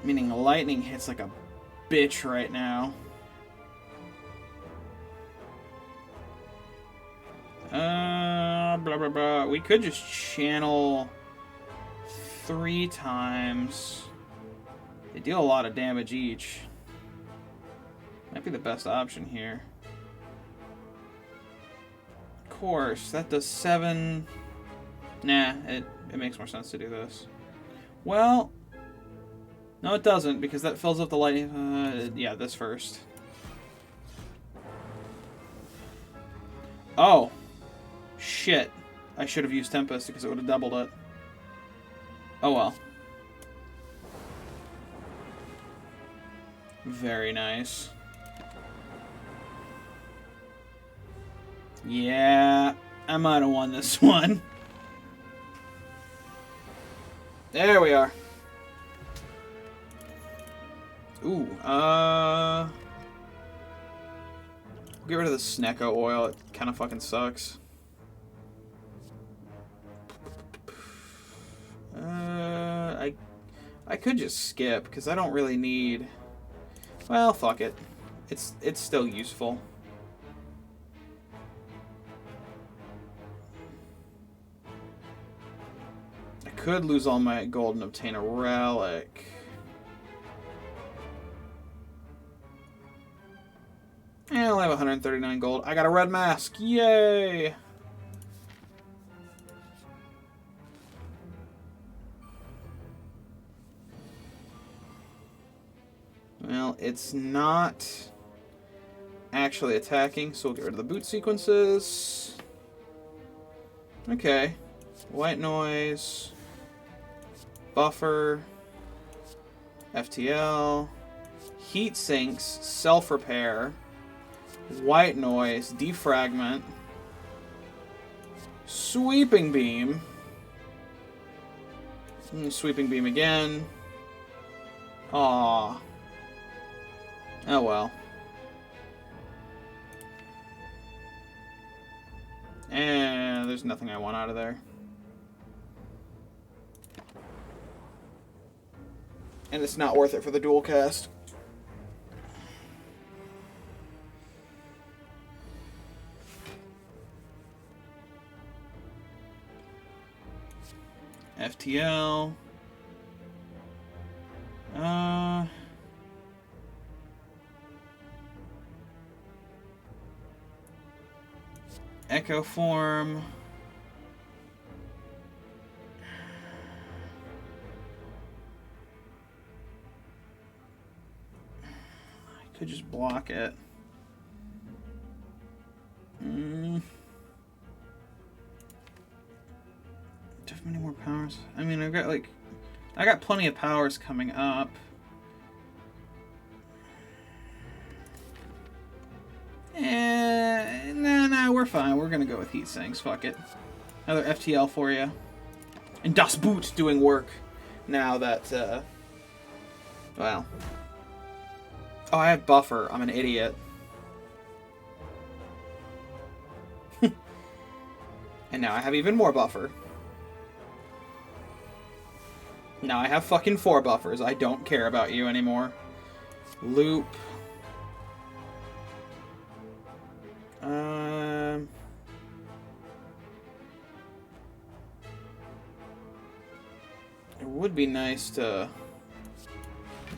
Meaning lightning hits like a bitch right now. Blah blah blah. We could just channel 3 times. They deal a lot of damage each. Might be the best option here. Of course, that does 7. Nah, it makes more sense to do this. Well, no, it doesn't, because that fills up the lightning. Yeah, this first. Oh. Shit. I should have used Tempest because it would have doubled it. Oh well. Very nice. Yeah, I might have won this one. There we are. Ooh, get rid of the Snecko oil. It kind of fucking sucks. I could just skip because I don't really need. Well, fuck it. It's still useful. I could lose all my gold and obtain a relic. I only have 139 gold. I got a red mask. Yay! it's not actually attacking, so we'll get rid of the boot sequences. Okay. White noise. Buffer. FTL. Heat sinks. Self-repair. White noise. Defragment. Sweeping beam. Sweeping beam again. Aww. Oh well. And there's nothing I want out of there. And it's not worth it for the dual cast. FTL. Echo form. I could just block it. Do I have many more powers? I mean, I got plenty of powers coming up. Nah, we're fine. We're gonna go with heat sinks. Fuck it. Another FTL for you. And Das Boot doing work now that, well. Oh, I have buffer. I'm an idiot. And now I have even more buffer. Now I have fucking 4 buffers. I don't care about you anymore. Loop. It would be nice to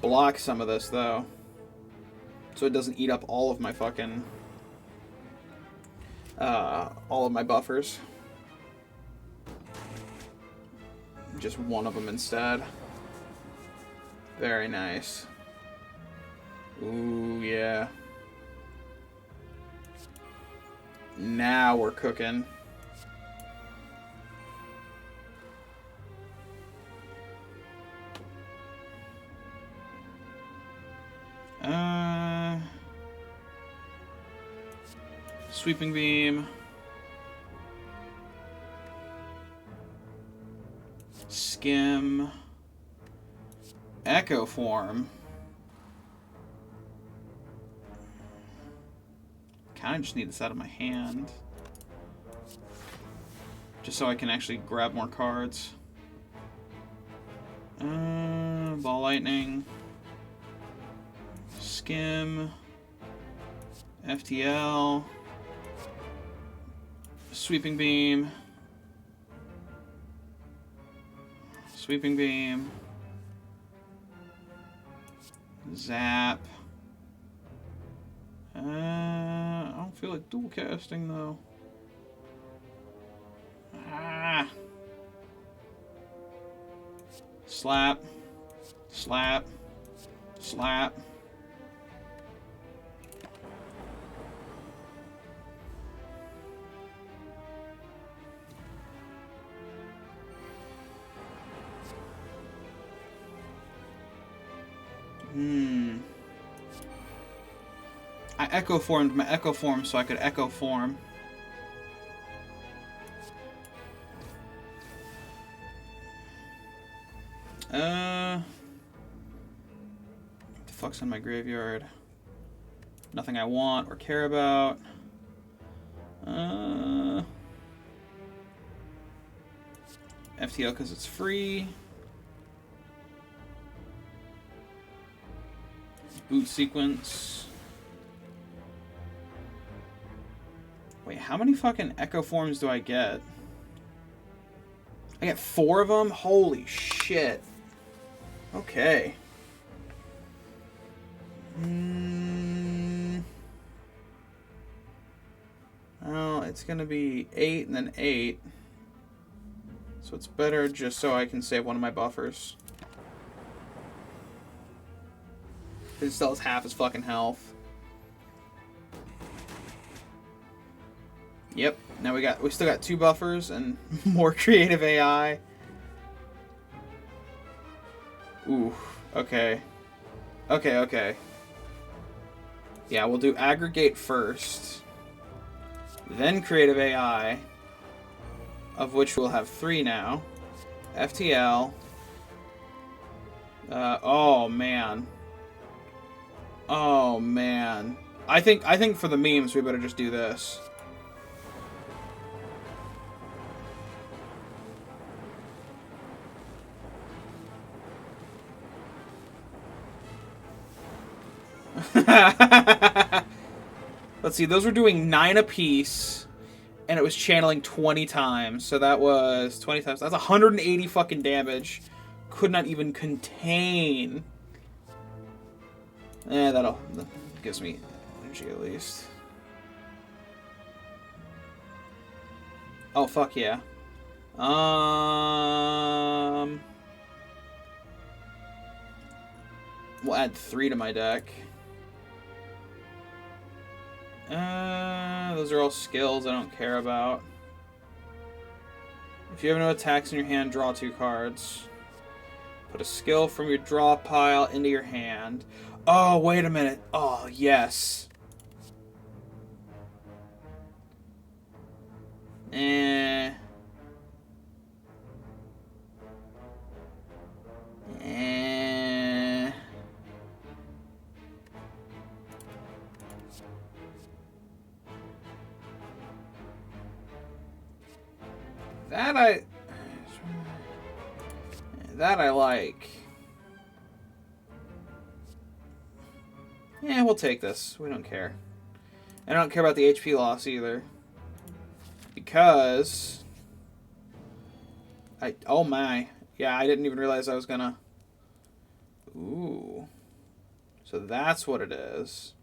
block some of this, though. So it doesn't eat up all of my fucking... all of my buffers. Just one of them instead. Very nice. Ooh, yeah. Now we're cooking. Sweeping beam. Skim. Echo form. Kinda just need this out of my hand. Just so I can actually grab more cards. Ball lightning. Skim. FTL. Sweeping beam. Sweeping beam. Zap. I don't feel like dual casting though. Ah. Slap. Slap. Slap. I echo formed my echo form so I could echo form. What the fuck's in my graveyard? Nothing I want or care about. FTL because it's free. Boot sequence. Wait, how many fucking echo forms do I get? I get 4 of them? Holy shit. Okay. Well, it's gonna be 8 and then 8. So it's better just so I can save one of my buffers. Because it still has half his fucking health. Yep. Now we still got 2 buffers and more creative AI. Ooh. Okay. Okay. Yeah, we'll do aggregate first. Then creative AI. Of which we'll have 3 now. FTL. Oh man. Oh man. I think for the memes we better just do this. Let's see, those were doing 9 apiece, and it was channeling 20 times. So that was 20 times. That's 180 fucking damage. Could not even contain. That gives me energy at least. Oh fuck yeah. We'll add 3 to my deck. Those are all skills I don't care about. If you have no attacks in your hand, draw 2 cards. Put a skill from your draw pile into your hand. Oh, wait a minute. Oh, yes. That I like. Yeah, we'll take this. We don't care. I don't care about the HP loss either. Because... oh my. Yeah, I didn't even realize I was gonna... Ooh. So that's what it is.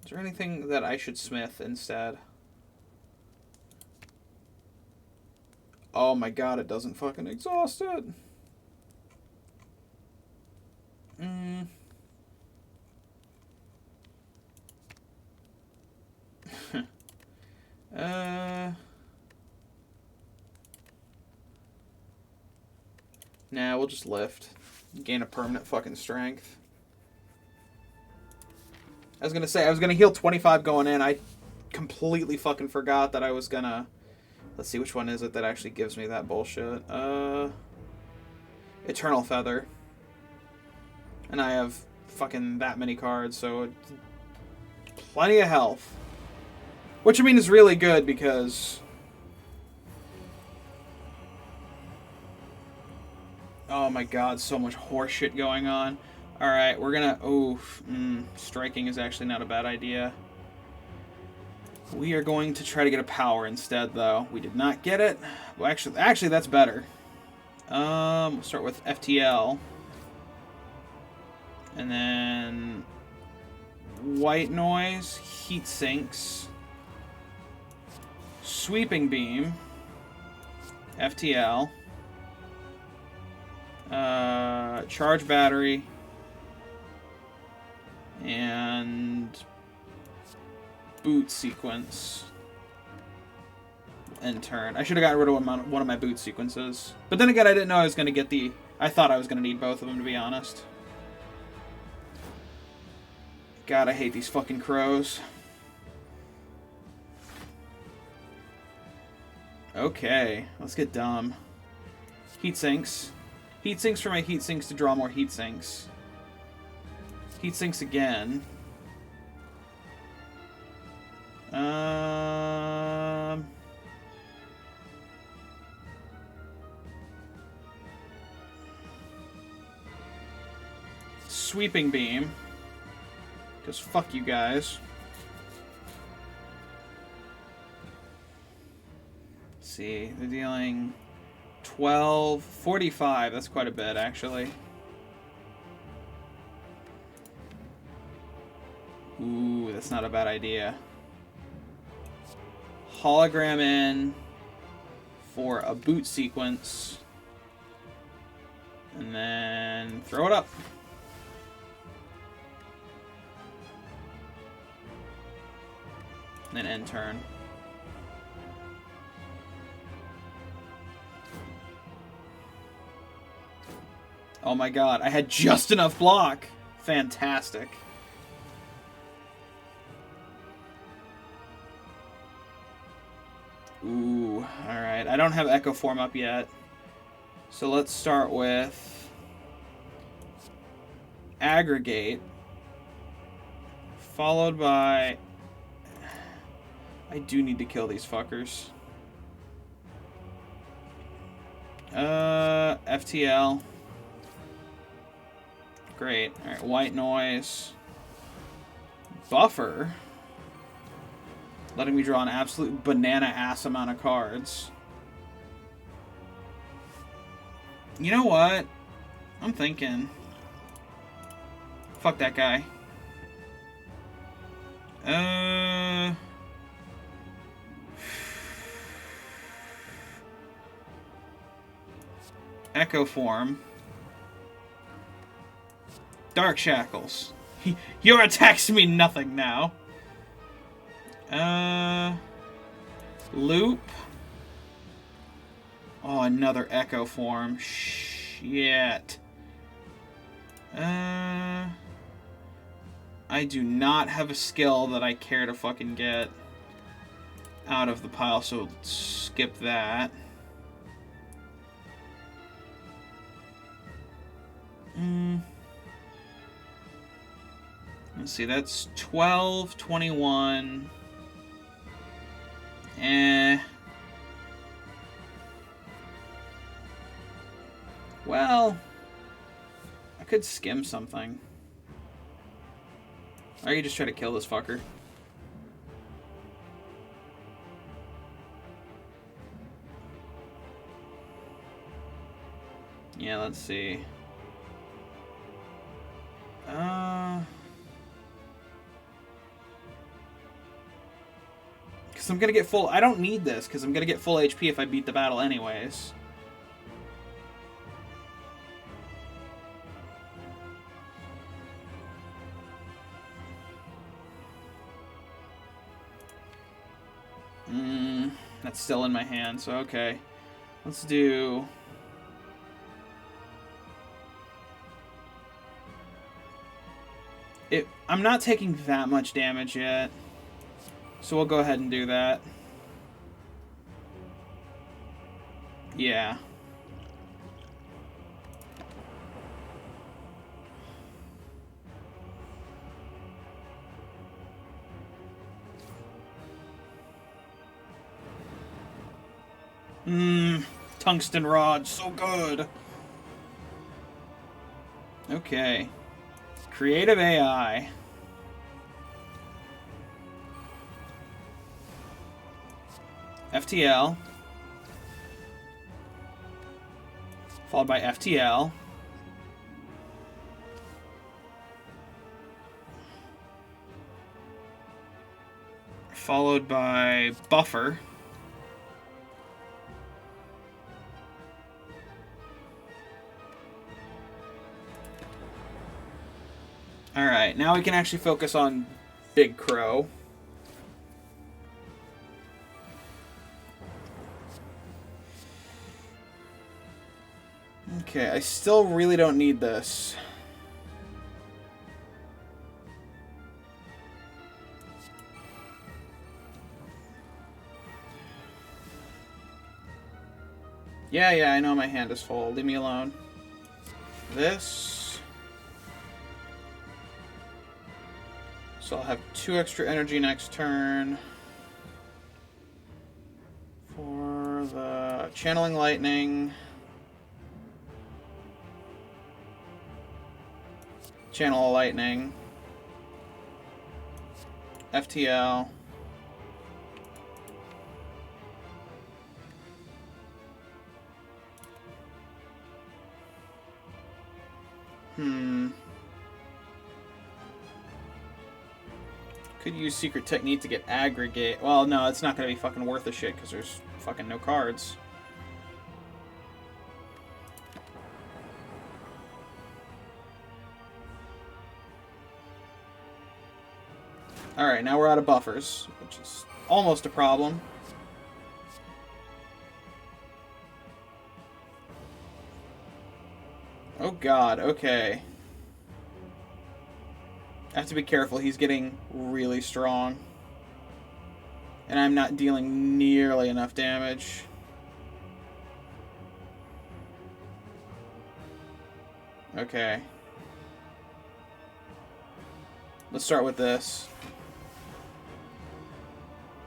Is there anything that I should smith instead? Oh my god, it doesn't fucking exhaust it. Nah, we'll just lift. Gain a permanent fucking strength. I was gonna say, I was gonna heal 25 going in. I completely fucking forgot that I was gonna... Let's see, which one is it that actually gives me that bullshit? Eternal Feather. And I have fucking that many cards, so... Plenty of health. Which, I mean, is really good because... Oh my god, so much horse shit going on. Alright, we're gonna... Oof. Striking is actually not a bad idea. We are going to try to get a power instead, though. We did not get it. Well, actually, that's better. We'll start with FTL. And then... White Noise, Heat Sinks, Sweeping Beam, FTL, Charge Battery, and Boot Sequence. End turn. I should have gotten rid of one of my boot sequences. But then again, I didn't know I was going to get the... I thought I was going to need both of them, to be honest. God, I hate these fucking crows. Okay, let's get dumb. Heat sinks. Heat sinks for my heat sinks to draw more heat sinks. Heat sinks again. Sweeping Beam. Because fuck you guys. Let's see, they're dealing 12, 45. That's quite a bit, actually. Ooh, that's not a bad idea. Hologram in for a boot sequence. And then throw it up. then end turn. Oh my god, I had just enough block. Fantastic. Ooh, alright. I don't have Echo Form up yet. So let's start with Aggregate, followed by... I do need to kill these fuckers. FTL. Great. Alright, White Noise. Buffer. Letting me draw an absolute banana-ass amount of cards. You know what? I'm thinking. Fuck that guy. Echo Form. Dark Shackles. Your attacks mean nothing now. Loop. Oh, another Echo Form. Shit. I do not have a skill that I care to fucking get out of the pile, so skip that. Let's see, that's 12, 21. Well, I could skim something. Or I could just try to kill this fucker. Yeah, let's see. Because I'm going to get full... I don't need this, because I'm going to get full HP if I beat the battle anyways. That's still in my hand, so okay. Let's do... I'm not taking that much damage yet, so we'll go ahead and do that. Yeah. Tungsten Rod, so good. Okay. Creative AI. FTL. Followed by FTL. Followed by Buffer. Alright, now we can actually focus on Big Crow. Okay, I still really don't need this. Yeah, I know my hand is full. Leave me alone. This. So I'll have 2 extra energy next turn. For the Channeling Lightning. Channel Lightning. FTL. Could use Secret Technique to get Aggregate. Well, no, it's not going to be fucking worth a shit because there's fucking no cards. Alright, now we're out of buffers, which is almost a problem. Oh god, okay. I have to be careful, he's getting really strong. And I'm not dealing nearly enough damage. Okay. Let's start with this.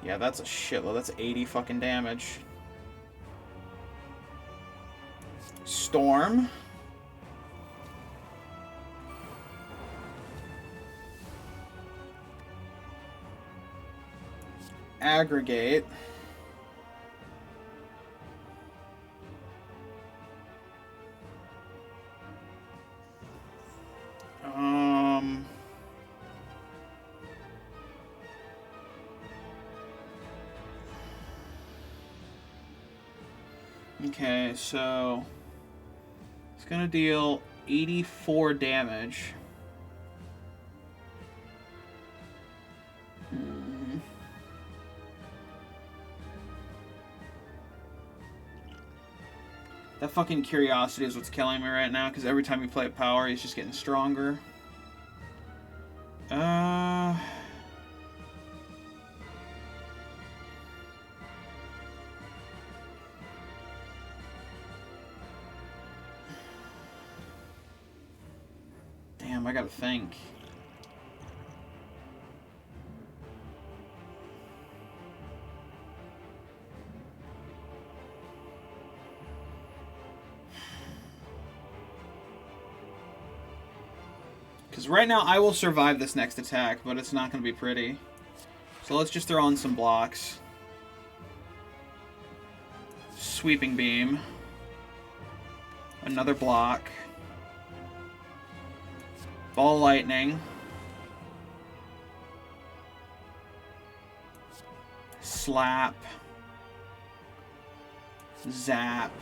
Yeah, that's a shitload. That's 80 fucking damage. Storm. Aggregate. Okay, so it's gonna deal 84 damage. That fucking curiosity is what's killing me right now, because every time you play power, he's just getting stronger. Damn, I gotta think. Because right now I will survive this next attack, but it's not going to be pretty. So let's just throw on some blocks. Sweeping beam. Another block. Ball lightning. Slap. Zap.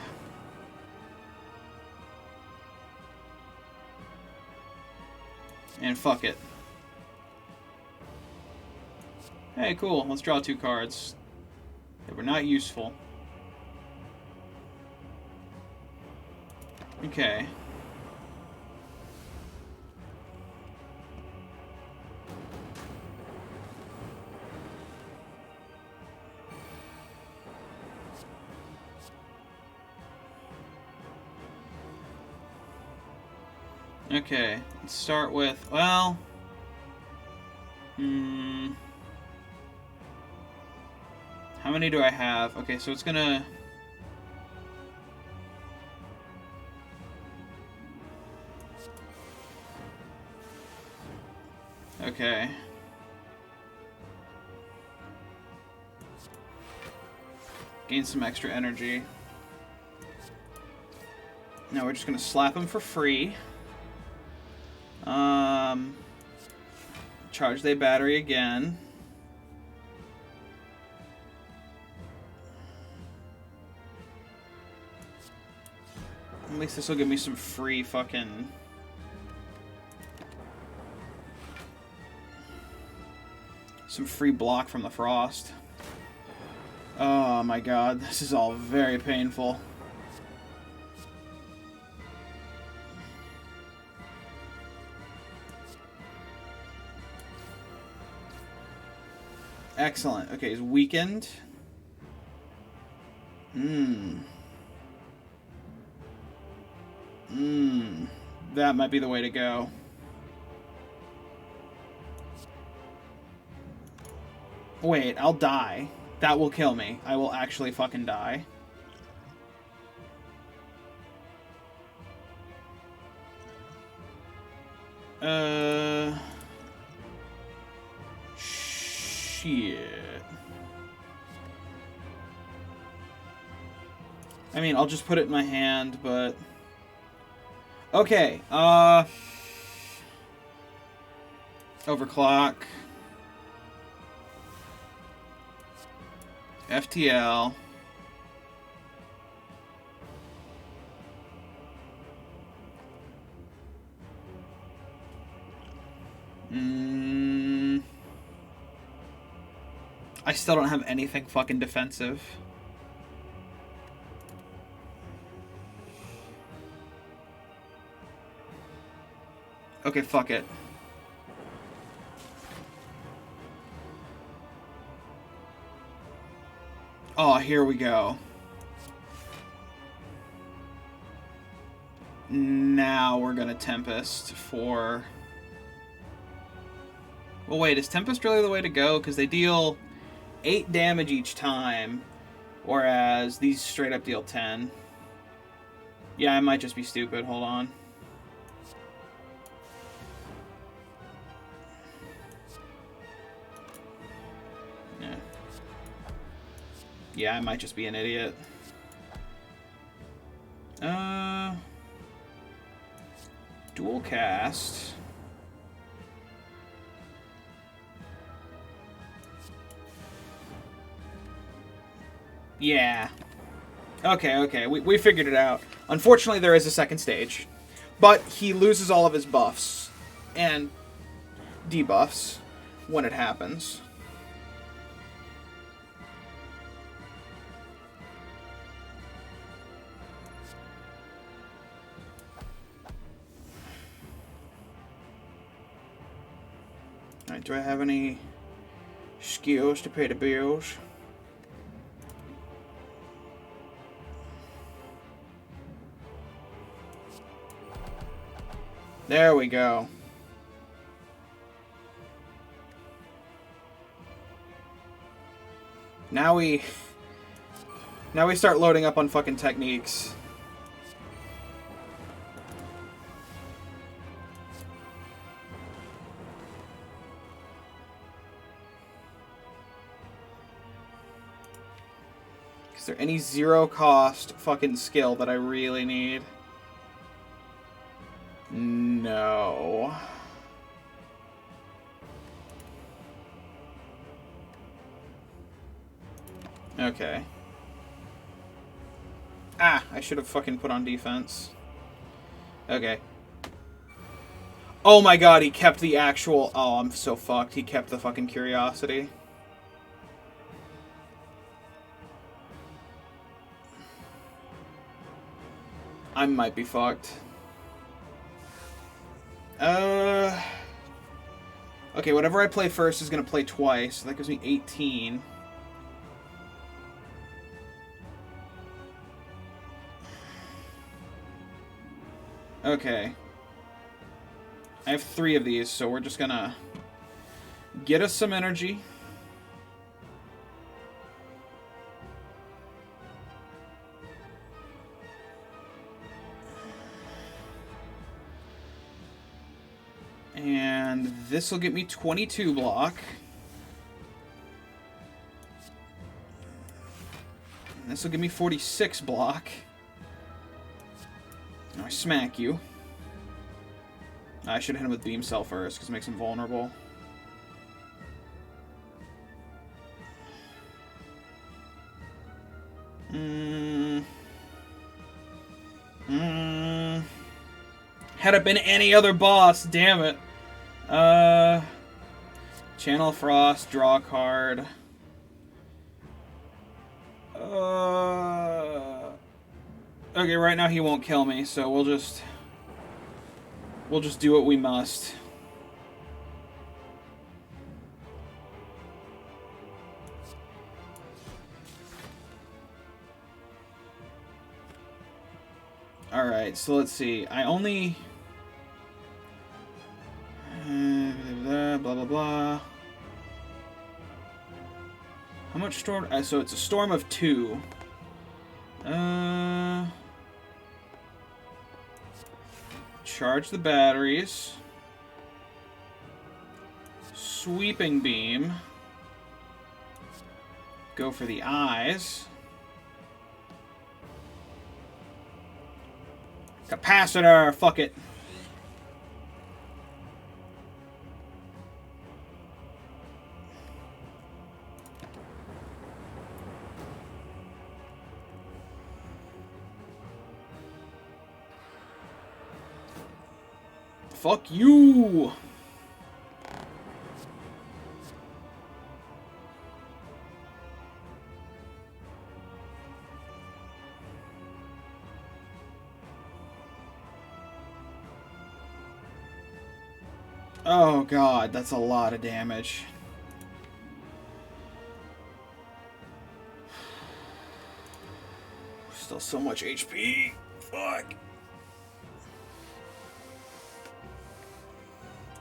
And fuck it. Hey, cool. Let's draw 2 cards. They were not useful. Okay. Okay, let's start with, well... How many do I have? Okay, so it's gonna... Okay. Gain some extra energy. Now we're just gonna slap him for free. Charge their battery again. At least this will give me some free fucking... some free block from the frost. Oh my god, this is all very painful. Excellent. Okay, he's weakened. That might be the way to go. Wait, I'll die. That will kill me. I will actually fucking die. Shit. I mean, I'll just put it in my hand, but... Okay, overclock. FTL. I still don't have anything fucking defensive. Okay, fuck it. Oh, here we go. Now we're gonna Tempest for... Well, wait, is Tempest really the way to go? Because they deal 8 damage each time, whereas these straight up deal 10. Yeah, I might just be stupid. Hold on. Yeah, I might just be an idiot. Dual cast. Yeah. Okay, we figured it out. Unfortunately, there is a second stage. But he loses all of his buffs and debuffs when it happens. Alright, do I have any skills to pay the bills? There we go. Now we start loading up on fucking techniques. Is there any zero cost fucking skill that I really need? No. Okay. Ah, I should have fucking put on defense. Okay. Oh my god, he kept the actual... Oh, I'm so fucked. He kept the fucking curiosity. I might be fucked. Okay, whatever I play first is going to play twice. So that gives me 18. Okay. I have 3 of these, so we're just going to get us some energy. And this will get me 22 block. And this will give me 46 block. Now I smack you. I should hit him with Beam Cell first, because it makes him vulnerable. Had it been any other boss, damn it. Channel Frost, draw a card. Okay, right now he won't kill me, so we'll just do what we must. Alright, so let's see. I only... blah, blah, blah. How much storm... so it's a storm of 2. Charge the batteries. Sweeping beam. Go for the eyes. Capacitor! Fuck it. Fuck you! Oh god, that's a lot of damage. Still so much HP. Fuck.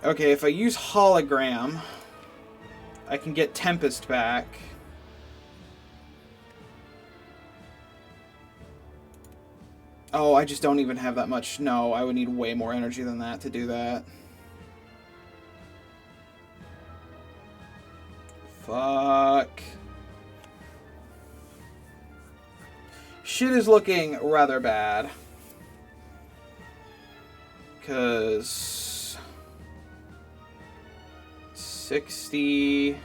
Okay, if I use Hologram, I can get Tempest back. Oh, I just don't even have that much. No, I would need way more energy than that to do that. Fuck. Shit is looking rather bad. Because 60,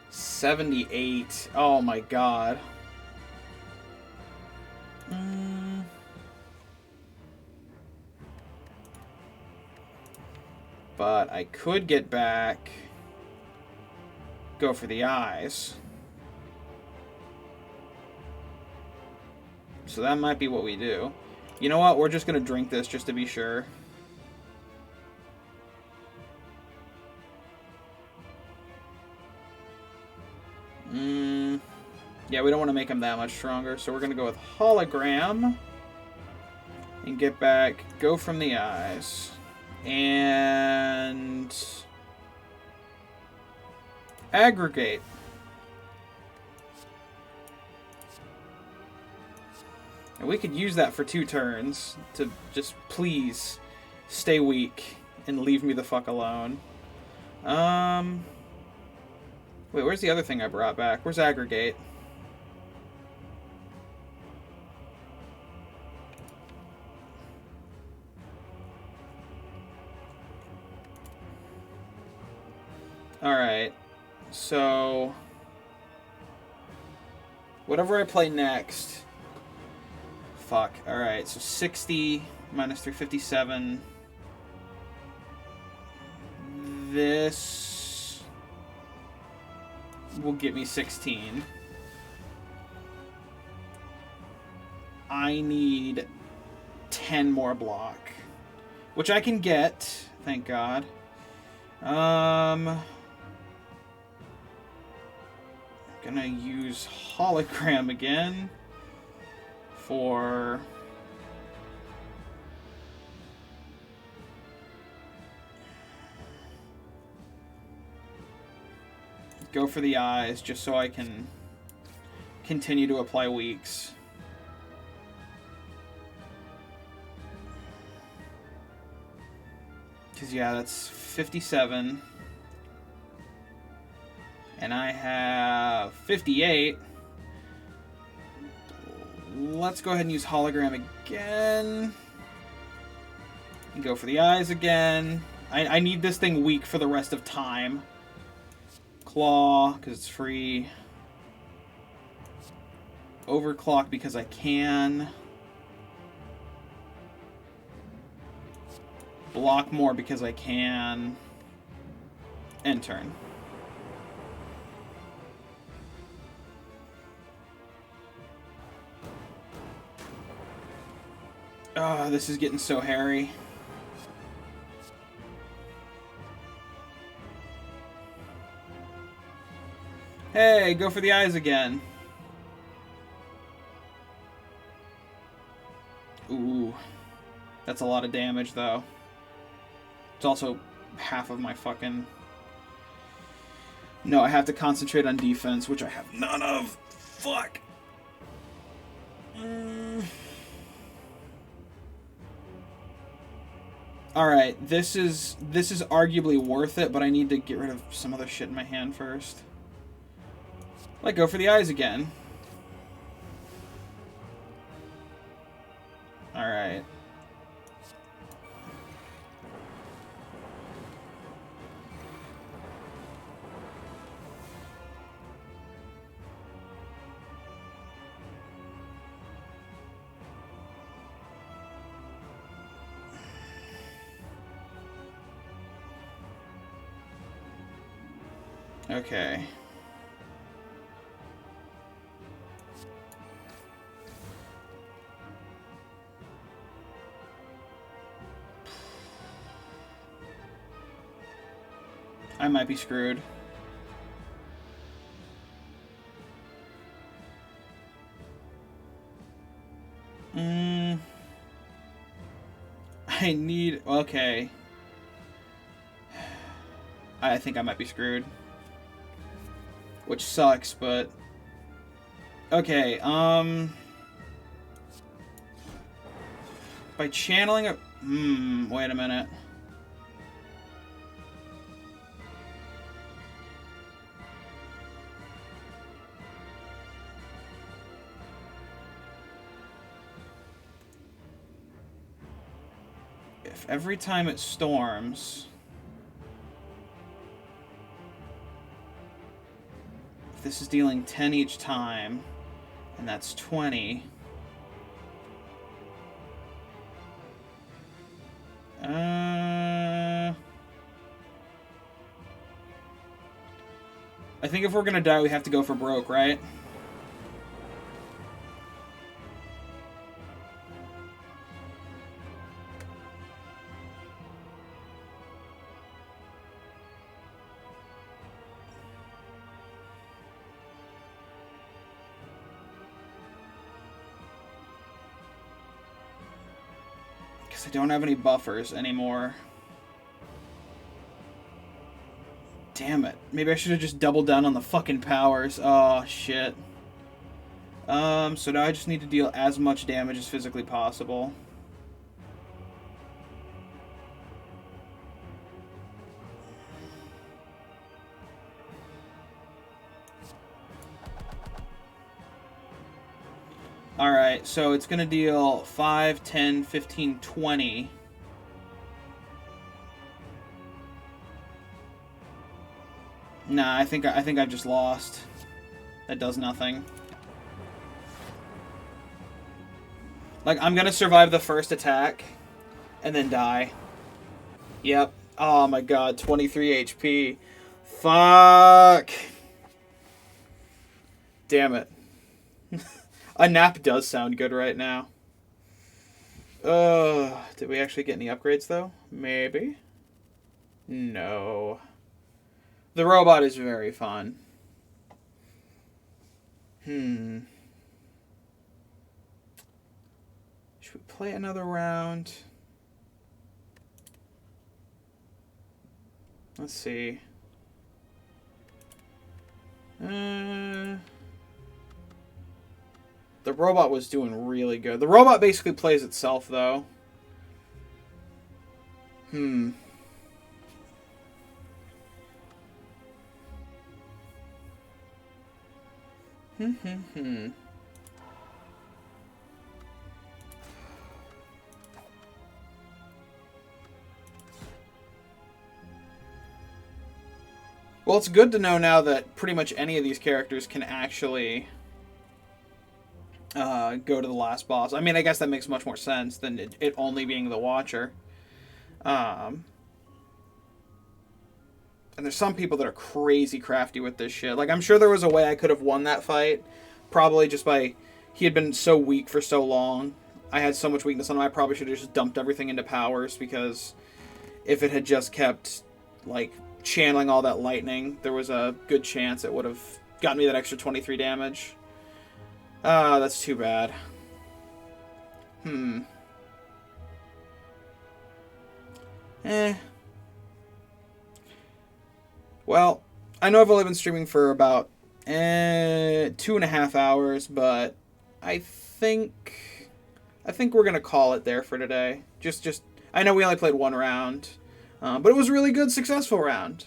78. Oh my god. But I could get back, go for the eyes. So that might be what we do. You know what? We're just going to drink this just to be sure. Yeah, we don't want to make him that much stronger, so we're going to go with Hologram. And get back, go from the eyes. And aggregate. And we could use that for 2 turns to just please stay weak and leave me the fuck alone. Wait, where's the other thing I brought back? Where's aggregate? Alright, so whatever I play next. Fuck, alright, so 60 minus 357. This will get me 16. I need 10 more block, which I can get, thank God. Gonna use Hologram again for go for the eyes just so I can continue to apply weaks. Because yeah, that's 57. And I have 58. Let's go ahead and use Hologram again. And go for the eyes again. I need this thing weak for the rest of time. Claw, because it's free. Overclock, because I can. Block more, because I can. End turn. Oh, this is getting so hairy. Hey, go for the eyes again. Ooh. That's a lot of damage, though. It's also half of my fucking... No, I have to concentrate on defense, which I have none of. Fuck. Alright, this is arguably worth it, but I need to get rid of some other shit in my hand first. Like, go for the eyes again. Alright. Okay. might be screwed. I need... Okay. I think I might be screwed. Which sucks, but... Okay, by channeling a... wait a minute. If every time it storms... If this is dealing 10 each time, and that's 20... I think if we're gonna die, we have to go for broke, right? Because I don't have any buffers anymore. Damn it. Maybe I should have just doubled down on the fucking powers. Oh, shit. So now I just need to deal as much damage as physically possible. Alright, so it's going to deal 5, 10, 15, 20... Nah, I think I've just lost. That does nothing. Like, I'm gonna survive the first attack, and then die. Yep. Oh my god, 23 HP. Fuck! Damn it. A nap does sound good right now. Did we actually get any upgrades, though? Maybe? No. The robot is very fun. Should we play another round? Let's see. The robot was doing really good. The robot basically plays itself, though. Well, it's good to know now that pretty much any of these characters can actually go to the last boss. I mean, I guess that makes much more sense than it only being the Watcher. And there's some people that are crazy crafty with this shit. Like, I'm sure there was a way I could have won that fight. Probably just by... He had been so weak for so long. I had so much weakness on him, I probably should have just dumped everything into powers, because if it had just kept, like, channeling all that lightning, there was a good chance it would have gotten me that extra 23 damage. That's too bad. Well, I know I've only been streaming for about 2.5 hours, but I think we're gonna call it there for today. Just I know we only played one round, but it was a really good, successful round,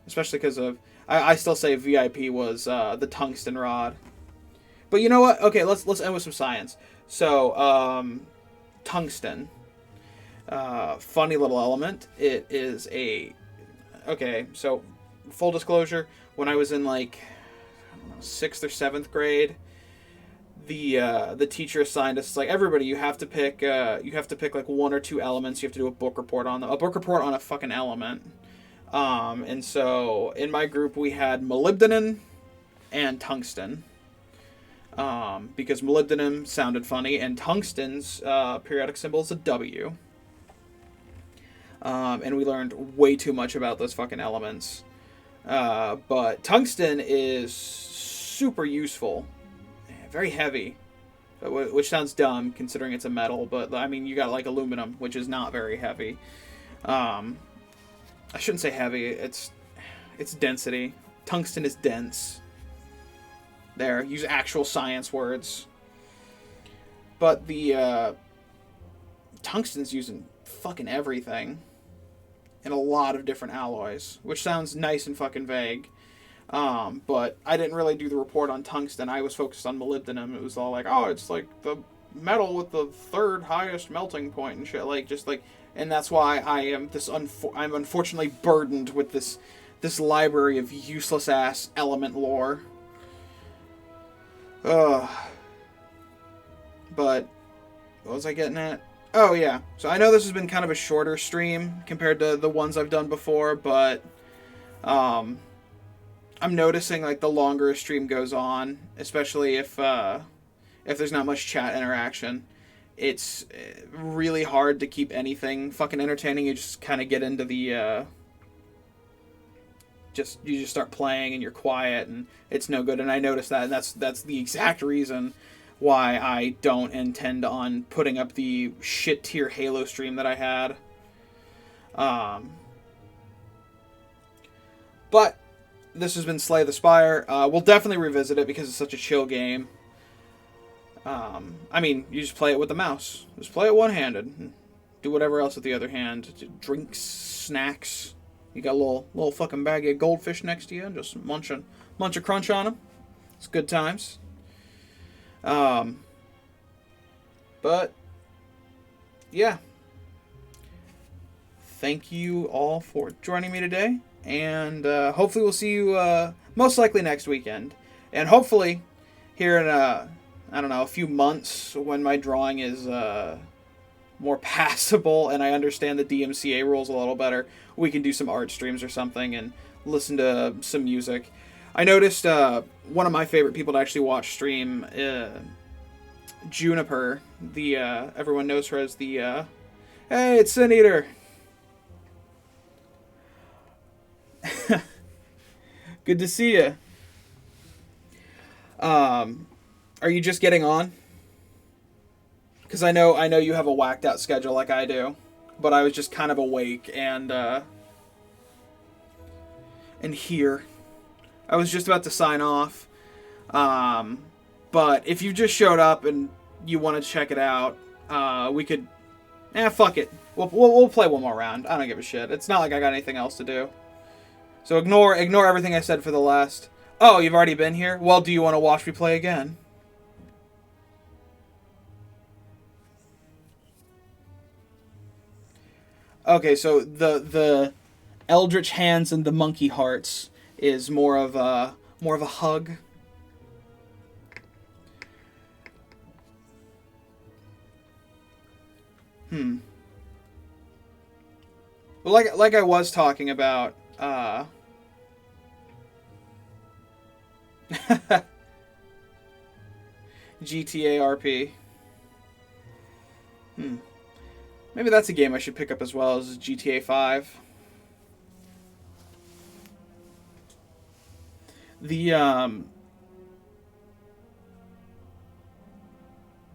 especially because of I still say VIP was the tungsten rod. But you know what? Okay, let's end with some science. So tungsten, funny little element. It is a so. Full disclosure, when I was in, like, I don't know, 6th or 7th grade, the teacher assigned us, like, everybody, you have to pick like 1 or 2 elements. You have to do a book report on them. A book report on a fucking element. And so in my group we had molybdenum and tungsten. Because molybdenum sounded funny, and tungsten's periodic symbol is a W. And we learned way too much about those fucking elements. But tungsten is super useful, very heavy, which sounds dumb considering it's a metal. But I mean, you got like aluminum, which is not very heavy. I shouldn't say heavy. It's density. Tungsten is dense. There, use actual science words. But the tungsten's using fucking everything in a lot of different alloys, which sounds nice and fucking vague. But I didn't really do the report on tungsten. I was focused on molybdenum. It was all like, oh, it's like the metal with the third highest melting point and shit. Like, just like, and that's why I am I'm unfortunately burdened with this library of useless ass element lore. But what was I getting at? Oh yeah. So I know this has been kind of a shorter stream compared to the ones I've done before, but I'm noticing like the longer a stream goes on, especially if there's not much chat interaction, it's really hard to keep anything fucking entertaining. You just kind of get into the you just start playing and you're quiet and it's no good. And I noticed that, and that's the exact reason why I don't intend on putting up the shit tier Halo stream that I had. But this has been Slay the Spire. We'll definitely revisit it because it's such a chill game. I mean, you just play it with the mouse. Just play it one-handed. Do whatever else with the other hand. Drinks, snacks. You got a little fucking baggie of goldfish next to you and just munch a crunch on them. It's good times. But yeah. Thank you all for joining me today. And hopefully we'll see you most likely next weekend. And hopefully here in I don't know, a few months when my drawing is more passable and I understand the DMCA rules a little better, we can do some art streams or something and listen to some music. I noticed one of my favorite people to actually watch stream, Juniper, the everyone knows her as the hey, it's Sin Eater. Good to see you. Are you just getting on? Because I know you have a whacked out schedule like I do, but I was just kind of awake and here. I was just about to sign off. But if you just showed up and you want to check it out, we could. Fuck it. We'll play one more round. I don't give a shit. It's not like I got anything else to do. So ignore everything I said for the last. Oh, you've already been here? Well, do you want to watch me play again? Okay, so the Eldritch Hands and the Monkey Hearts is more of a hug. Well, like I was talking about, GTA RP. Maybe that's a game I should pick up as well as GTA 5. The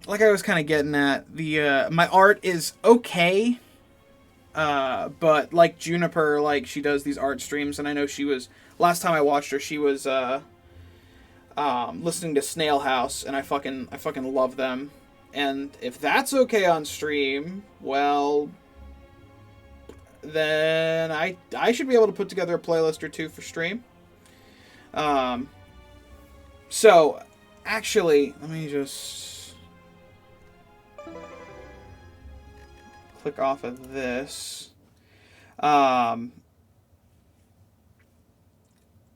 like I was kind of getting at, the my art is okay. But like Juniper, like she does these art streams, and I know she was last time I watched her, she was listening to Snail House, and I fucking love them. And if that's okay on stream, well, then I should be able to put together a playlist or two for stream. So actually, let me just click off of this.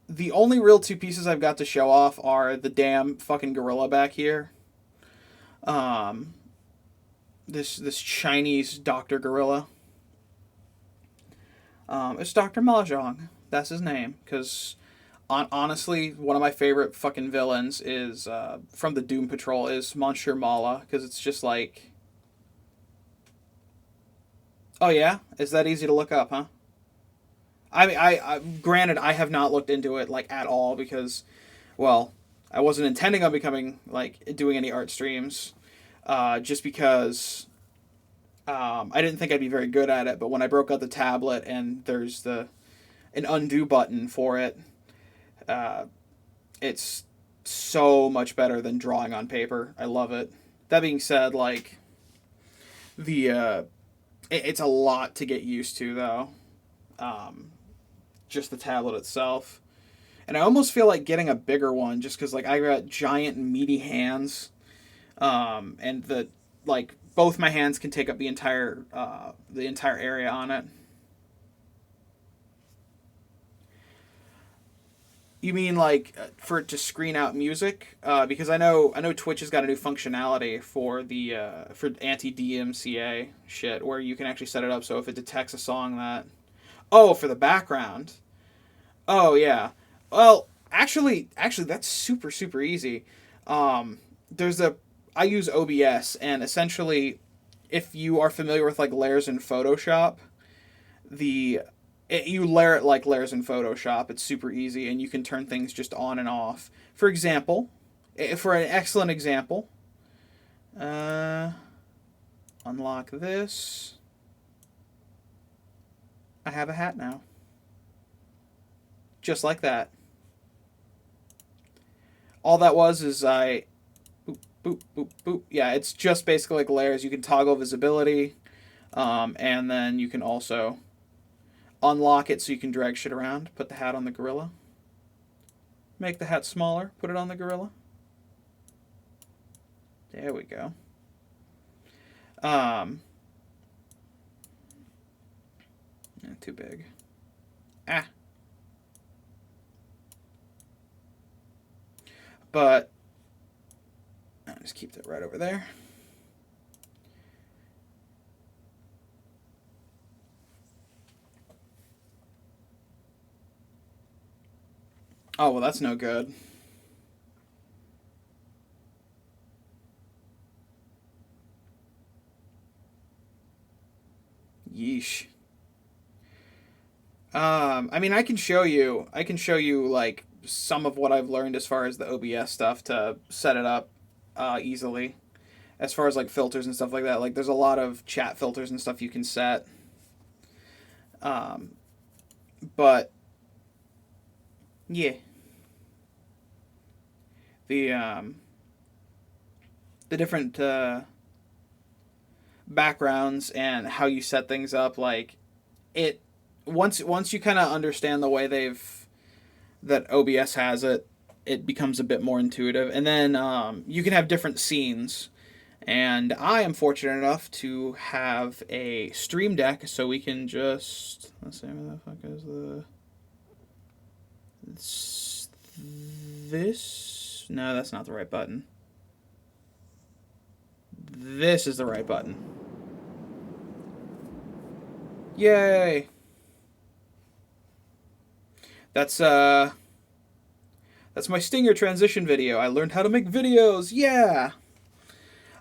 The only real two pieces I've got to show off are the damn fucking gorilla back here. This Chinese Dr. Gorilla. It's Dr. Mahjong. That's his name. Because, honestly, one of my favorite fucking villains is, from the Doom Patrol, is Monsieur Mala. Because it's just like... Oh yeah? Is that easy to look up, huh? I mean, granted, I have not looked into it like at all because, well, I wasn't intending on becoming like doing any art streams, just because I didn't think I'd be very good at it. But when I broke out the tablet and there's an undo button for it, uh, it's so much better than drawing on paper. I love it. That being said, like the it's a lot to get used to though. Um, just the tablet itself. And I almost feel like getting a bigger one just because like I got giant meaty hands, and the like both my hands can take up the entire area on it. You mean like for it to screen out music? Because I know Twitch has got a new functionality for the for anti DMCA shit where you can actually set it up so if it detects a song that, oh, for the background. Oh yeah. Well, actually, that's super super easy. There's a I use OBS, and essentially, if you are familiar with like layers in Photoshop, the you layer it like layers in Photoshop. It's super easy, and you can turn things just on and off. For example, for an excellent example, uh, unlock this. I have a hat now, just like that. All that was is I boop boop boop boop. Yeah, it's just basically like layers. You can toggle visibility, and then you can also unlock it so you can drag shit around. Put the hat on the gorilla. Make the hat smaller. Put it on the gorilla. There we go. Um, too big. Ah. But I'll just keep that right over there. Oh, well, that's no good. Yeesh. I mean, I can show you like some of what I've learned as far as the OBS stuff to set it up easily. As far as like filters and stuff like that, like there's a lot of chat filters and stuff you can set. Um, but yeah, the um, the different backgrounds and how you set things up, like it once you kind of understand the way they've that OBS has it, it becomes a bit more intuitive. And then you can have different scenes. And I am fortunate enough to have a stream deck, so we can just let's see where the fuck is the it's this. No, that's not the right button. This is the right button. Yay! That's that's my Stinger transition video. I learned how to make videos. Yeah.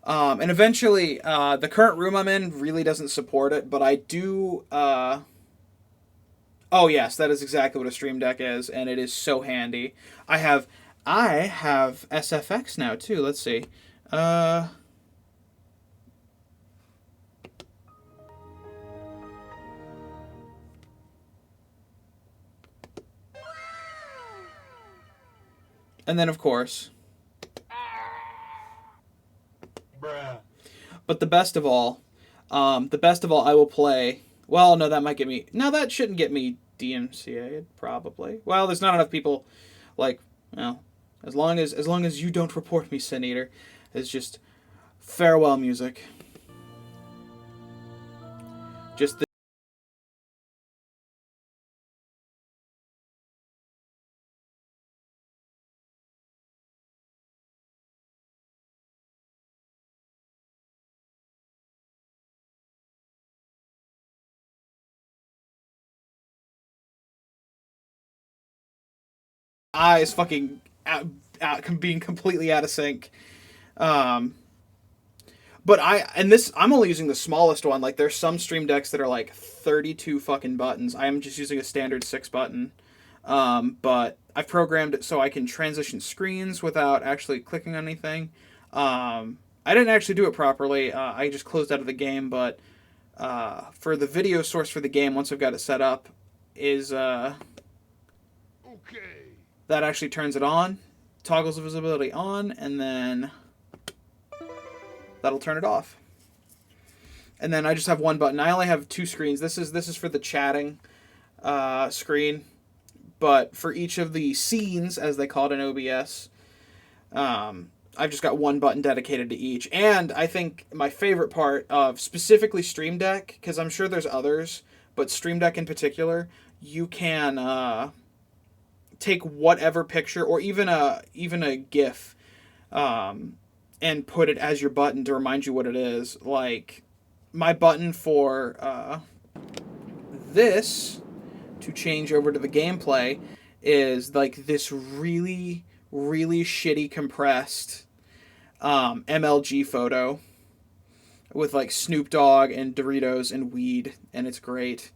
And eventually, the current room I'm in really doesn't support it, but I do. Oh yes, that is exactly what a stream deck is, and it is so handy. I have, I have SFX now too. Let's see. Uh, and then of course, Bruh. but the best of all, I will play. Well, no, that might get me. No, that shouldn't get me DMCA probably. Well, there's not enough people. Like, well, as long as you don't report me, Sin Eater, it's just farewell music. Just the eyes fucking out, being completely out of sync. Um, But I'm only using the smallest one. Like, there's some Stream Decks that are like 32 fucking buttons. I am just using a standard 6 button. But I've programmed it so I can transition screens without actually clicking on anything. I didn't actually do it properly. I just closed out of the game, but for the video source for the game, once I've got it set up, is that actually turns it on, toggles the visibility on, and then that'll turn it off. And then I just have one button. I only have 2 screens. This is for the chatting screen, but for each of the scenes, as they call it in OBS, I've just got one button dedicated to each. And I think my favorite part of specifically Stream Deck, because I'm sure there's others, but Stream Deck in particular, you can take whatever picture or even a GIF, and put it as your button to remind you what it is. Like, my button for this to change over to the gameplay is like this really, really shitty compressed MLG photo with like Snoop Dogg and Doritos and weed, and it's great.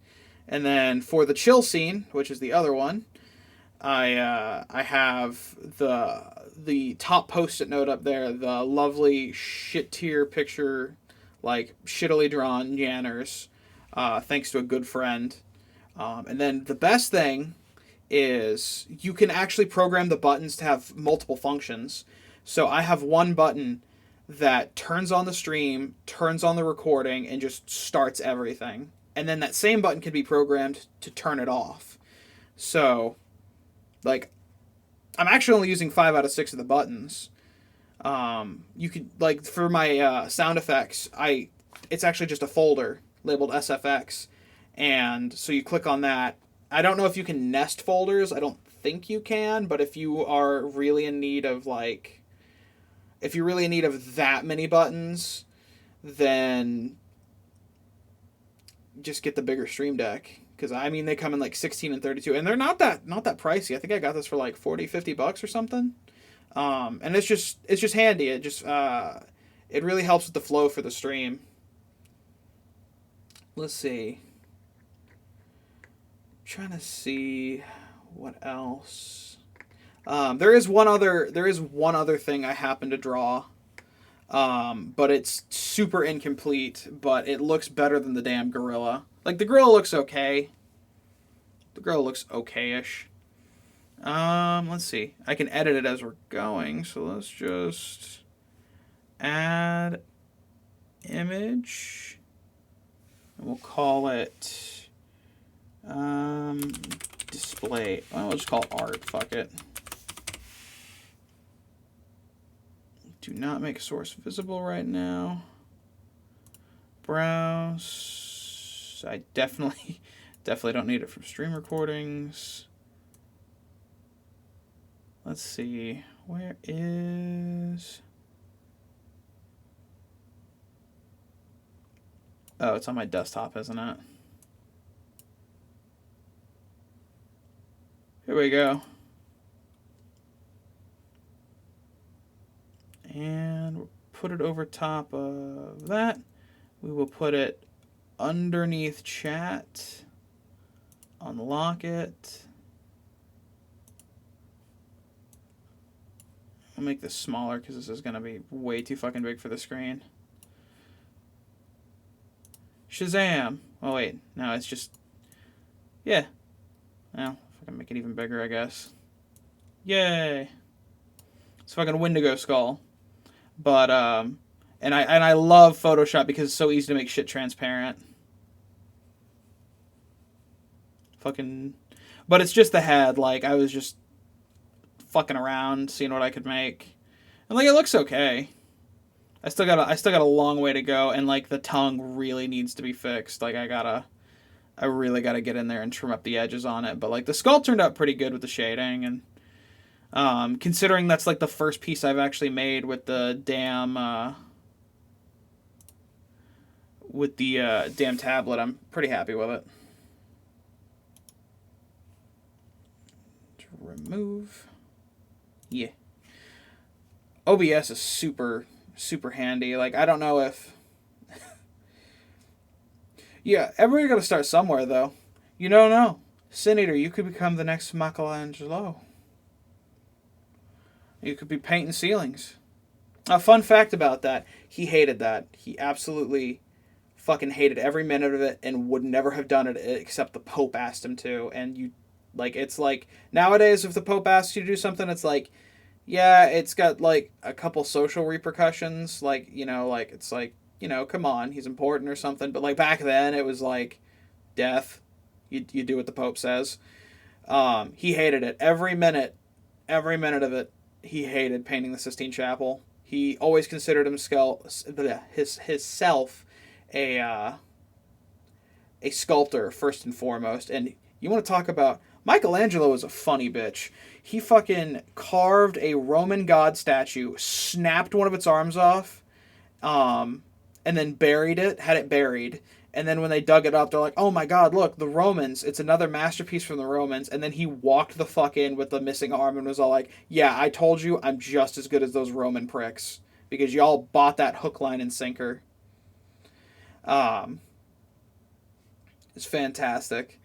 And then for the chill scene, which is the other one, I have the top post-it note up there, the lovely shit tier picture, like shittily drawn Yanners, thanks to a good friend. And then the best thing is you can actually program the buttons to have multiple functions. So I have one button that turns on the stream, turns on the recording, and just starts everything. And then that same button can be programmed to turn it off. So, like, I'm actually only using 5 out of 6 of the buttons. You could, like, for my sound effects, it's actually just a folder labeled SFX. And so you click on that. I don't know if you can nest folders. I don't think you can, but if you are really in need of, like, if you're really in need of that many buttons, then just get the bigger Stream Deck. Because, I mean, they come in like 16 and 32, and they're not that pricey. I think I got this for like 40, 50 bucks or something. And it's just handy. It just it really helps with the flow for the stream. Let's see. I'm trying to see what else. There is one other thing I happen to draw. But it's super incomplete, but it looks better than the damn gorilla. Like, the gorilla looks okay. The gorilla looks okay-ish. Let's see. I can edit it as we're going, so let's just add image. And we'll call it display. Well, we'll just call it art. Fuck it. Do not make source visible right now. Browse. I definitely don't need it from stream recordings. Let's see. Where is... Oh, it's on my desktop, isn't it? Here we go. And we'll put it over top of that. We will put it underneath chat. Unlock it. I'll make this smaller because this is going to be way too fucking big for the screen. Shazam! Oh wait, no, it's just... Yeah. Well, if I can make it even bigger, I guess. Yay! It's fucking Wendigo skull. But, and I love Photoshop because it's so easy to make shit transparent. Fucking... But it's just the head. Like, I was just fucking around, seeing what I could make. And, like, it looks okay. I still got a long way to go, and, like, the tongue really needs to be fixed. Like, I really gotta get in there and trim up the edges on it. But, like, the skull turned out pretty good with the shading, and considering that's, like, the first piece I've actually made with the damn tablet, I'm pretty happy with it. Remove. Yeah. OBS is super super handy. Like, I don't know if... Yeah, everybody got to start somewhere, though. You don't know. Sin Eater, you could become the next Michelangelo. You could be painting ceilings. A fun fact about that, he hated that. He absolutely fucking hated every minute of it and would never have done it except the Pope asked him to. And you, like, it's like, nowadays if the Pope asks you to do something, it's like, yeah, it's got, like, a couple social repercussions. Like, you know, like, it's like, you know, come on, he's important or something. But, like, back then, it was like, death. You do what the Pope says. He hated it. Every minute of it, he hated painting the Sistine Chapel. He always considered himself a sculptor first and foremost. And you want to talk about Michelangelo is a funny bitch. He fucking carved a Roman god statue, snapped one of its arms off, and then had it buried. And then when they dug it up, they're like, oh my god, look, the Romans, it's another masterpiece from the Romans. And then he walked the fuck in with the missing arm and was all like, yeah, I told you I'm just as good as those Roman pricks. Because y'all bought that hook, line, and sinker. It's fantastic.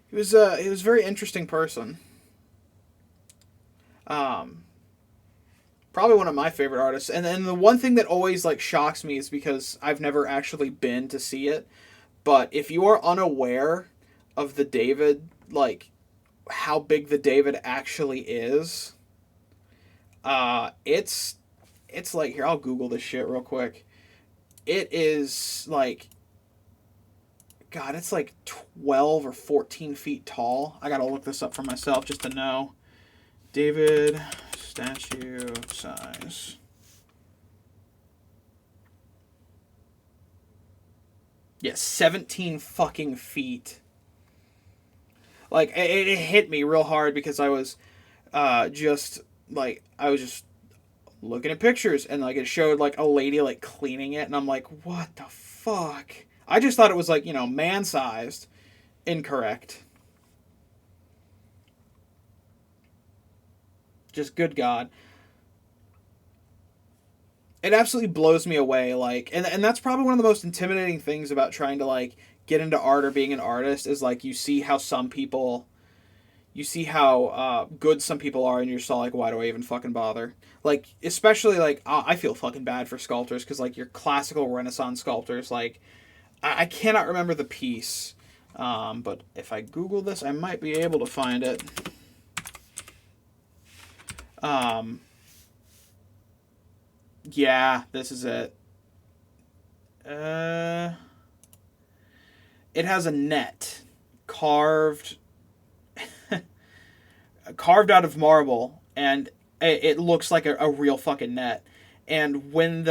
He was a very interesting person. Probably one of my favorite artists. And then the one thing that always like shocks me is because I've never actually been to see it. But if you are unaware of the David, like how big the David actually is, it's like, here, I'll Google this shit real quick. It is like, God, it's like 12 or 14 feet tall. I gotta look this up for myself just to know. David statue size. Yeah, 17 fucking feet. Like, it hit me real hard because I was just looking at pictures and like it showed like a lady like cleaning it and I'm like, what the fuck? I just thought it was like, you know, man-sized. Incorrect. Just good God. It absolutely blows me away. Like, and that's probably one of the most intimidating things about trying to like get into art or being an artist is like you see how good some people are and you're just all like, why do I even fucking bother? Like, especially like, I feel fucking bad for sculptors because like your classical Renaissance sculptors, like, I cannot remember the piece. But if I Google this, I might be able to find it. Yeah, this is it. It has a net carved out of marble, and it looks like a real fucking net. And when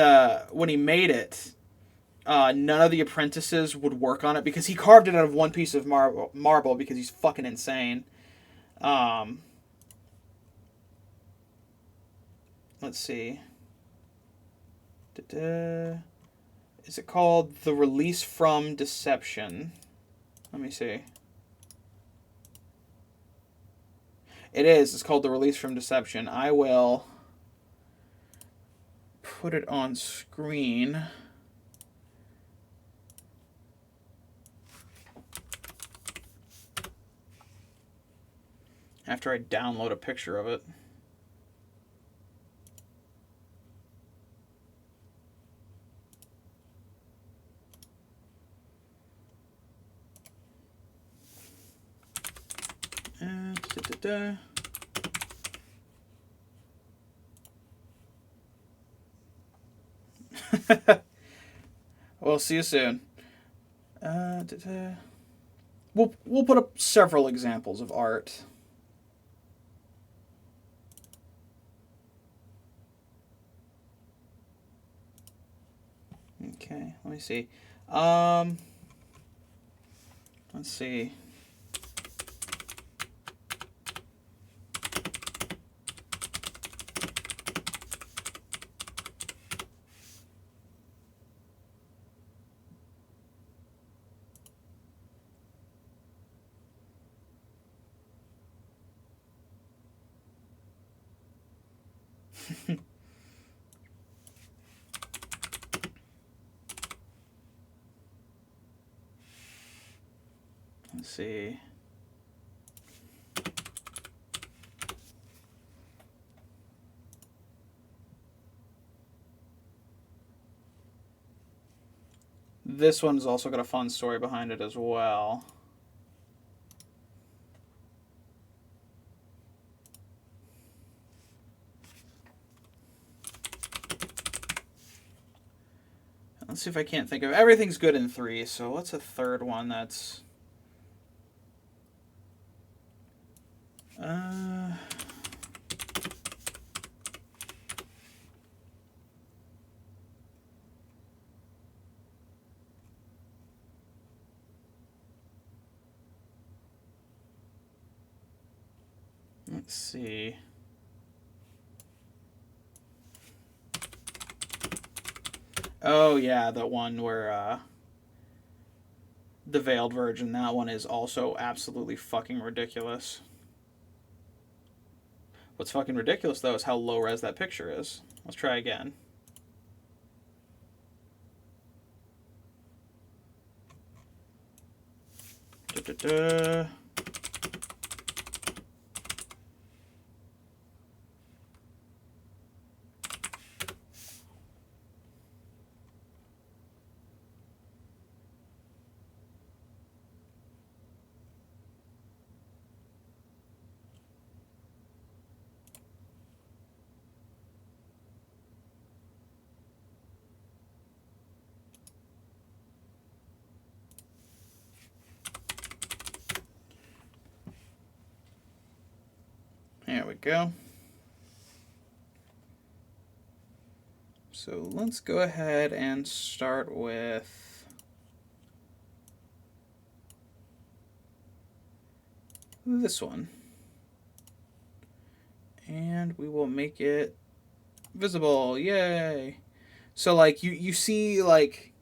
he made it, none of the apprentices would work on it because he carved it out of one piece of marble because he's fucking insane. Let's see. Is it called The Release from Deception? Let me see. It is. It's called The Release from Deception. I will put it on screen. After I download a picture of it. We'll see you soon. We'll put up several examples of art. Okay, let me see. Let's see. Let's see. This one's also got a fun story behind it as well. Let's see if I can't think of... Everything's good in 3, so what's a third one that's... Let's see... Oh, yeah, the one where, the Veiled Virgin, that one is also absolutely fucking ridiculous. What's fucking ridiculous, though, is how low-res that picture is. Let's try again. Da-da-da. There we go. So let's go ahead and start with this one. And we will make it visible. Yay! So, like, you see, like,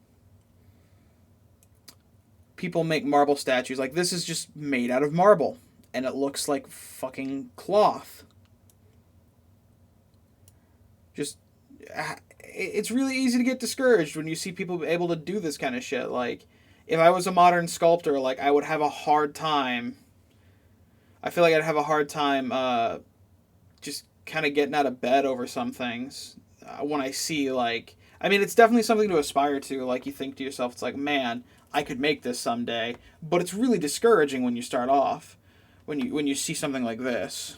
people make marble statues. Like, this is just made out of marble. And it looks like fucking cloth. Just, it's really easy to get discouraged when you see people able to do this kind of shit. Like, if I was a modern sculptor, like, I would have a hard time. I feel like I'd have a hard time just kind of getting out of bed over some things when I see, like... I mean, it's definitely something to aspire to. Like, you think to yourself, it's like, man, I could make this someday. But it's really discouraging when you start off. When you see something like this.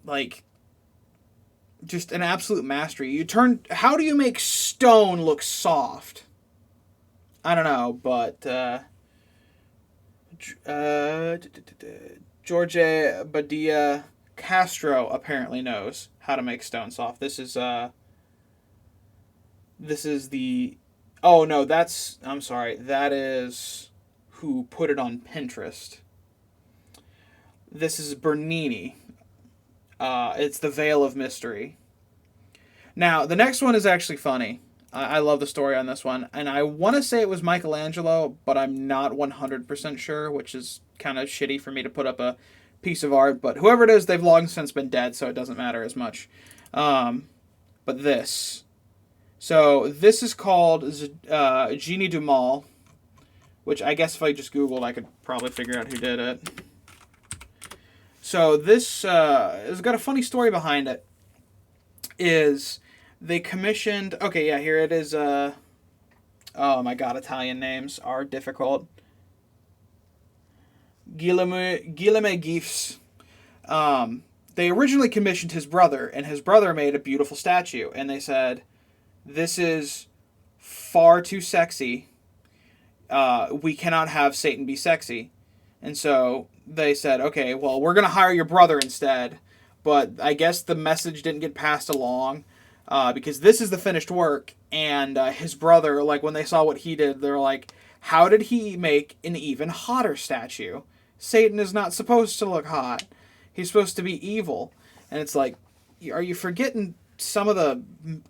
Like, just an absolute mastery. How do you make stone look soft? I don't know, but Jorge Badia Castro apparently knows how to make stone soft. This is the... Oh, no, I'm sorry. That is who put it on Pinterest. This is Bernini. It's the Veil of Mystery. Now, the next one is actually funny. I love the story on this one. And I want to say it was Michelangelo, but I'm not 100% sure, which is kind of shitty for me to put up a piece of art. But whoever it is, they've long since been dead, so it doesn't matter as much. But this. So, this is called Genie du Mal, which I guess if I just Googled, I could probably figure out who did it. So this has got a funny story behind it. Is they commissioned... Okay, yeah, here it is. Oh my god, Italian names are difficult. Guilherme Gifs. They originally commissioned his brother, and his brother made a beautiful statue. And they said, this is far too sexy. We cannot have Satan be sexy. And so they said, okay, well, we're going to hire your brother instead. But I guess the message didn't get passed along because this is the finished work. And his brother, like, when they saw what he did, they're like, how did he make an even hotter statue? Satan is not supposed to look hot. He's supposed to be evil. And it's like, are you forgetting some of the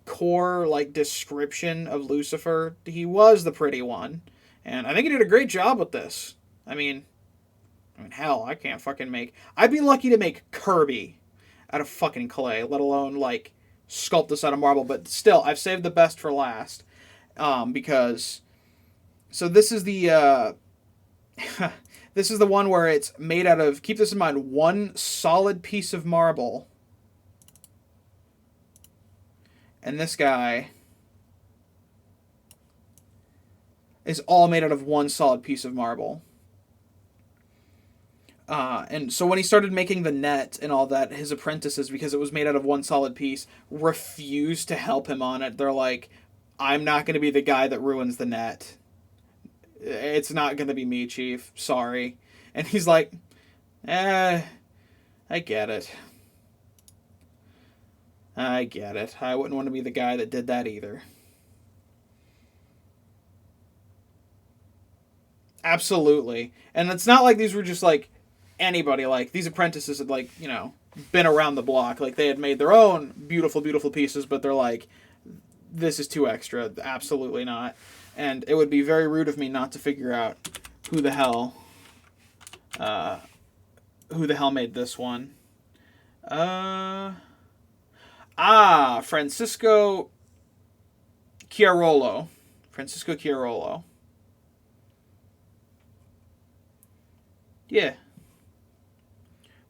core, like, description of Lucifer? He was the pretty one. And I think he did a great job with this. I mean, I mean, hell, I can't fucking make... I'd be lucky to make Kirby out of fucking clay, let alone, like, sculpt this out of marble. But still, I've saved the best for last. Because... So this is the... this is the one where it's made out of... Keep this in mind. One solid piece of marble. And this guy... is all made out of one solid piece of marble. And so when he started making the net and all that, his apprentices, because it was made out of one solid piece, refused to help him on it. They're like, I'm not going to be the guy that ruins the net. It's not going to be me, Chief. Sorry. And he's like, I get it. I get it. I wouldn't want to be the guy that did that either. Absolutely. And it's not like these were just like anybody. Like these apprentices had like, you know, been around the block. Like they had made their own beautiful, beautiful pieces, but they're like, this is too extra. Absolutely not. And it would be very rude of me not to figure out who the hell made this one. Francisco Chiarolo. Francisco Chiarolo. Yeah.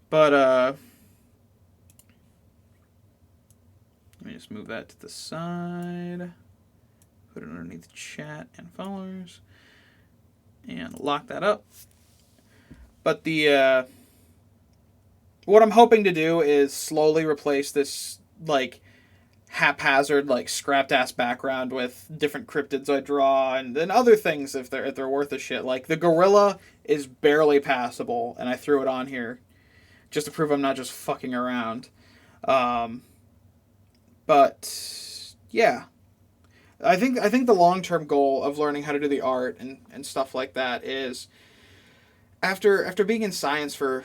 But, let me just move that to the side. Put it underneath chat and followers. And lock that up. But the, what I'm hoping to do is slowly replace this, like, haphazard, like, scrapped-ass background with different cryptids I draw and then other things if they're worth a shit. Like, the gorilla is barely passable, and I threw it on here just to prove I'm not just fucking around. But, yeah. I think the long-term goal of learning how to do the art and stuff like that is, after being in science for,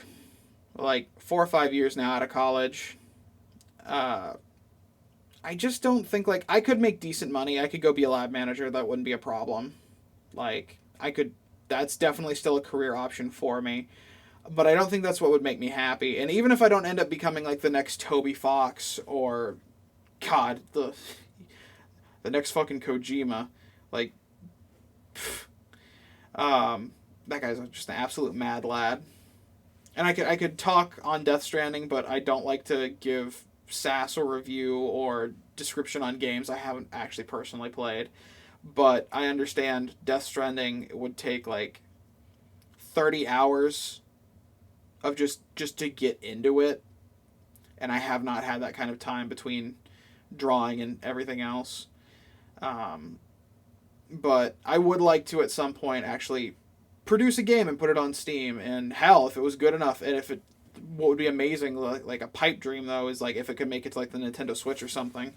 like, 4 or 5 years now out of college, I just don't think, like, I could make decent money. I could go be a lab manager. That wouldn't be a problem. Like, that's definitely still a career option for me. But I don't think that's what would make me happy. And even if I don't end up becoming, like, the next Toby Fox or, God, the next fucking Kojima, like, that guy's just an absolute mad lad. And I could talk on Death Stranding, but I don't like to give sass or review or description on games I haven't actually personally played. But I understand Death Stranding would take like 30 hours of just to get into it, and I have not had that kind of time between drawing and everything else. But I would like to at some point actually produce a game and put it on Steam, and hell, if it was good enough, and if it, what would be amazing, like a pipe dream though, is like if it could make it to like the Nintendo Switch or something.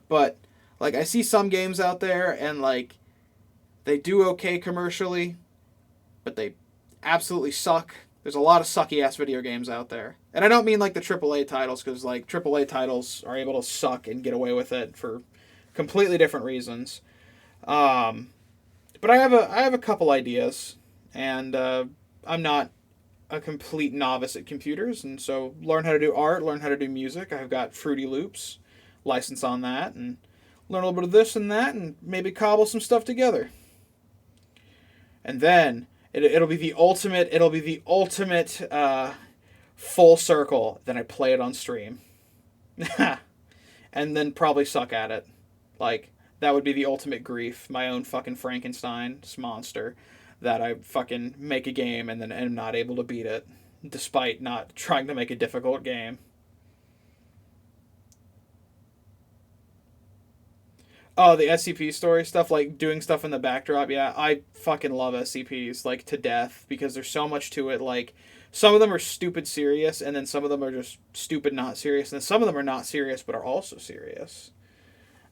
But like I see some games out there and like they do okay commercially, but they absolutely suck. There's a lot of sucky ass video games out there, and I don't mean like the AAA titles, because like AAA titles are able to suck and get away with it for completely different reasons. But I have a couple ideas, and I'm not a complete novice at computers, and so learn how to do art, learn how to do music. I've got Fruity Loops license on that, and learn a little bit of this and that, and maybe cobble some stuff together. And then it'll be the ultimate full circle. Then I play it on stream, and then probably suck at it. Like, that would be the ultimate grief. My own fucking Frankenstein's monster. That I fucking make a game and then am not able to beat it, despite not trying to make a difficult game. Oh, the SCP story stuff, like doing stuff in the backdrop. Yeah, I fucking love SCPs, like, to death, because there's so much to it. Like, some of them are stupid serious, and then some of them are just stupid not serious, and then some of them are not serious but are also serious.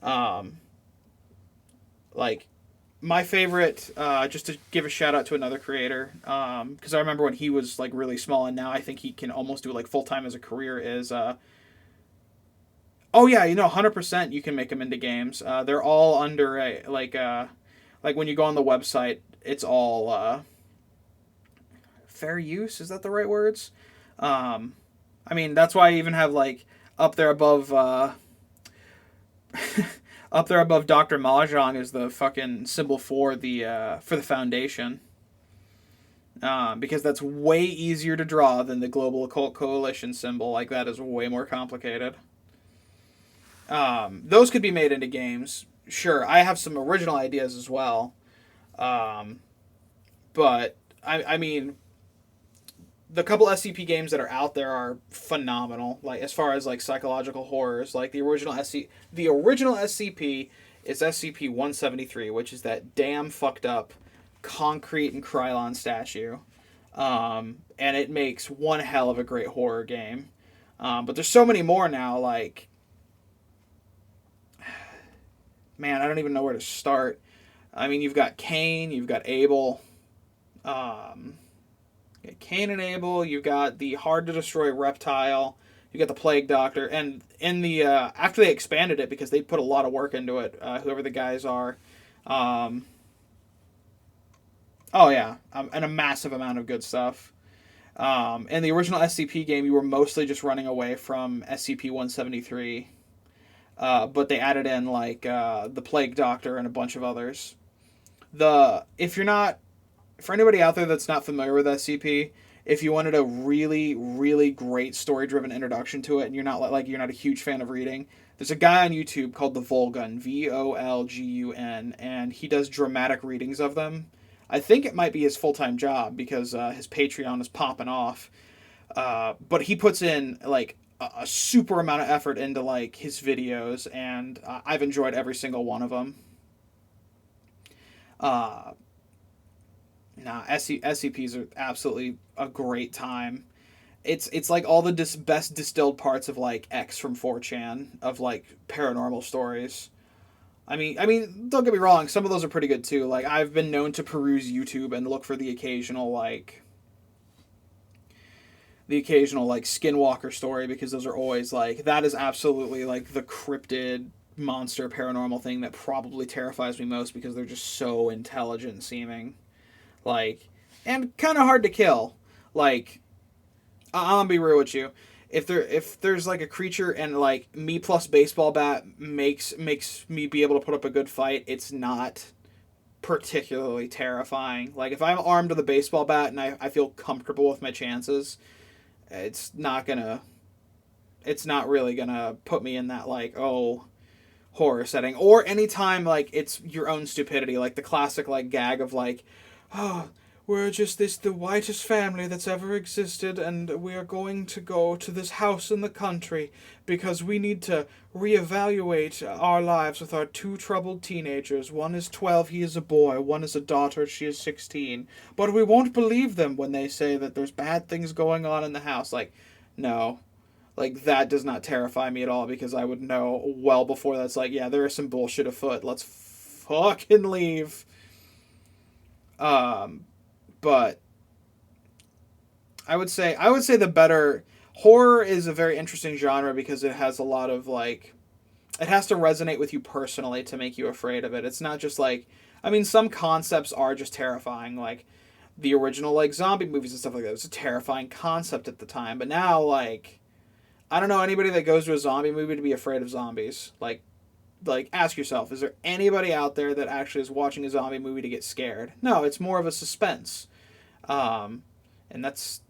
Like, my favorite, just to give a shout out to another creator, because I remember when he was like really small, and now I think he can almost do it like full time as a career, is oh yeah, 100% you can make them into games. They're all under a like when you go on the website, it's all fair use. Is that the right words? I mean, that's why I even have like up there above up there above Dr. Mahjong is the fucking symbol for the foundation. Because that's way easier to draw than the Global Occult Coalition symbol. Like, that is way more complicated. Those could be made into games. Sure, I have some original ideas as well. But, I mean, the couple SCP games that are out there are phenomenal. Like, as far as, like, psychological horrors. Like, the original SCP is SCP-173, which is that damn fucked up concrete and Krylon statue. And it makes one hell of a great horror game. But there's so many more now, like... Man, I don't even know where to start. I mean, you've got Cain, you've got Abel. Cain and Abel, you've got the hard-to-destroy reptile, you got the Plague Doctor, and in the... after they expanded it, because they put a lot of work into it, whoever the guys are... Oh, yeah. And a massive amount of good stuff. In the original SCP game, you were mostly just running away from SCP-173. But they added in, like, the Plague Doctor and a bunch of others. If for anybody out there that's not familiar with SCP, if you wanted a really, really great story-driven introduction to it, and you're not a huge fan of reading, there's a guy on YouTube called the Volgun, Volgun, and he does dramatic readings of them. I think it might be his full-time job because his Patreon is popping off. But he puts in like a super amount of effort into like his videos, and I've enjoyed every single one of them. SCPs are absolutely a great time. It's like all the best distilled parts of like X from 4chan of like paranormal stories. I mean, don't get me wrong. Some of those are pretty good too. Like, I've been known to peruse YouTube and look for the occasional Skinwalker story, because those are always like, that is absolutely like the cryptid monster paranormal thing that probably terrifies me most, because they're just so intelligent seeming, like, and kind of hard to kill. Like, I'm gonna be real with you. If there's like a creature and like me plus baseball bat makes me be able to put up a good fight, it's not particularly terrifying. Like, if I'm armed with a baseball bat and I feel comfortable with my chances, it's not really gonna put me in that like, oh, horror setting. Or anytime like it's your own stupidity, like the classic like gag of like, oh, we're just the whitest family that's ever existed, and we are going to go to this house in the country because we need to reevaluate our lives with our two troubled teenagers. One is 12, he is a boy. One is a daughter, she is 16. But we won't believe them when they say that there's bad things going on in the house. Like, no. Like, that does not terrify me at all, because I would know well before that's like, yeah, there is some bullshit afoot. Let's fucking leave. But I would say the better... Horror is a very interesting genre because it has a lot of, like... It has to resonate with you personally to make you afraid of it. It's not just, like... I mean, some concepts are just terrifying. Like, the original, like, zombie movies and stuff like that. It was a terrifying concept at the time. But now, like... I don't know anybody that goes to a zombie movie to be afraid of zombies. Like, ask yourself, is there anybody out there that actually is watching a zombie movie to get scared? No, it's more of a suspense. And that's,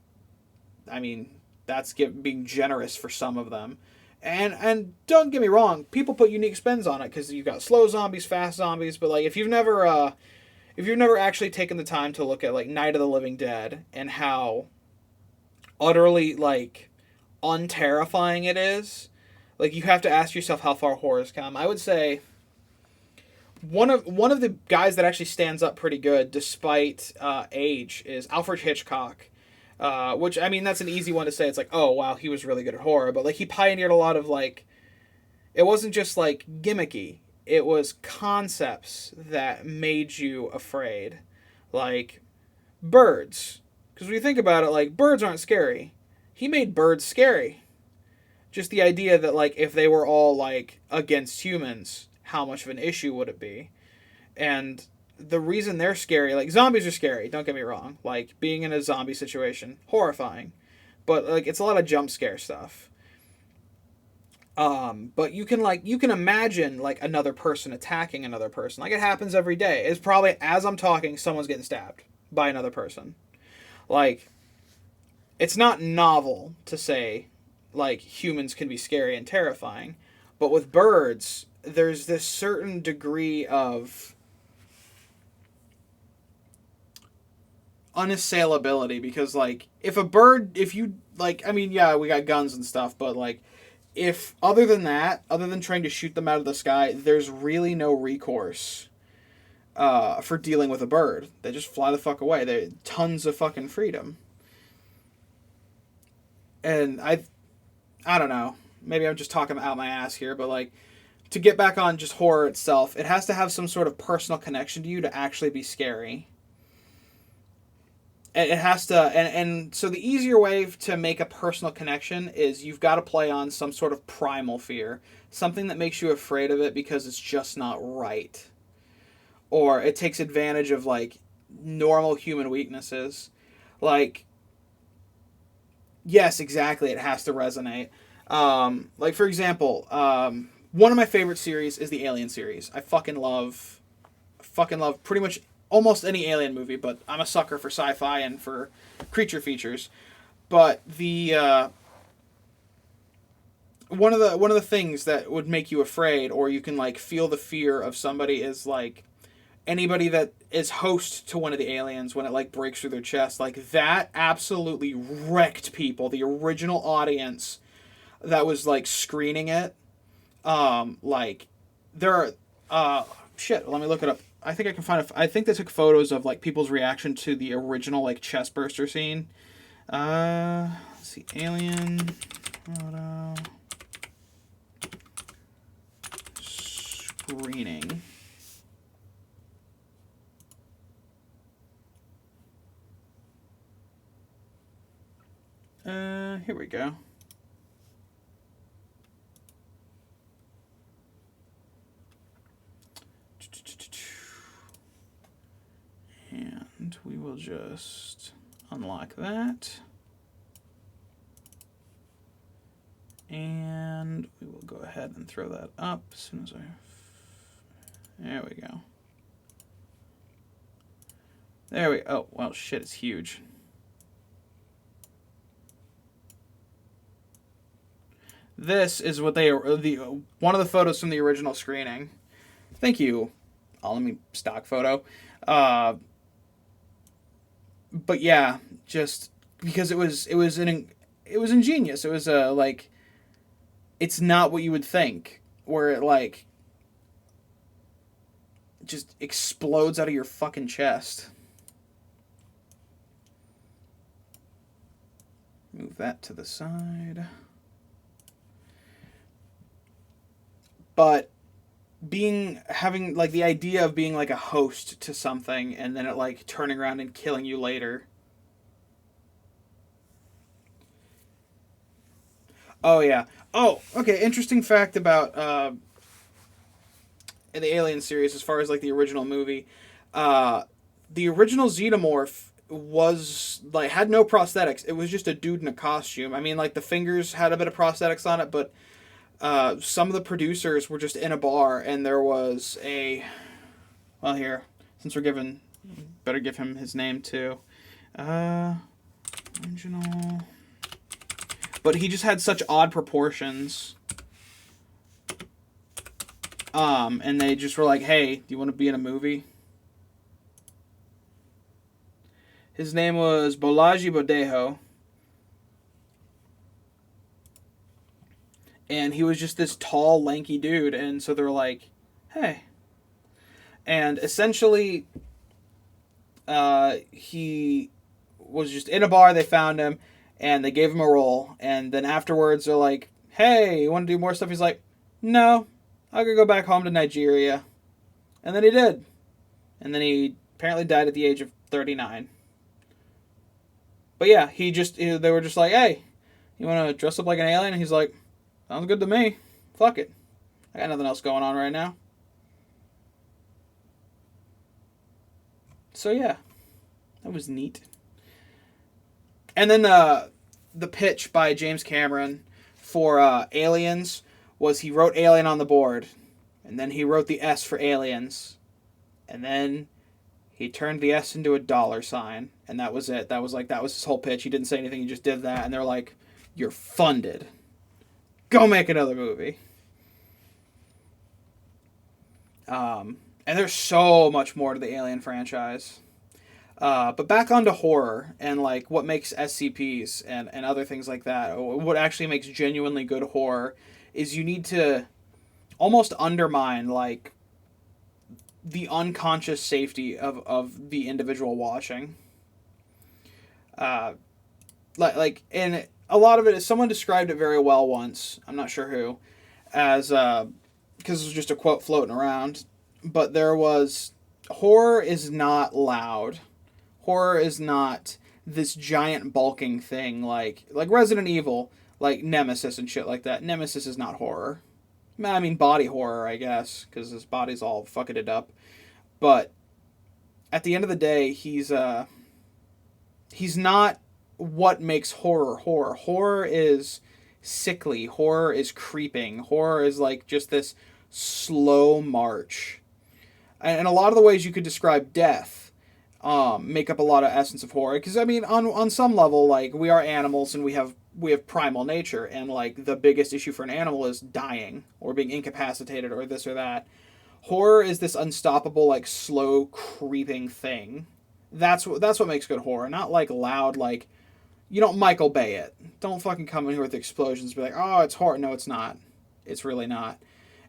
I mean, that's being generous for some of them. And don't get me wrong, people put unique spins on it, because you've got slow zombies, fast zombies, but like if you've never actually taken the time to look at like Night of the Living Dead and how utterly like unterrifying it is, like you have to ask yourself how far horror's come. I would say one of the guys that actually stands up pretty good despite age is Alfred Hitchcock, which, I mean, that's an easy one to say. It's like, oh wow, he was really good at horror, but like he pioneered a lot of like, it wasn't just like gimmicky, it was concepts that made you afraid, like birds. Because when you think about it, like, birds aren't scary. He made birds scary. Just the idea that like if they were all like against humans, how much of an issue would it be? And the reason they're scary, like, zombies are scary, don't get me wrong. Like, being in a zombie situation, horrifying. But, like, it's a lot of jump scare stuff. But you can imagine, like, another person attacking another person. Like, it happens every day. It's probably, as I'm talking, someone's getting stabbed by another person. Like, it's not novel to say, like, humans can be scary and terrifying. But with birds, there's this certain degree of unassailability, because, like, if you, like, I mean, yeah, we got guns and stuff, but, like, if other than trying to shoot them out of the sky, there's really no recourse for dealing with a bird. They just fly the fuck away. They tons of fucking freedom. And I don't know, maybe I'm just talking out my ass here, but, like, to get back on just horror itself, it has to have some sort of personal connection to you to actually be scary. It has to, and so the easier way to make a personal connection is you've got to play on some sort of primal fear, something that makes you afraid of it because it's just not right, or it takes advantage of, like, normal human weaknesses. Like, yes, exactly, it has to resonate. Like, for example, one of my favorite series is the Alien series. I fucking love pretty much almost any Alien movie, but I'm a sucker for sci-fi and for creature features. But the one of the things that would make you afraid, or you can, like, feel the fear of somebody, is, like, anybody that is host to one of the aliens when it, like, breaks through their chest. Like, that absolutely wrecked people. The original audience that was, like, screening it, like, there are shit, let me look it up. I think I can find I think they took photos of, like, people's reaction to the original, like, chest burster scene. Let's see, Alien photo screening. Here we go. And we will just unlock that. And we will go ahead and throw that up as soon as there we go. There we oh, well, shit, it's huge. This is what one of the photos from the original screening. Thank you. Let me stock photo. But yeah, just because it was ingenious. It was like, it's not what you would think, where it, like, just explodes out of your fucking chest. Move that to the side. But having like the idea of being, like, a host to something and then it, like, turning around and killing you later. Oh yeah. Oh, okay, interesting fact about the Alien series, as far as, like, the original movie. The original Xenomorph was, like, had no prosthetics. It was just a dude in a costume. I mean, like, the fingers had a bit of prosthetics on it, but some of the producers were just in a bar, and there was well, here, since we're better give him his name too. Original. But he just had such odd proportions. And they just were like, hey, do you want to be in a movie? His name was Bolaji Bodejo. And he was just this tall, lanky dude. And so they were like, hey. And essentially, he was just in a bar. They found him, and they gave him a role. And then afterwards, they're like, hey, you want to do more stuff? He's like, no, I'm going to go back home to Nigeria. And then he did. And then he apparently died at the age of 39. But yeah, they were just like, hey, you want to dress up like an alien? And he's like, sounds good to me. Fuck it. I got nothing else going on right now. So yeah, that was neat. And then the pitch by James Cameron for Aliens was he wrote Alien on the board, and then he wrote the S for Aliens, and then he turned the S into a dollar sign, and that was it. That was his whole pitch. He didn't say anything. He just did that, and they're like, "You're funded. Go make another movie." And there's so much more to the Alien franchise. But back onto horror and like what makes SCPs and other things like that. What actually makes genuinely good horror is you need to almost undermine like the unconscious safety of the individual watching. And a lot of it is someone described it very well once. I'm not sure who, as because it was just a quote floating around. But there was horror is not loud. Horror is not this giant bulking thing like Resident Evil, like Nemesis and shit like that. Nemesis is not horror. I mean, body horror, I guess, because his body's all fucking it up. But at the end of the day, he's not what makes horror horror. Horror is sickly. Horror is creeping. Horror is like just this slow march. And a lot of the ways you could describe death make up a lot of essence of horror. Because, I mean, on some level, like, we are animals and we have primal nature. And, like, the biggest issue for an animal is dying or being incapacitated or this or that. Horror is this unstoppable, like, slow, creeping thing. That's what makes good horror. Not, like, loud, like, you don't Michael Bay it. Don't fucking come in here with explosions and be like, oh, it's horror. No, it's not. It's really not.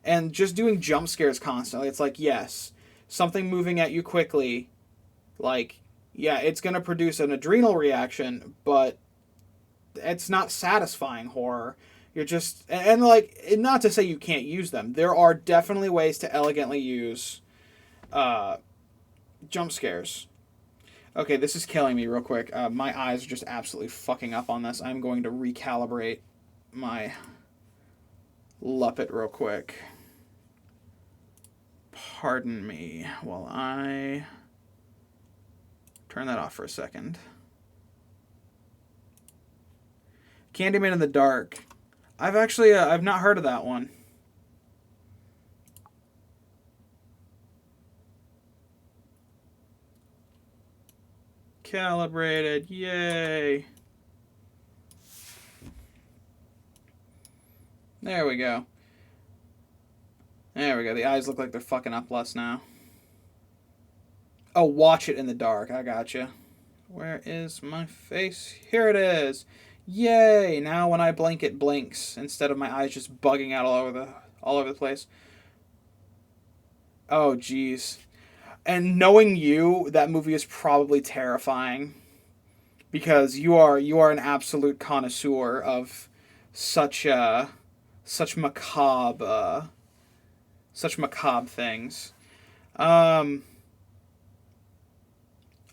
And just doing jump scares constantly, it's like, yes, something moving at you quickly, like, yeah, it's going to produce an adrenal reaction, but it's not satisfying horror. You're just, and like, not to say you can't use them. There are definitely ways to elegantly use jump scares. Okay, this is killing me real quick. My eyes are just absolutely fucking up on this. I'm going to recalibrate my Luppet real quick. Pardon me while I turn that off for a second. Candyman in the Dark. I've not heard of that one. Calibrated, yay. There we go. There we go. The eyes look like they're fucking up less now. Oh, Watch It in the Dark. I gotcha. Where is my face? Here it is. Yay! Now when I blink, it blinks instead of my eyes just bugging out all over the place. Oh, jeez. And knowing you, that movie is probably terrifying because you are an absolute connoisseur of such macabre things.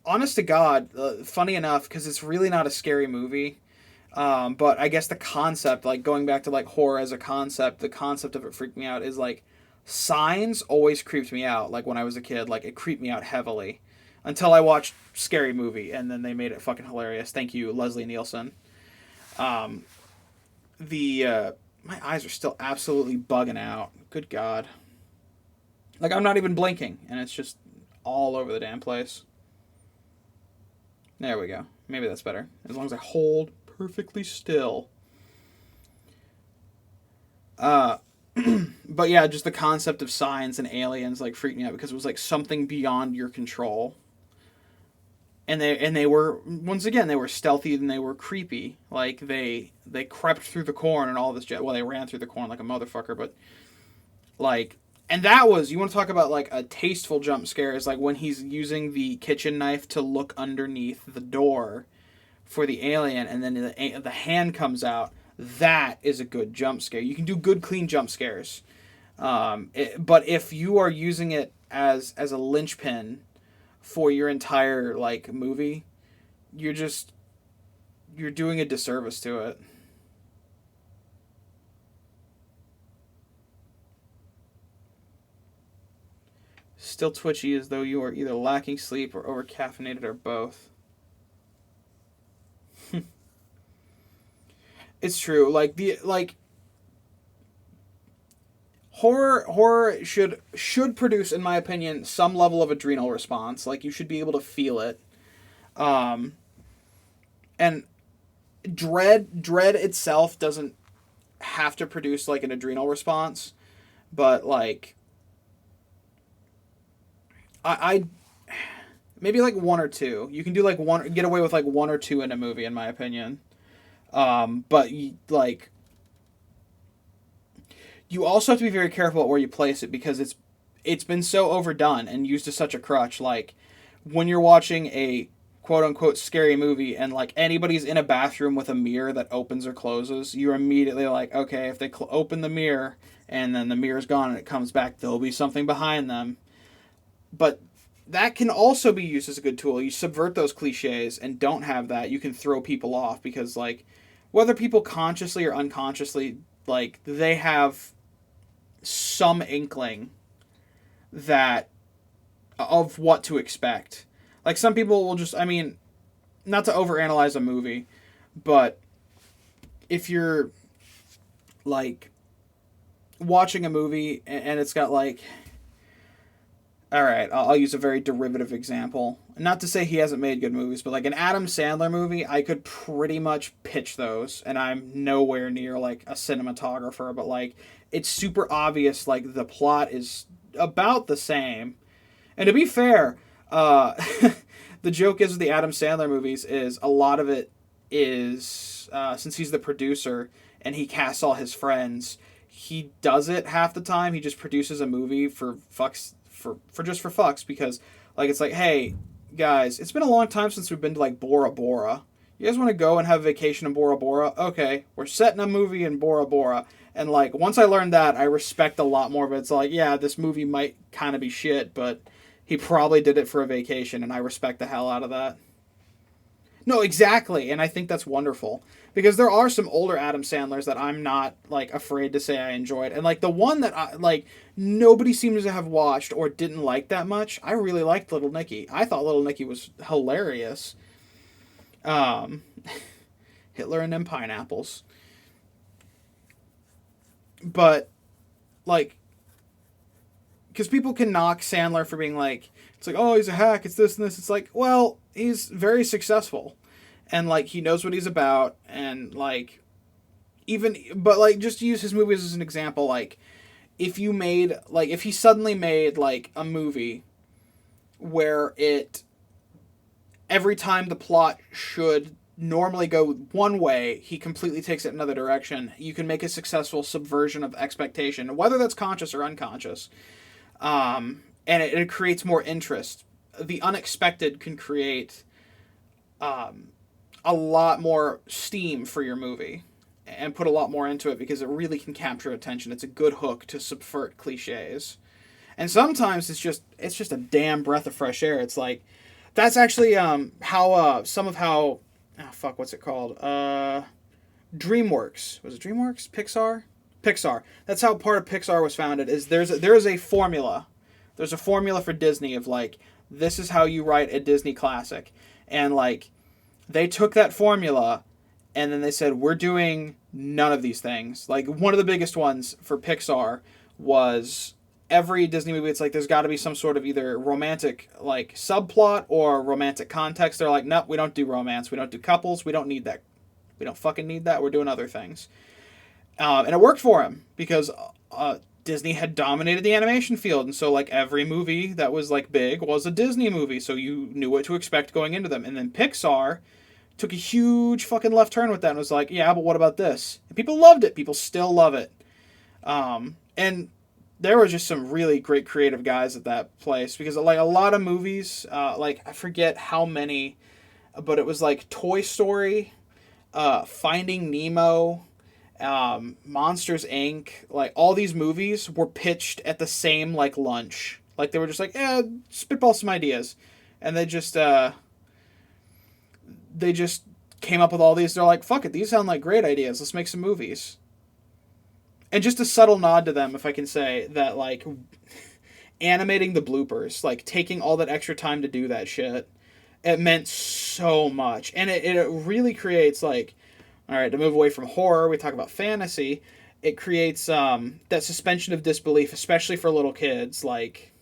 Honest to God, funny enough, because it's really not a scary movie. But I guess the concept, like going back to like horror as a concept, the concept of it freaked me out is like Signs always creeped me out. Like when I was a kid, like it creeped me out heavily until I watched Scary Movie and then they made it fucking hilarious. Thank you, Leslie Nielsen. My eyes are still absolutely bugging out. Good God. Like I'm not even blinking and it's just all over the damn place. There we go. Maybe that's better. As long as I hold perfectly still. But yeah, just the concept of Signs and aliens like freaked me out because it was like something beyond your control. And they were, once again, they were stealthy and they were creepy. Like they crept through the corn and all this jet. Well, they ran through the corn like a motherfucker, but like, and that was, you want to talk about like a tasteful jump scare, is like when he's using the kitchen knife to look underneath the door for the alien and then the hand comes out. That is a good jump scare. You can do good, clean jump scares. But if you are using it as a linchpin for your entire like movie, you're doing a disservice to it. Still twitchy as though you are either lacking sleep or over-caffeinated or both. It's true. Horror should produce, in my opinion, some level of adrenal response. Like, you should be able to feel it. And dread itself doesn't have to produce like an adrenal response, but like I maybe like one or two. You can do like get away with like one or two in a movie, in my opinion. But like you also have to be very careful at where you place it, because it's been so overdone and used as such a crutch. Like when you're watching a quote unquote scary movie and like anybody's in a bathroom with a mirror that opens or closes, you're immediately like, okay, if they open the mirror and then the mirror's gone and it comes back, there'll be something behind them. But that can also be used as a good tool. You subvert those cliches and don't have that, you can throw people off, because like whether people consciously or unconsciously, like they have some inkling that of what to expect. Like some people will just, I mean, not to overanalyze a movie, but if you're like watching a movie and it's got like, all right, I'll use a very derivative example. Not to say he hasn't made good movies, but like an Adam Sandler movie, I could pretty much pitch those, and I'm nowhere near like a cinematographer, but like it's super obvious like the plot is about the same. And to be fair, the joke is with the Adam Sandler movies is a lot of it is since he's the producer and he casts all his friends, he does it half the time. He just produces a movie for fucks for fucks, because like it's like, hey guys, it's been a long time since we've been to like Bora Bora. You guys want to go and have a vacation in Bora Bora? Okay, we're setting a movie in Bora Bora. And like once I learned that, I respect a lot more of it. It's like, yeah, this movie might kind of be shit, but he probably did it for a vacation, and I respect the hell out of that. No, exactly, and I think that's wonderful. Because there are some older Adam Sandlers that I'm not, like, afraid to say I enjoyed. And, like, the one that, nobody seems to have watched or didn't like that much, I really liked Little Nicky. I thought Little Nicky was hilarious. Hitler and them pineapples. But, like, because people can knock Sandler for being like, it's like, oh, he's a hack, it's this and this. It's like, well, he's very successful. And, like, he knows what he's about. And, like, but, like, just to use his movies as an example, like, if he suddenly made, like, a movie where every time the plot should normally go one way, he completely takes it another direction, you can make a successful subversion of expectation, whether that's conscious or unconscious. And it creates more interest. The unexpected can create a lot more steam for your movie and put a lot more into it, because it really can capture attention. It's a good hook to subvert cliches. And sometimes it's just a damn breath of fresh air. It's like, that's actually what's it called? DreamWorks. Was it DreamWorks? Pixar. That's how part of Pixar was founded. Is there is a formula. There's a formula for Disney of like, this is how you write a Disney classic. And like, they took that formula and then they said, we're doing none of these things. Like, one of the biggest ones for Pixar was every Disney movie, it's like there's got to be some sort of either romantic like subplot or romantic context. They're like, nope, we don't do romance. We don't do couples. We don't need that. We don't fucking need that. We're doing other things. And it worked for him because Disney had dominated the animation field. And so like every movie that was like big was a Disney movie. So you knew what to expect going into them. And then Pixar took a huge fucking left turn with that and was like, yeah, but what about this? And people loved it. People still love it. And there were just some really great creative guys at that place, because like a lot of movies, like I forget how many, but it was like Toy Story, Finding Nemo, Monsters Inc. Like all these movies were pitched at the same like lunch. Like they were just like, spitball some ideas, and they just came up with all these. They're like, fuck it, these sound like great ideas. Let's make some movies. And just a subtle nod to them, if I can say, that, like, animating the bloopers, like taking all that extra time to do that shit, it meant so much. And it really creates, like, all right, to move away from horror, we talk about fantasy. It creates that suspension of disbelief, especially for little kids. Like,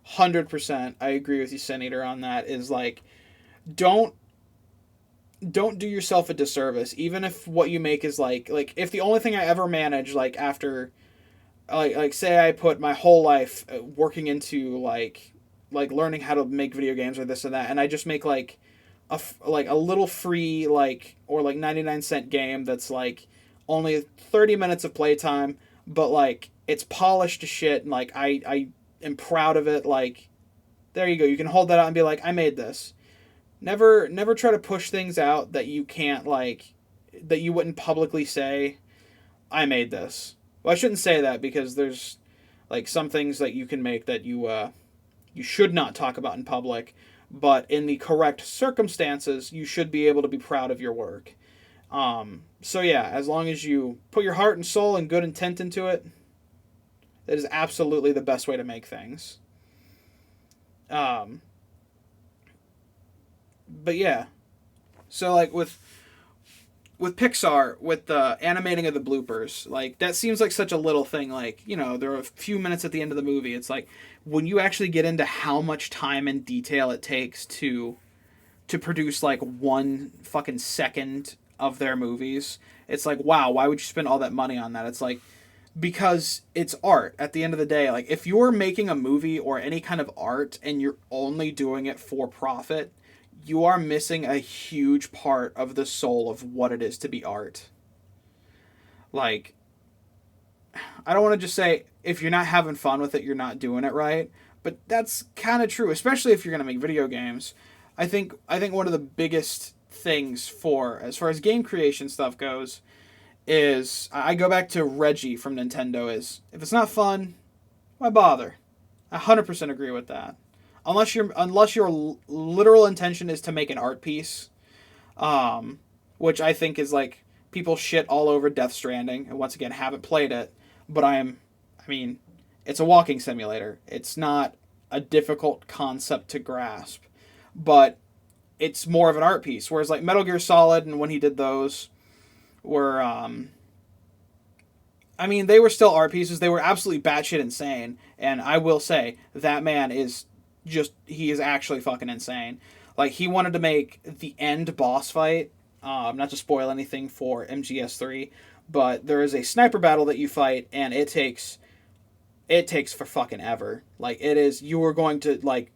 100%, I agree with you, Sin Eater, on that. Is like, don't do yourself a disservice, even if what you make is like if the only thing I ever manage, like, after, like say I put my whole life working into like learning how to make video games or this and that, and I just make like a little free, like, or like 99-cent game that's like only 30 minutes of playtime, but like it's polished to shit, and like I am proud of it. Like, there you go, you can hold that out and be like, I made this. Never try to push things out that you can't, like, that you wouldn't publicly say, I made this. Well, I shouldn't say that, because there's like some things that you can make that you should not talk about in public, but in the correct circumstances, you should be able to be proud of your work. So yeah, as long as you put your heart and soul and good intent into it, that is absolutely the best way to make things. But yeah, so like with Pixar, with the animating of the bloopers, like, that seems like such a little thing. Like, you know, there are a few minutes at the end of the movie. It's like, when you actually get into how much time and detail it takes to produce like 1 fucking second of their movies, it's like, wow, why would you spend all that money on that? It's like, because it's art at the end of the day. Like, if you're making a movie or any kind of art and you're only doing it for profit, you are missing a huge part of the soul of what it is to be art. Like, I don't want to just say, if you're not having fun with it, you're not doing it right, but that's kind of true, especially if you're going to make video games. I think one of the biggest things, for as far as game creation stuff goes, is, I go back to Reggie from Nintendo, is, if it's not fun, why bother? I 100% agree with that. Unless your literal intention is to make an art piece, which I think is like, people shit all over Death Stranding, and once again, haven't played it, but I mean, it's a walking simulator. It's not a difficult concept to grasp, but it's more of an art piece. Whereas like Metal Gear Solid, and when he did those, were, I mean, they were still art pieces. They were absolutely batshit insane, and I will say, that man is he is actually fucking insane. Like, he wanted to make the end boss fight, not to spoil anything for MGS3, but there is a sniper battle that you fight, and it takes for fucking ever. Like, it is, you are going to, like,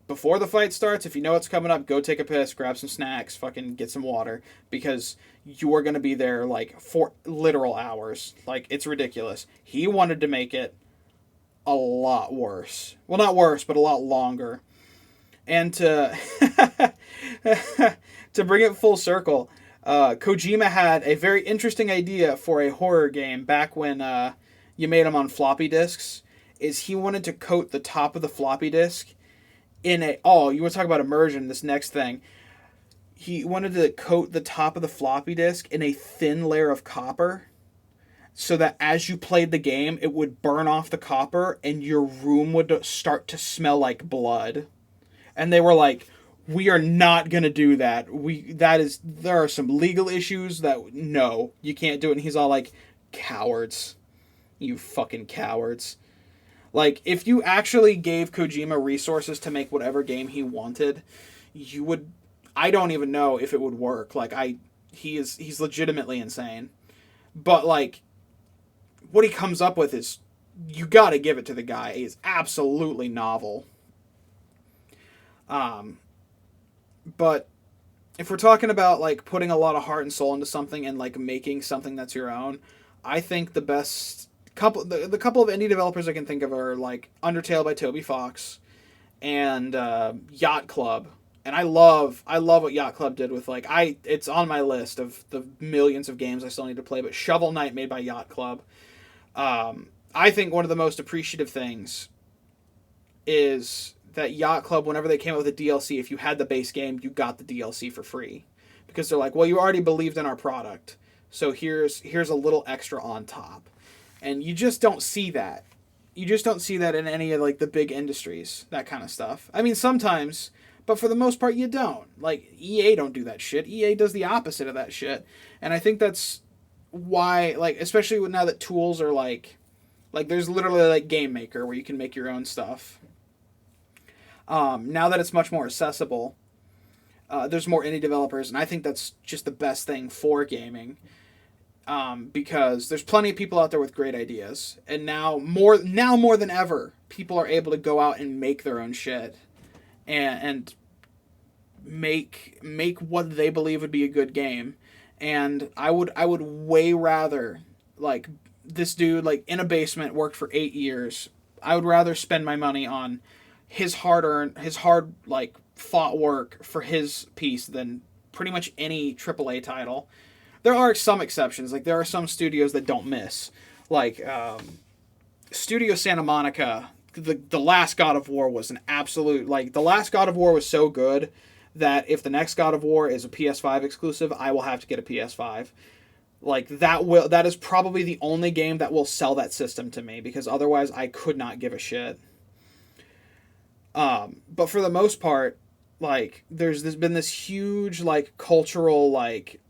before the fight starts, if you know what's coming up, go take a piss, grab some snacks, fucking get some water, because you are going to be there, like, for literal hours. Like, it's ridiculous. He wanted to make it a lot worse. Well, not worse, but a lot longer. And to to bring it full circle, Kojima had a very interesting idea for a horror game back when you made them on floppy disks. Is he wanted to coat the top of the floppy disk in a... Oh, you want to talk about immersion, this next thing. He wanted to coat the top of the floppy disk in a thin layer of copper, so that as you played the game, it would burn off the copper and your room would start to smell like blood. And they were like, we are not going to do that. There are some legal issues that, no, you can't do it. And he's all like, cowards. You fucking cowards. Like, if you actually gave Kojima resources to make whatever game he wanted, you would... I don't even know if it would work. Like, he's legitimately insane. But, like, what he comes up with is, you gotta give it to the guy. He's absolutely novel. But if we're talking about, like, putting a lot of heart and soul into something and, like, making something that's your own, I think the best the couple of indie developers I can think of are, like, Undertale by Toby Fox and Yacht Club. And I love what Yacht Club did with, like, it's on my list of the millions of games I still need to play, but Shovel Knight made by Yacht Club. I think one of the most appreciative things is that Yacht Club, whenever they came out with a DLC, if you had the base game, you got the DLC for free. Because they're like, well, you already believed in our product, so here's a little extra on top. And you just don't see that. You just don't see that in any of like the big industries, that kind of stuff. I mean, sometimes, but for the most part, you don't. Like EA don't do that shit. EA does the opposite of that shit, and I think that's why, like, especially now that tools are like there's literally like Game Maker where you can make your own stuff. Now that it's much more accessible, there's more indie developers, and I think that's just the best thing for gaming. Because there's plenty of people out there with great ideas, and now more than ever, people are able to go out and make their own shit, and make what they believe would be a good game. And I would way rather, like, this dude, like, in a basement worked for 8 years. I would rather spend my money on his hard like fought work for his piece than pretty much any AAA title. There are some exceptions. Like, there are some studios that don't miss. Like, Studio Santa Monica, the last God of War was an absolute... Like, the last God of War was so good that if the next God of War is a PS5 exclusive, I will have to get a PS5. Like, that is probably the only game that will sell that system to me, because otherwise I could not give a shit. But for the most part, like, there's been this huge, like, cultural, like,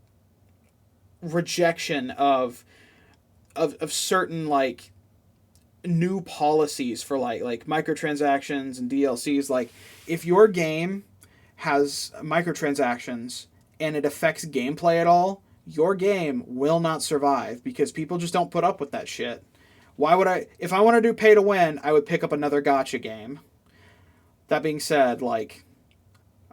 rejection of certain, like, new policies for like microtransactions and DLCs. Like, if your game has microtransactions and it affects gameplay at all, your game will not survive, because people just don't put up with that shit. Why would if I want to do pay to win, I would pick up another gacha game. That being said, like,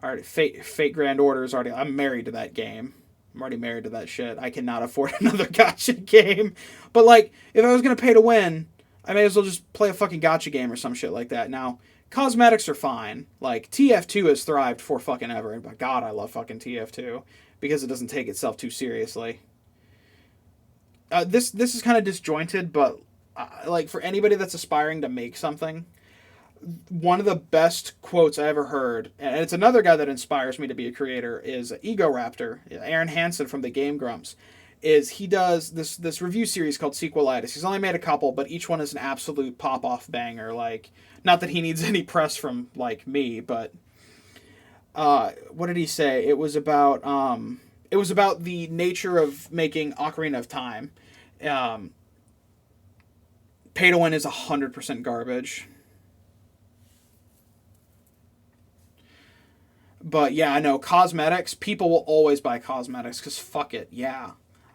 already Fate Grand Order is already... I'm married to that game. I'm already married to that shit. I cannot afford another gacha game. But, like, if I was going to pay to win, I may as well just play a fucking gacha game or some shit like that. Now, cosmetics are fine. Like, TF2 has thrived for fucking ever. And by God, I love fucking TF2. Because it doesn't take itself too seriously. This is kind of disjointed, but, like, for anybody that's aspiring to make something... One of the best quotes I ever heard, and it's another guy that inspires me to be a creator, is Ego Raptor, Aaron Hansen from the Game Grumps. Is he does this review series called Sequelitis. He's only made a couple, but each one is an absolute pop-off banger. Like, not that he needs any press from, like, me, but what did he say? It was about the nature of making Ocarina of Time. Pay to win is 100% garbage. But yeah, I know, cosmetics, people will always buy cosmetics, because fuck it, yeah.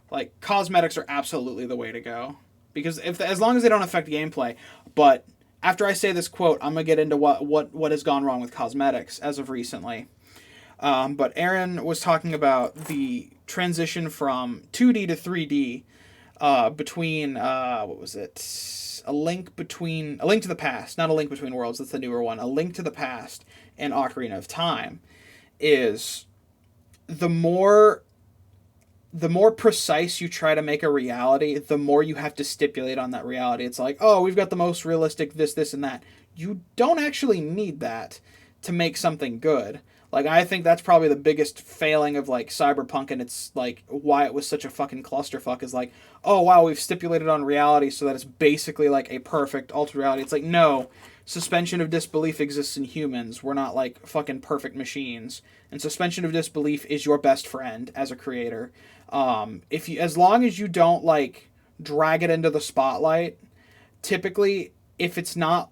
Like, cosmetics are absolutely the way to go. Because as long as they don't affect gameplay. But after I say this quote, I'm going to get into what has gone wrong with cosmetics as of recently. But Aaron was talking about the transition from 2D to 3D between, what was it? A Link to the Past, not A Link Between Worlds, that's the newer one. A Link to the Past and Ocarina of Time. Is the more precise you try to make a reality, the more you have to stipulate on that reality. It's like, oh, we've got the most realistic this, and that. You don't actually need that to make something good. Like, I think that's probably the biggest failing of, like, Cyberpunk, and it's, like, why it was such a fucking clusterfuck, is like, oh, wow, we've stipulated on reality so that it's basically, like, a perfect altered reality. It's like, no, suspension of disbelief exists in humans. We're not, like, fucking perfect machines. And suspension of disbelief is your best friend as a creator. As long as you don't, like, drag it into the spotlight, typically, if it's not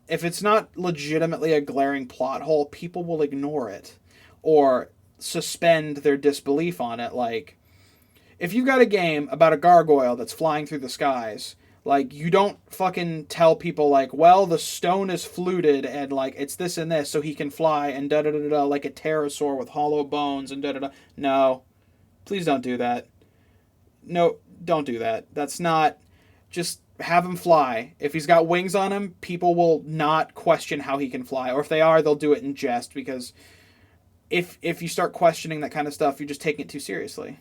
legitimately a glaring plot hole, people will ignore it or suspend their disbelief on it. Like, if you've got a game about a gargoyle that's flying through the skies, like, you don't fucking tell people, like, well, the stone is fluted and, like, it's this and this so he can fly and da-da-da-da, like a pterosaur with hollow bones and da-da-da. No. Please don't do that. No, don't do that. That's not... Just have him fly. If he's got wings on him, people will not question how he can fly. Or if they are, they'll do it in jest, because if you start questioning that kind of stuff, you're just taking it too seriously.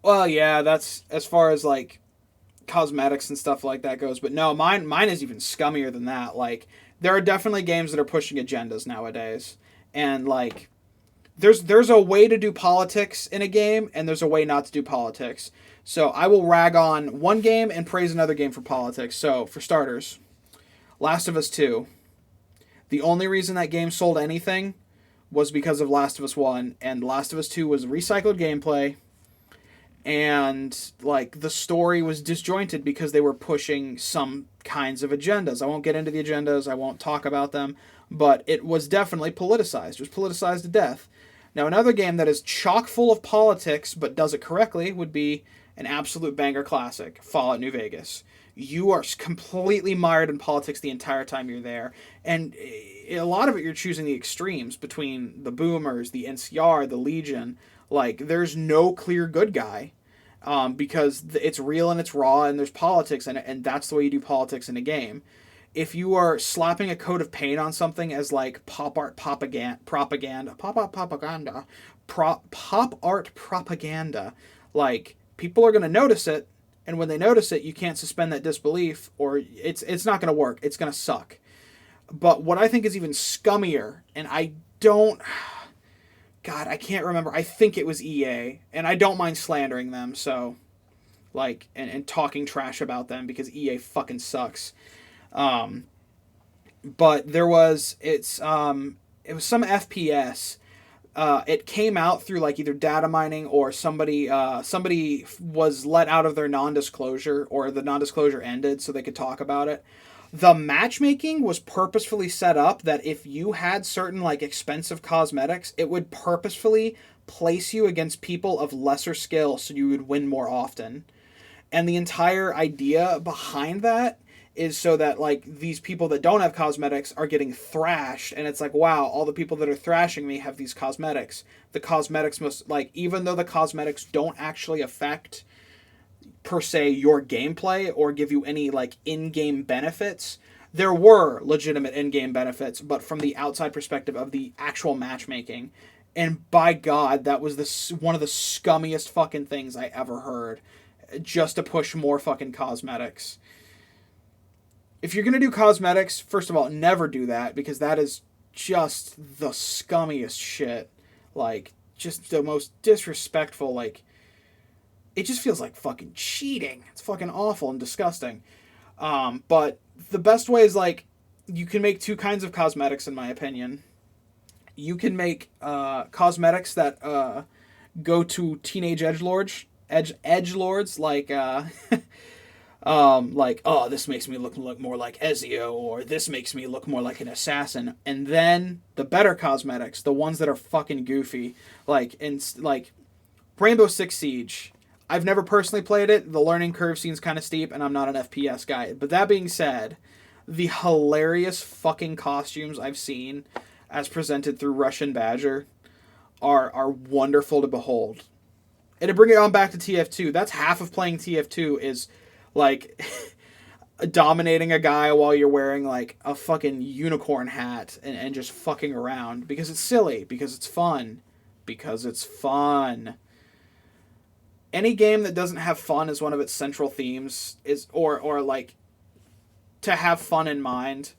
Well, yeah, that's as far as, like, cosmetics and stuff like that goes. But no, mine is even scummier than that. Like, there are definitely games that are pushing agendas nowadays. And, like, there's a way to do politics in a game, and there's a way not to do politics. So I will rag on one game and praise another game for politics. So for starters, Last of Us 2. The only reason that game sold anything was because of Last of Us 1, and Last of Us 2 was recycled gameplay, and like the story was disjointed because they were pushing some kinds of agendas. I won't get into the agendas, I won't talk about them, but it was definitely politicized. It was politicized to death. Now, another game that is chock full of politics but does it correctly would be an absolute banger classic, Fallout New Vegas. You are completely mired in politics the entire time you're there, and a lot of it you're choosing the extremes between the boomers, the NCR, the Legion. Like, there's no clear good guy, because it's real and it's raw, and there's politics, and that's the way you do politics in a game. If you are slapping a coat of paint on something as like pop art propaganda, like, people are going to notice it, and when they notice it, you can't suspend that disbelief, or it's not going to work. It's going to suck. But what I think is even scummier, and I can't remember. I think it was EA, and I don't mind slandering them, so, like, and talking trash about them because EA fucking sucks. But it was some FPS. It came out through like either data mining, or somebody was let out of their non-disclosure, or the non-disclosure ended so they could talk about it. The matchmaking was purposefully set up that if you had certain like expensive cosmetics, it would purposefully place you against people of lesser skill so you would win more often. And the entire idea behind that is so that like these people that don't have cosmetics are getting thrashed, and it's like, wow, all the people that are thrashing me have these cosmetics. The cosmetics must, like, even though the cosmetics don't actually affect per se your gameplay or give you any like in-game benefits, there were legitimate in-game benefits, but from the outside perspective of the actual matchmaking. And by God, that was one of the scummiest fucking things I ever heard, just to push more fucking cosmetics. If you're going to do cosmetics, first of all, never do that, because that is just the scummiest shit. Like, just the most disrespectful, like, it just feels like fucking cheating. It's fucking awful and disgusting. But the best way is, like, you can make two kinds of cosmetics, in my opinion. You can make cosmetics that go to teenage edgelords, like... like, oh, this makes me look more like Ezio, or this makes me look more like an assassin. And then the better cosmetics, the ones that are fucking goofy, like Rainbow Six Siege. I've never personally played it. The learning curve seems kind of steep, and I'm not an FPS guy. But that being said, the hilarious fucking costumes I've seen as presented through Russian Badger are wonderful to behold. And to bring it on back to TF2, that's half of playing TF2 is like dominating a guy while you're wearing like a fucking unicorn hat and just fucking around, because it's silly, because it's fun. Any game that doesn't have fun as one of its central themes is, or like to have fun in mind,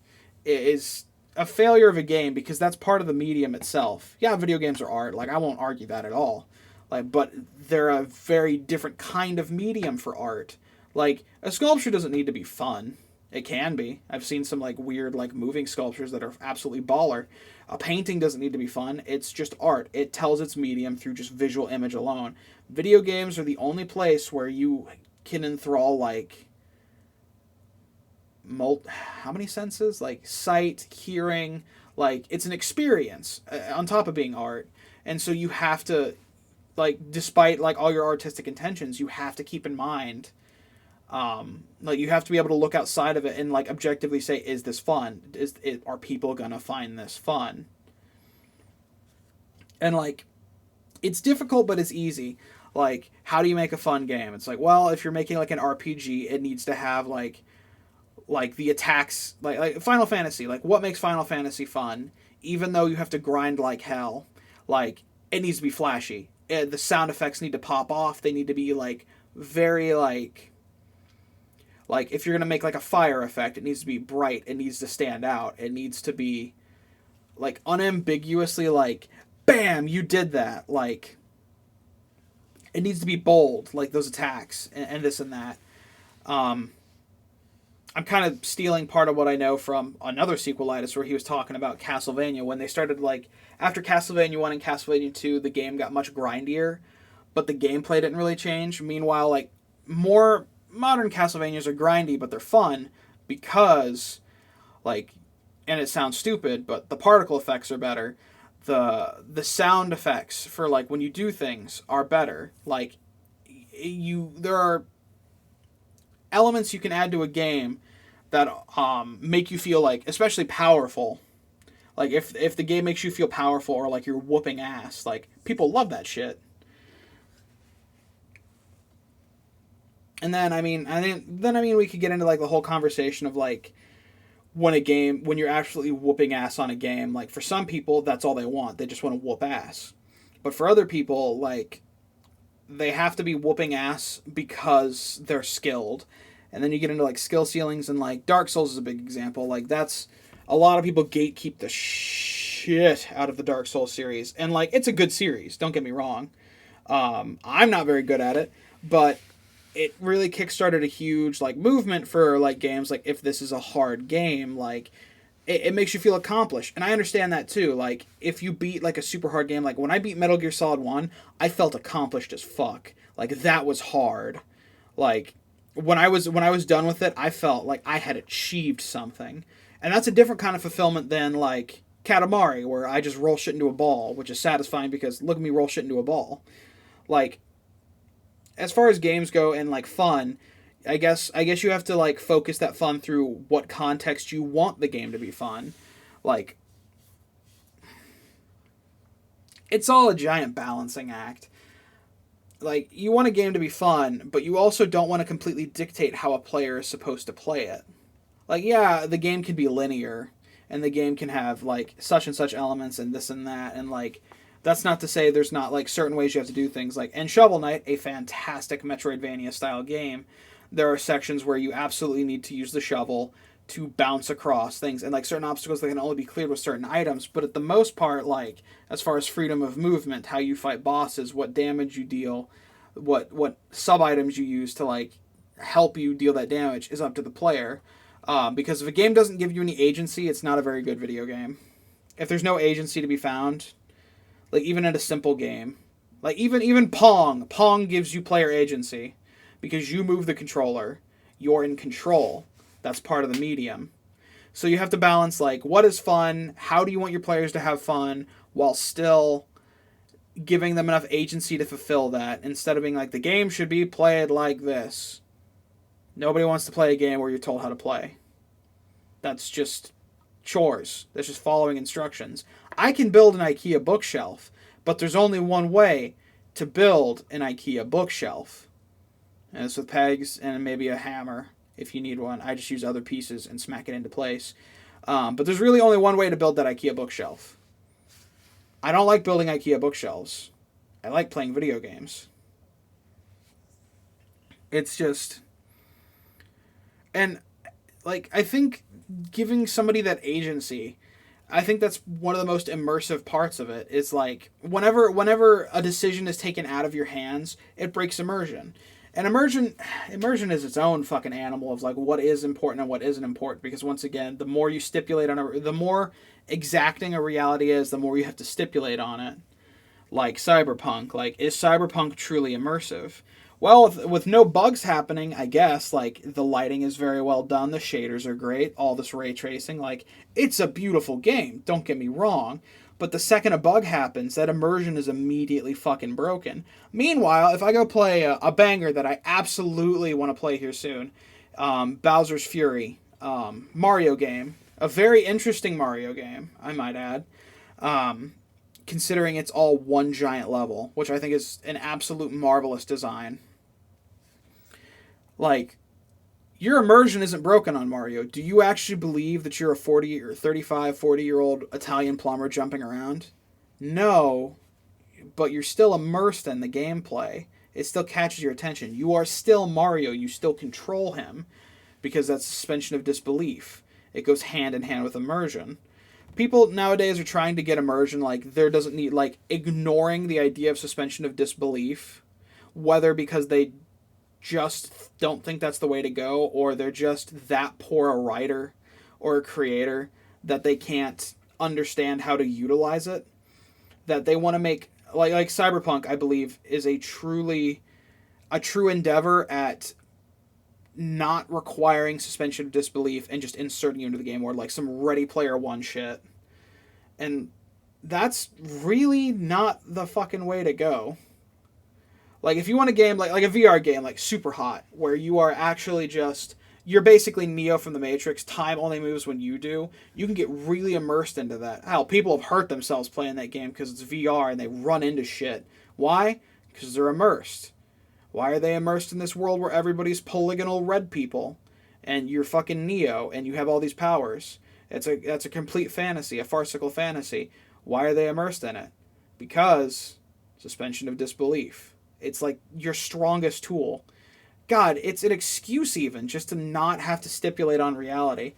is a failure of a game, because that's part of the medium itself. Yeah, video games are art. Like, I won't argue that at all. Like, but they're a very different kind of medium for art. Like, a sculpture doesn't need to be fun. It can be. I've seen some, like, weird, like, moving sculptures that are absolutely baller. A painting doesn't need to be fun. It's just art. It tells its medium through just visual image alone. Video games are the only place where you can enthrall, like, how many senses? Like, sight, hearing. Like, it's an experience on top of being art. And so you have to, like, despite, like, all your artistic intentions, you have to keep in mind... like, you have to be able to look outside of it and, like, objectively say, is this fun? Are people gonna find this fun? And, like, it's difficult, but it's easy. Like, how do you make a fun game? It's like, well, if you're making, like, an RPG, it needs to have, like the attacks, like Final Fantasy. Like, what makes Final Fantasy fun? Even though you have to grind like hell, like, it needs to be flashy. The sound effects need to pop off. They need to be, like, very, like, if you're going to make, like, a fire effect, it needs to be bright. It needs to stand out. It needs to be, like, unambiguously, like, bam, you did that. Like, it needs to be bold, like those attacks and this and that. I'm kind of stealing part of what I know from another sequelitis where he was talking about Castlevania when they started, like, after Castlevania 1 and Castlevania 2, the game got much grindier, but the gameplay didn't really change. Meanwhile, like, more modern Castlevanias are grindy, but they're fun because, like, and it sounds stupid, but the particle effects are better. The sound effects for, like, when you do things are better. Like, there are elements you can add to a game that make you feel, like, especially powerful. Like, if the game makes you feel powerful or like you're whooping ass, like, people love that shit. And then we could get into, like, the whole conversation of, like, when you're absolutely whooping ass on a game, like, for some people that's all they want. They just want to whoop ass. But for other people, like, they have to be whooping ass because they're skilled. And then you get into, like, skill ceilings, and, like, Dark Souls is a big example. Like, that's a lot of people gatekeep the shit out of the Dark Souls series. And, like, it's a good series, don't get me wrong. I'm not very good at it, but it really kickstarted a huge, like, movement for, like, games. Like, if this is a hard game, like, it makes you feel accomplished. And I understand that too. Like, if you beat, like, a super hard game, like when I beat Metal Gear Solid 1, I felt accomplished as fuck. Like, that was hard. Like, when I was done with it, I felt like I had achieved something. And that's a different kind of fulfillment than, like, Katamari, where I just roll shit into a ball, which is satisfying because look at me roll shit into a ball. Like, as far as games go and, like, fun, I guess you have to, like, focus that fun through what context you want the game to be fun. Like, it's all a giant balancing act. Like, you want a game to be fun, but you also don't want to completely dictate how a player is supposed to play it. Like, yeah, the game can be linear, and the game can have, like, such and such elements and this and that, and, like, that's not to say there's not, like, certain ways you have to do things. Like, in Shovel Knight, a fantastic Metroidvania-style game, there are sections where you absolutely need to use the shovel to bounce across things, and, like, certain obstacles that can only be cleared with certain items. But at the most part, like, as far as freedom of movement, how you fight bosses, what damage you deal, what sub items you use to, like, help you deal that damage is up to the player. Because if a game doesn't give you any agency, it's not a very good video game. If there's no agency to be found, like, even in a simple game, like, even Pong gives you player agency because you move the controller, you're in control. That's part of the medium. So you have to balance, like, what is fun, how do you want your players to have fun, while still giving them enough agency to fulfill that, instead of being like, the game should be played like this. Nobody wants to play a game where you're told how to play. That's just chores. That's just following instructions. I can build an IKEA bookshelf, but there's only one way to build an IKEA bookshelf. And it's with pegs and maybe a hammer if you need one. I just use other pieces and smack it into place. But there's really only one way to build that IKEA bookshelf. I don't like building IKEA bookshelves. I like playing video games. It's just... And, like, I think giving somebody that agency, I think that's one of the most immersive parts of it. Is, like, whenever a decision is taken out of your hands, it breaks immersion. And immersion is its own fucking animal of, like, what is important and what isn't important. Because, once again, the more you stipulate on the more exacting a reality is, the more you have to stipulate on it. Like Cyberpunk. Like, is Cyberpunk truly immersive? Well, with no bugs happening, I guess, like, the lighting is very well done, the shaders are great, all this ray tracing, like, it's a beautiful game, don't get me wrong, but the second a bug happens, that immersion is immediately fucking broken. Meanwhile, if I go play a banger that I absolutely want to play here soon, Bowser's Fury, Mario game, a very interesting Mario game, I might add, considering it's all one giant level, which I think is an absolute marvelous design. Like, your immersion isn't broken on Mario. Do you actually believe that you're a 40 or 35, 40-year-old Italian plumber jumping around? No, but you're still immersed in the gameplay. It still catches your attention. You are still Mario. You still control him because that's suspension of disbelief. It goes hand in hand with immersion. people nowadays are trying to get immersion. Like, there doesn't need, like, ignoring the idea of suspension of disbelief, whether because they just don't think that's the way to go, or they're just that poor a writer or a creator that they can't understand how to utilize it. That they want to make, like Cyberpunk, I believe, is a true endeavor at not requiring suspension of disbelief and just inserting you into the game, or like some Ready Player One shit. And that's really not the fucking way to go. Like, if you want a game like a VR game, like Super Hot, where you are actually just, you're basically Neo from the Matrix, time only moves when you do, you can get really immersed into that. Hell, people have hurt themselves playing that game because it's VR and they run into shit. Why? Because they're immersed. Why are they immersed in this world where everybody's polygonal red people and you're fucking Neo and you have all these powers? That's a complete fantasy, a farcical fantasy. Why are they immersed in it? Because suspension of disbelief. It's like your strongest tool. God, it's an excuse even just to not have to stipulate on reality.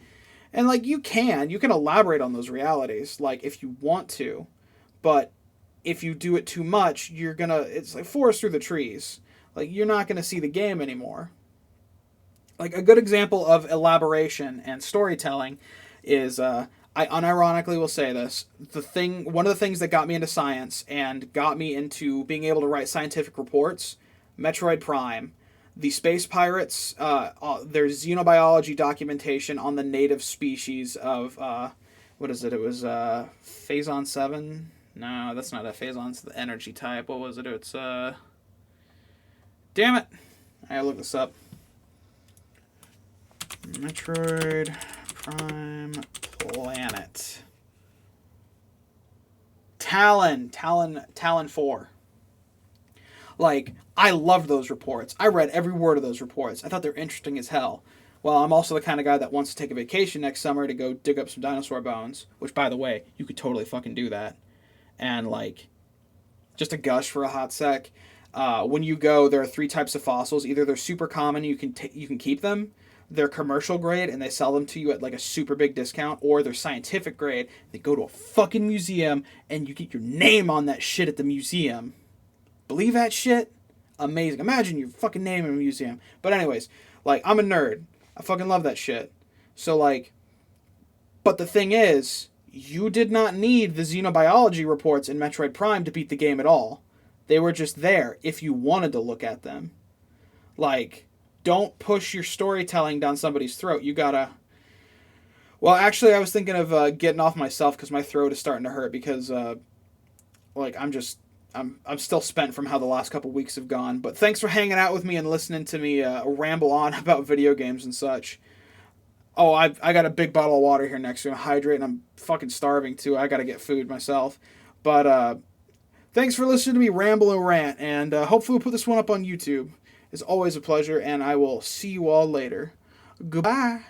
And like you can elaborate on those realities, like if you want to, but if you do it too much, it's like forest through the trees. Like, you're not gonna see the game anymore. Like, a good example of elaboration and storytelling is, I unironically will say this, one of the things that got me into science and got me into being able to write scientific reports, Metroid Prime, the space pirates, their xenobiology documentation on the native species of, what is it? It was, Phazon 7? No, that's not a Phazon, it's the energy type. What was it? It's, damn it! I gotta look this up. Metroid Prime Planet. Talon 4. Like, I loved those reports. I read every word of those reports. I thought they were interesting as hell. Well, I'm also the kind of guy that wants to take a vacation next summer to go dig up some dinosaur bones, which, by the way, you could totally fucking do that. And, like, just a gush for a hot sec. When you go, there are 3 types of fossils. Either they're super common, you can keep them. They're commercial grade, and they sell them to you at like a super big discount. Or they're scientific grade. They go to a fucking museum, and you get your name on that shit at the museum. Believe that shit? Amazing. Imagine your fucking name in a museum. But anyways, like, I'm a nerd. I fucking love that shit. So, like, but the thing is, you did not need the xenobiology reports in Metroid Prime to beat the game at all. They were just there if you wanted to look at them. Like, don't push your storytelling down somebody's throat. You gotta... Well, actually, I was thinking of getting off myself because my throat is starting to hurt because, like, I'm still spent from how the last couple weeks have gone. But thanks for hanging out with me and listening to me ramble on about video games and such. Oh, I got a big bottle of water here next to me. I'm hydrating. I'm fucking starving, too. I gotta get food myself. But, thanks for listening to me ramble and rant, and hopefully we'll put this one up on YouTube. It's always a pleasure, and I will see you all later. Goodbye.